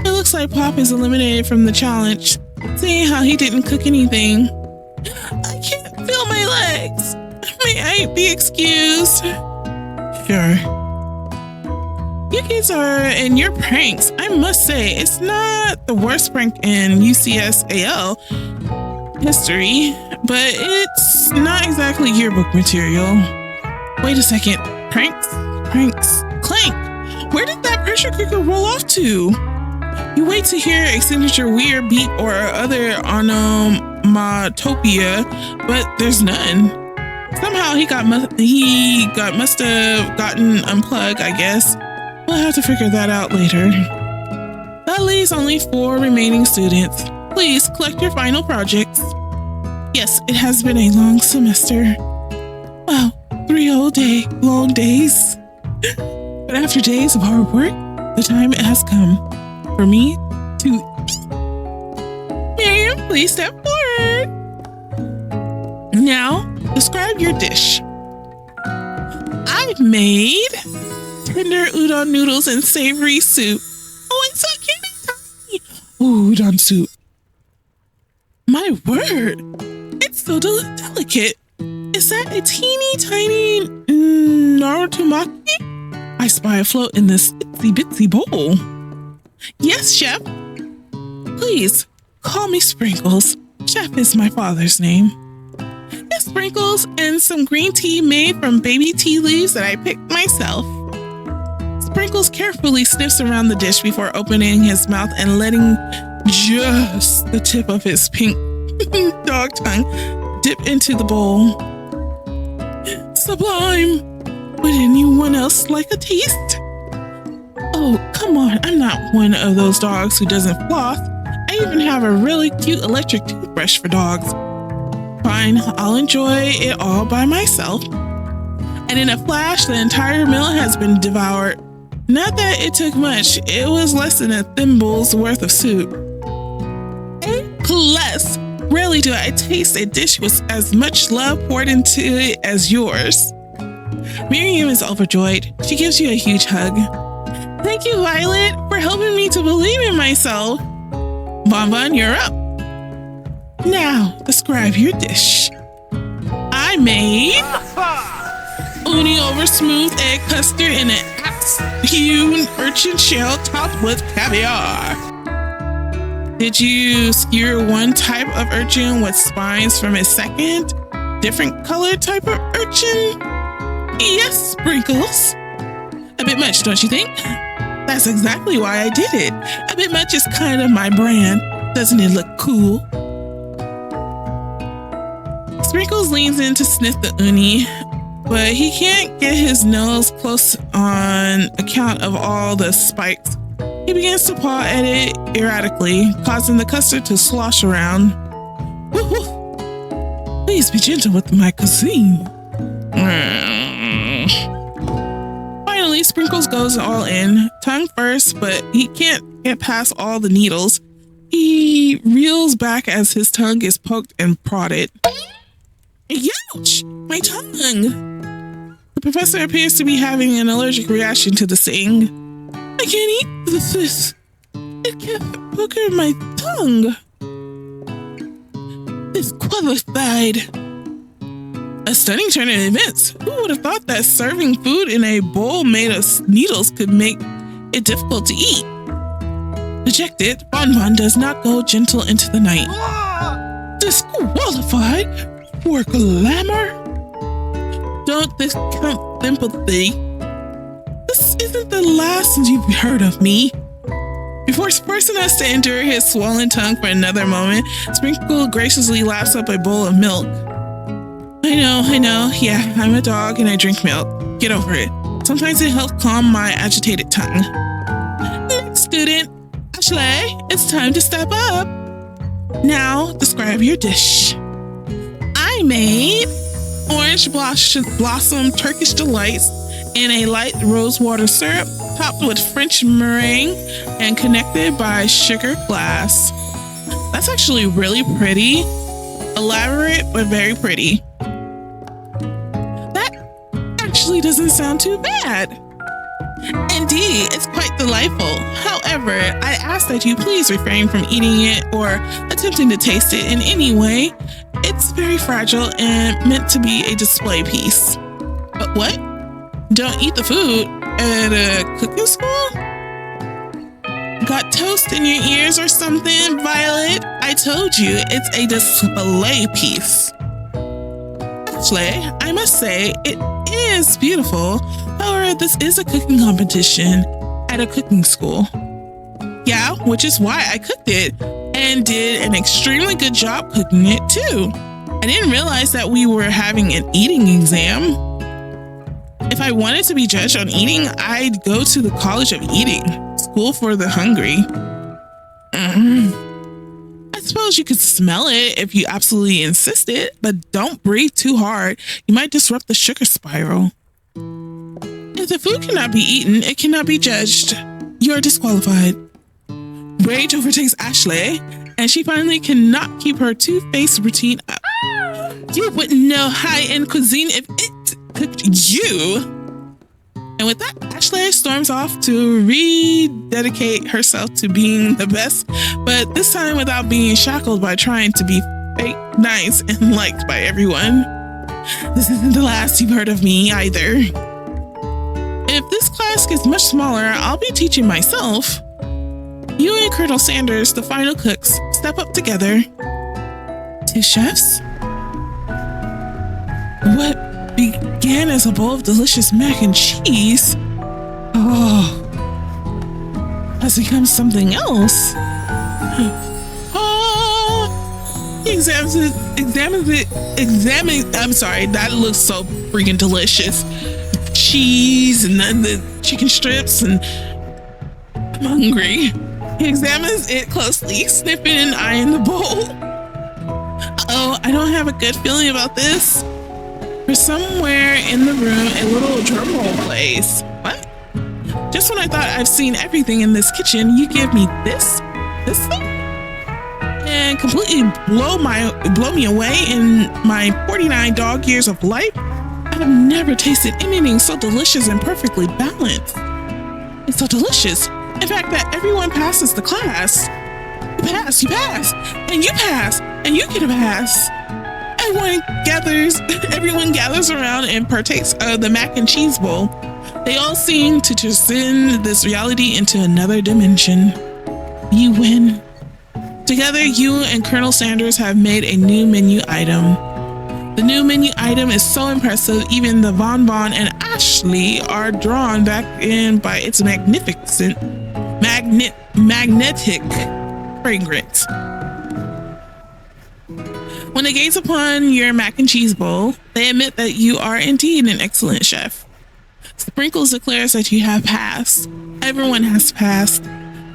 It looks like Pop is eliminated from the challenge, seeing how he didn't cook anything. I can't feel my legs. May I be excused? Sure. You kids are in your pranks. I must say, it's not the worst prank in UCSAL history, but it's not exactly yearbook material. Wait a second. Pranks? Clank! Where did that pressure cooker roll off to? You wait to hear a signature weird beep or other onomatopoeia, but there's none. Somehow he must have gotten unplugged, I guess. We'll have to figure that out later. That leaves only 4 remaining students. Please collect your final projects. Yes, it has been a long semester. Wow, 3 long days. But after days of hard work, the time has come for me to eat. Miriam, please step forward. Now, describe your dish. I've made tender udon noodles and savory soup. Oh, it's so cute and tiny. Ooh, udon soup. My word, it's so delicate. Is that a teeny tiny narutomaki? I spy a float in this itsy bitsy bowl. Yes, chef. Please, call me Sprinkles. Chef is my father's name. Yes, Sprinkles, and some green tea made from baby tea leaves that I picked myself. Sprinkles carefully sniffs around the dish before opening his mouth and letting just the tip of his pink dog tongue dip into the bowl. Sublime! Would anyone else like a taste? Oh, come on, I'm not one of those dogs who doesn't floss. I even have a really cute electric toothbrush for dogs. Fine, I'll enjoy it all by myself. And in a flash, the entire meal has been devoured. Not that it took much, it was less than a thimble's worth of soup. Plus, rarely do I taste a dish with as much love poured into it as yours. Miriam is overjoyed. She gives you a huge hug. Thank you, Violet, for helping me to believe in myself. Bonbon, you're up. Now, describe your dish. I made uni over smooth egg custard in an axe-hewn urchin shell topped with caviar. Did you skewer one type of urchin with spines from a second, different color type of urchin? Yes, Sprinkles. A bit much, don't you think? That's exactly why I did it. A bit much is kind of my brand. Doesn't it look cool? Sprinkles leans in to sniff the uni, but he can't get his nose close on account of all the spikes. He begins to paw at it erratically, causing the custard to slosh around. Woo-hoo. Please be gentle with my cuisine. Finally, Sprinkles goes all in, tongue first, but he can't get past all the needles. He reels back as his tongue is poked and prodded. Ouch! My tongue! The professor appears to be having an allergic reaction to the sing. I can't eat this. It kept poking my tongue. Disqualified. A stunning turn of events. Who would have thought that serving food in a bowl made of needles could make it difficult to eat? Dejected, Bonbon does not go gentle into the night. Disqualified for glamour? Don't discount sympathy. This isn't the last you've heard of me. Before forcing us to endure his swollen tongue for another moment, Sprinkle graciously laps up a bowl of milk. I know. Yeah, I'm a dog and I drink milk. Get over it. Sometimes it helps calm my agitated tongue. Next student, Ashley, it's time to step up. Now, describe your dish. I made orange blossom Turkish delights in a light rosewater syrup topped with French meringue and connected by sugar glass. That's actually really pretty. Elaborate, but very pretty. That actually doesn't sound too bad. Indeed, it's quite delightful. However, I ask that you please refrain from eating it or attempting to taste it in any way. It's very fragile and meant to be a display piece. But what? Don't eat the food. at a cooking school? Got toast in your ears or something, Violet? I told you, it's a display piece. Actually, I must say, it is beautiful. However, this is a cooking competition at a cooking school. Yeah, which is why I cooked it and did an extremely good job cooking it too. I didn't realize that we were having an eating exam. If I wanted to be judged on eating, I'd go to the College of Eating, School for the Hungry. I suppose you could smell it if you absolutely insisted, but don't breathe too hard. You might disrupt the sugar spiral. If the food cannot be eaten, it cannot be judged. You are disqualified. Rage overtakes Ashley, and she finally cannot keep her two-faced routine up. You wouldn't know high-end cuisine if it cooked you. And with that, Ashley storms off to rededicate herself to being the best, but this time without being shackled by trying to be fake nice and liked by everyone. This isn't the last you've heard of me either. If this class gets much smaller, I'll be teaching myself. You and Colonel Sanders, the final cooks, step up together. Two chefs? What began as a bowl of delicious mac and cheese, has become something else. He examines it. I'm sorry, that looks so freaking delicious. Cheese and then the chicken strips, and I'm hungry. He examines it closely, sniffing and eyeing the bowl. Oh, I don't have a good feeling about this. For somewhere in the room, a little drum roll plays. What? Just when I thought I've seen everything in this kitchen, you give me this thing? And completely blow me away in my 49 dog years of life? I've never tasted anything so delicious and perfectly balanced. It's so delicious. In fact, that everyone passes the class. You pass, and you pass, and you get a pass. Everyone gathers around and partakes of the mac and cheese bowl. They all seem to transcend this reality into another dimension. You win. Together, you and Colonel Sanders have made a new menu item. The new menu item is so impressive, even the Von and Ashley are drawn back in by its magnetic fragrance. When they gaze upon your mac and cheese bowl, they admit that you are indeed an excellent chef. Sprinkles declares that you have passed. Everyone has passed.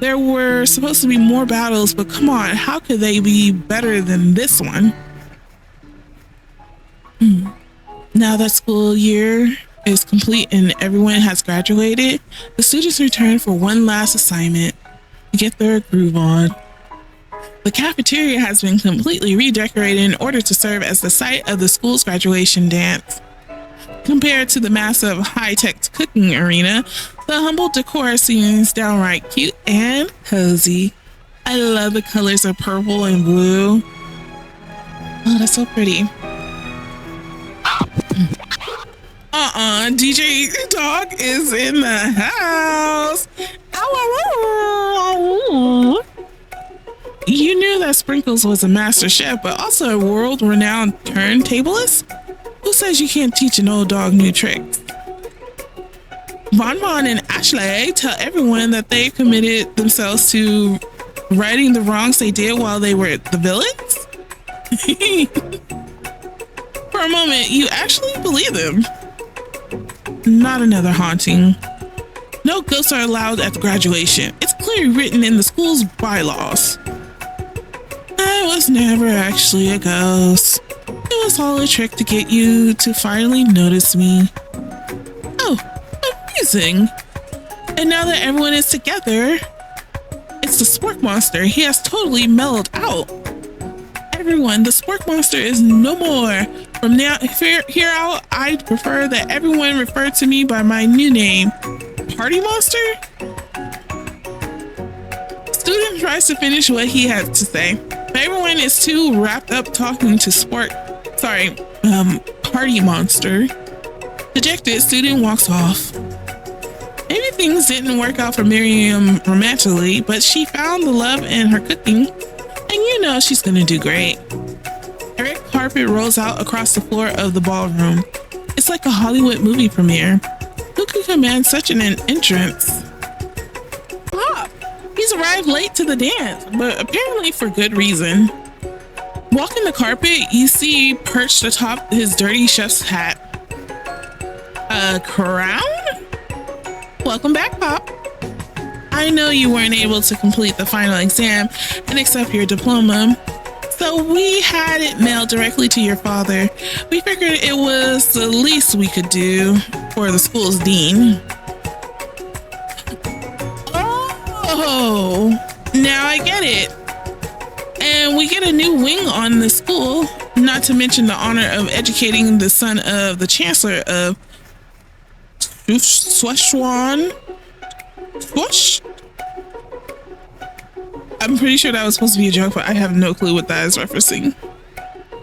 There were supposed to be more battles, but come on, how could they be better than this one? Now that school year is complete and everyone has graduated, the students return for one last assignment to get their groove on. The cafeteria has been completely redecorated in order to serve as the site of the school's graduation dance. Compared to the massive high-tech cooking arena, the humble decor seems downright cute and cozy. I love the colors of purple and blue. Oh, that's so pretty. DJ Dog is in the house. You knew that Sprinkles was a master chef, but also a world-renowned turntablist? Who says you can't teach an old dog new tricks? Von and Ashley tell everyone that they committed themselves to righting the wrongs they did while they were the villains? For a moment, you actually believe them. Not another haunting. No ghosts are allowed at the graduation. It's clearly written in the school's bylaws. I was never actually a ghost. It was all a trick to get you to finally notice me. Oh, amazing. And now that everyone is together, it's the Spork Monster. He has totally mellowed out. Everyone, the Spork Monster is no more. From now here out, I'd prefer that everyone refer to me by my new name, Party Monster? Student tries to finish what he had to say, but everyone is too wrapped up talking to Party Monster. Dejected, student walks off. things didn't work out for Miriam romantically, but she found the love in her cooking, and you know she's gonna do great. A red carpet rolls out across the floor of the ballroom. It's like a Hollywood movie premiere. Who could command such an entrance? Pop! He's arrived late to the dance, but apparently for good reason. Walking the carpet, you see perched atop his dirty chef's hat. A crown? Welcome back, Pop. I know you weren't able to complete the final exam and accept your diploma, so we had it mailed directly to your father. We figured it was the least we could do for the school's dean. Oh, now I get it. And we get a new wing on the school, not to mention the honor of educating the son of the chancellor of Swashwan. Swash? I'm pretty sure that was supposed to be a joke, but I have no clue what that is referencing.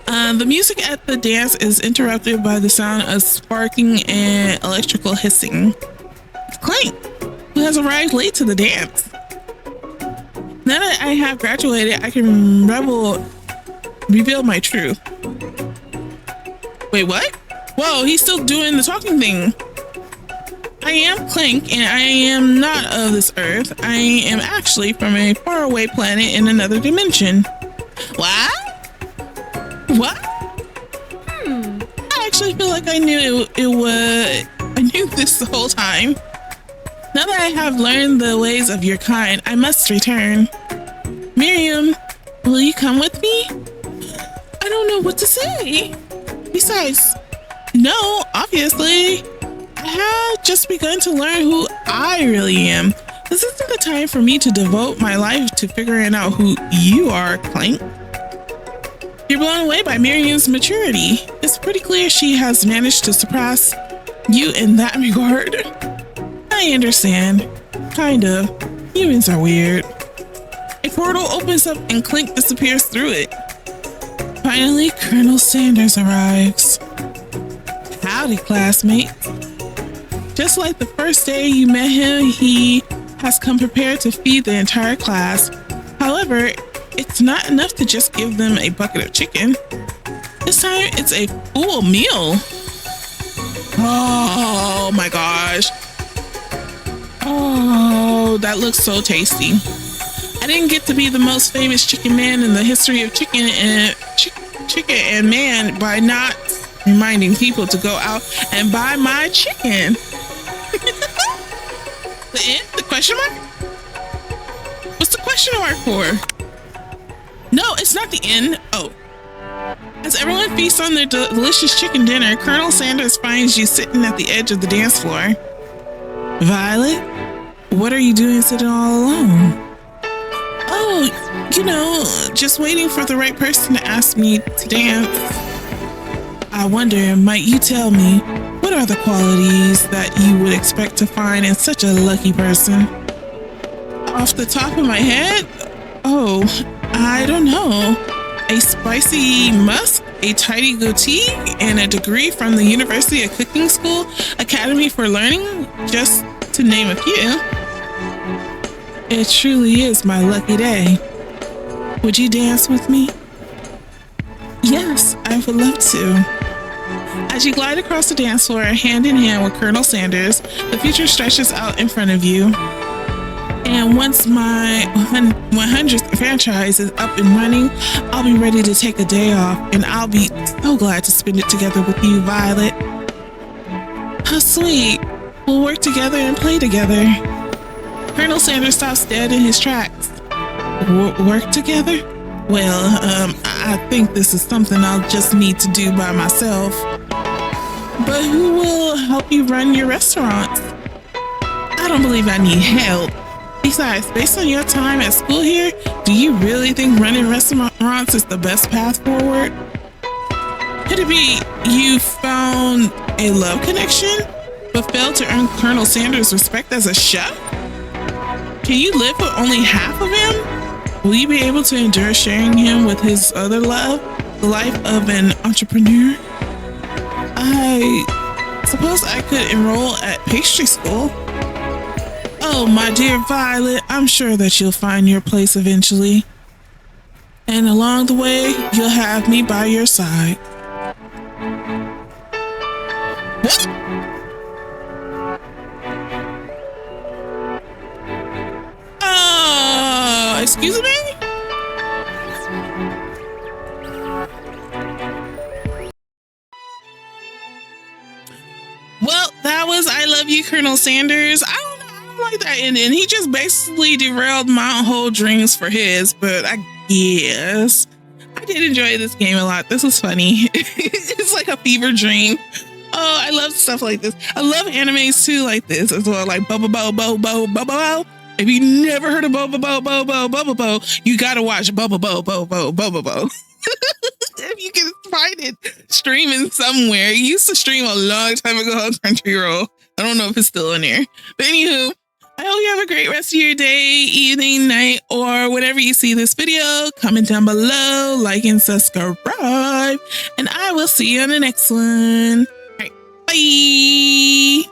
The music at the dance is interrupted by the sound of sparking and electrical hissing. Clank, who has arrived late to the dance. Now that I have graduated, I can reveal my truth. Wait, what? Whoa, he's still doing the talking thing. I am Clank, and I am not of this earth. I am actually from a faraway planet in another dimension. What? What? I actually feel like I knew I knew this the whole time. Now that I have learned the ways of your kind, I must return. Miriam, will you come with me? I don't know what to say. Besides, no, obviously. I have just begun to learn who I really am. This isn't the time for me to devote my life to figuring out who you are, Clank. You're blown away by Miriam's maturity. It's pretty clear she has managed to surpass you in that regard. I understand. Kind of. Humans are weird. A portal opens up and Clank disappears through it. Finally, Colonel Sanders arrives. Howdy, classmate. Just like the first day you met him, he has come prepared to feed the entire class. However, it's not enough to just give them a bucket of chicken. This time, it's a full meal. Oh my gosh. Oh, that looks so tasty. I didn't get to be the most famous chicken man in the history of chicken and man by not reminding people to go out and buy my chicken. The end? The question mark? What's the question mark for? No, it's not the end. Oh. As everyone feasts on their delicious chicken dinner, Colonel Sanders finds you sitting at the edge of the dance floor. Violet, what are you doing sitting all alone? Oh, you know, just waiting for the right person to ask me to dance. I wonder, might you tell me, what are the qualities that you would expect to find in such a lucky person? Off the top of my head? Oh, I don't know. A spicy musk, a tidy goatee, and a degree from the University of Cooking School Academy for Learning, just to name a few. It truly is my lucky day. Would you dance with me? Yes, I would love to. As you glide across the dance floor, hand in hand with Colonel Sanders, the future stretches out in front of you. And once my 100th franchise is up and running, I'll be ready to take a day off, and I'll be so glad to spend it together with you, Violet. How sweet. We'll work together and play together. Colonel Sanders stops dead in his tracks. Work together? Well, I think this is something I'll just need to do by myself. But who will help you run your restaurants? I don't believe I need help. Besides, based on your time at school here, do you really think running restaurants is the best path forward? Could it be you found a love connection, but failed to earn Colonel Sanders' respect as a chef? Can you live with only half of him? Will you be able to endure sharing him with his other love, the life of an entrepreneur? I suppose I could enroll at pastry school. Oh, my dear Violet, I'm sure that you'll find your place eventually. And along the way, you'll have me by your side. What? Oh, excuse me? Well, that was I Love You, Colonel Sanders. I don't know. I don't like that ending. He just basically derailed my whole dreams for his, but I guess. I did enjoy this game a lot. This was funny. It's like a fever dream. Oh, I love stuff like this. I love animes too like this as well, like Bobo Bo Bo Bo Bo Bo. If you never heard of Bobo Bo Bo Bo Bo Bo, you gotta watch Bobo Bo Bo Bo Bo Bo. If you can find it streaming somewhere. It used to stream a long time ago on Crunchyroll. I don't know if it's still in there. But anywho, I hope you have a great rest of your day, evening, night, or whenever you see this video. Comment down below, like and subscribe. And I will see you on the next one. All right, bye.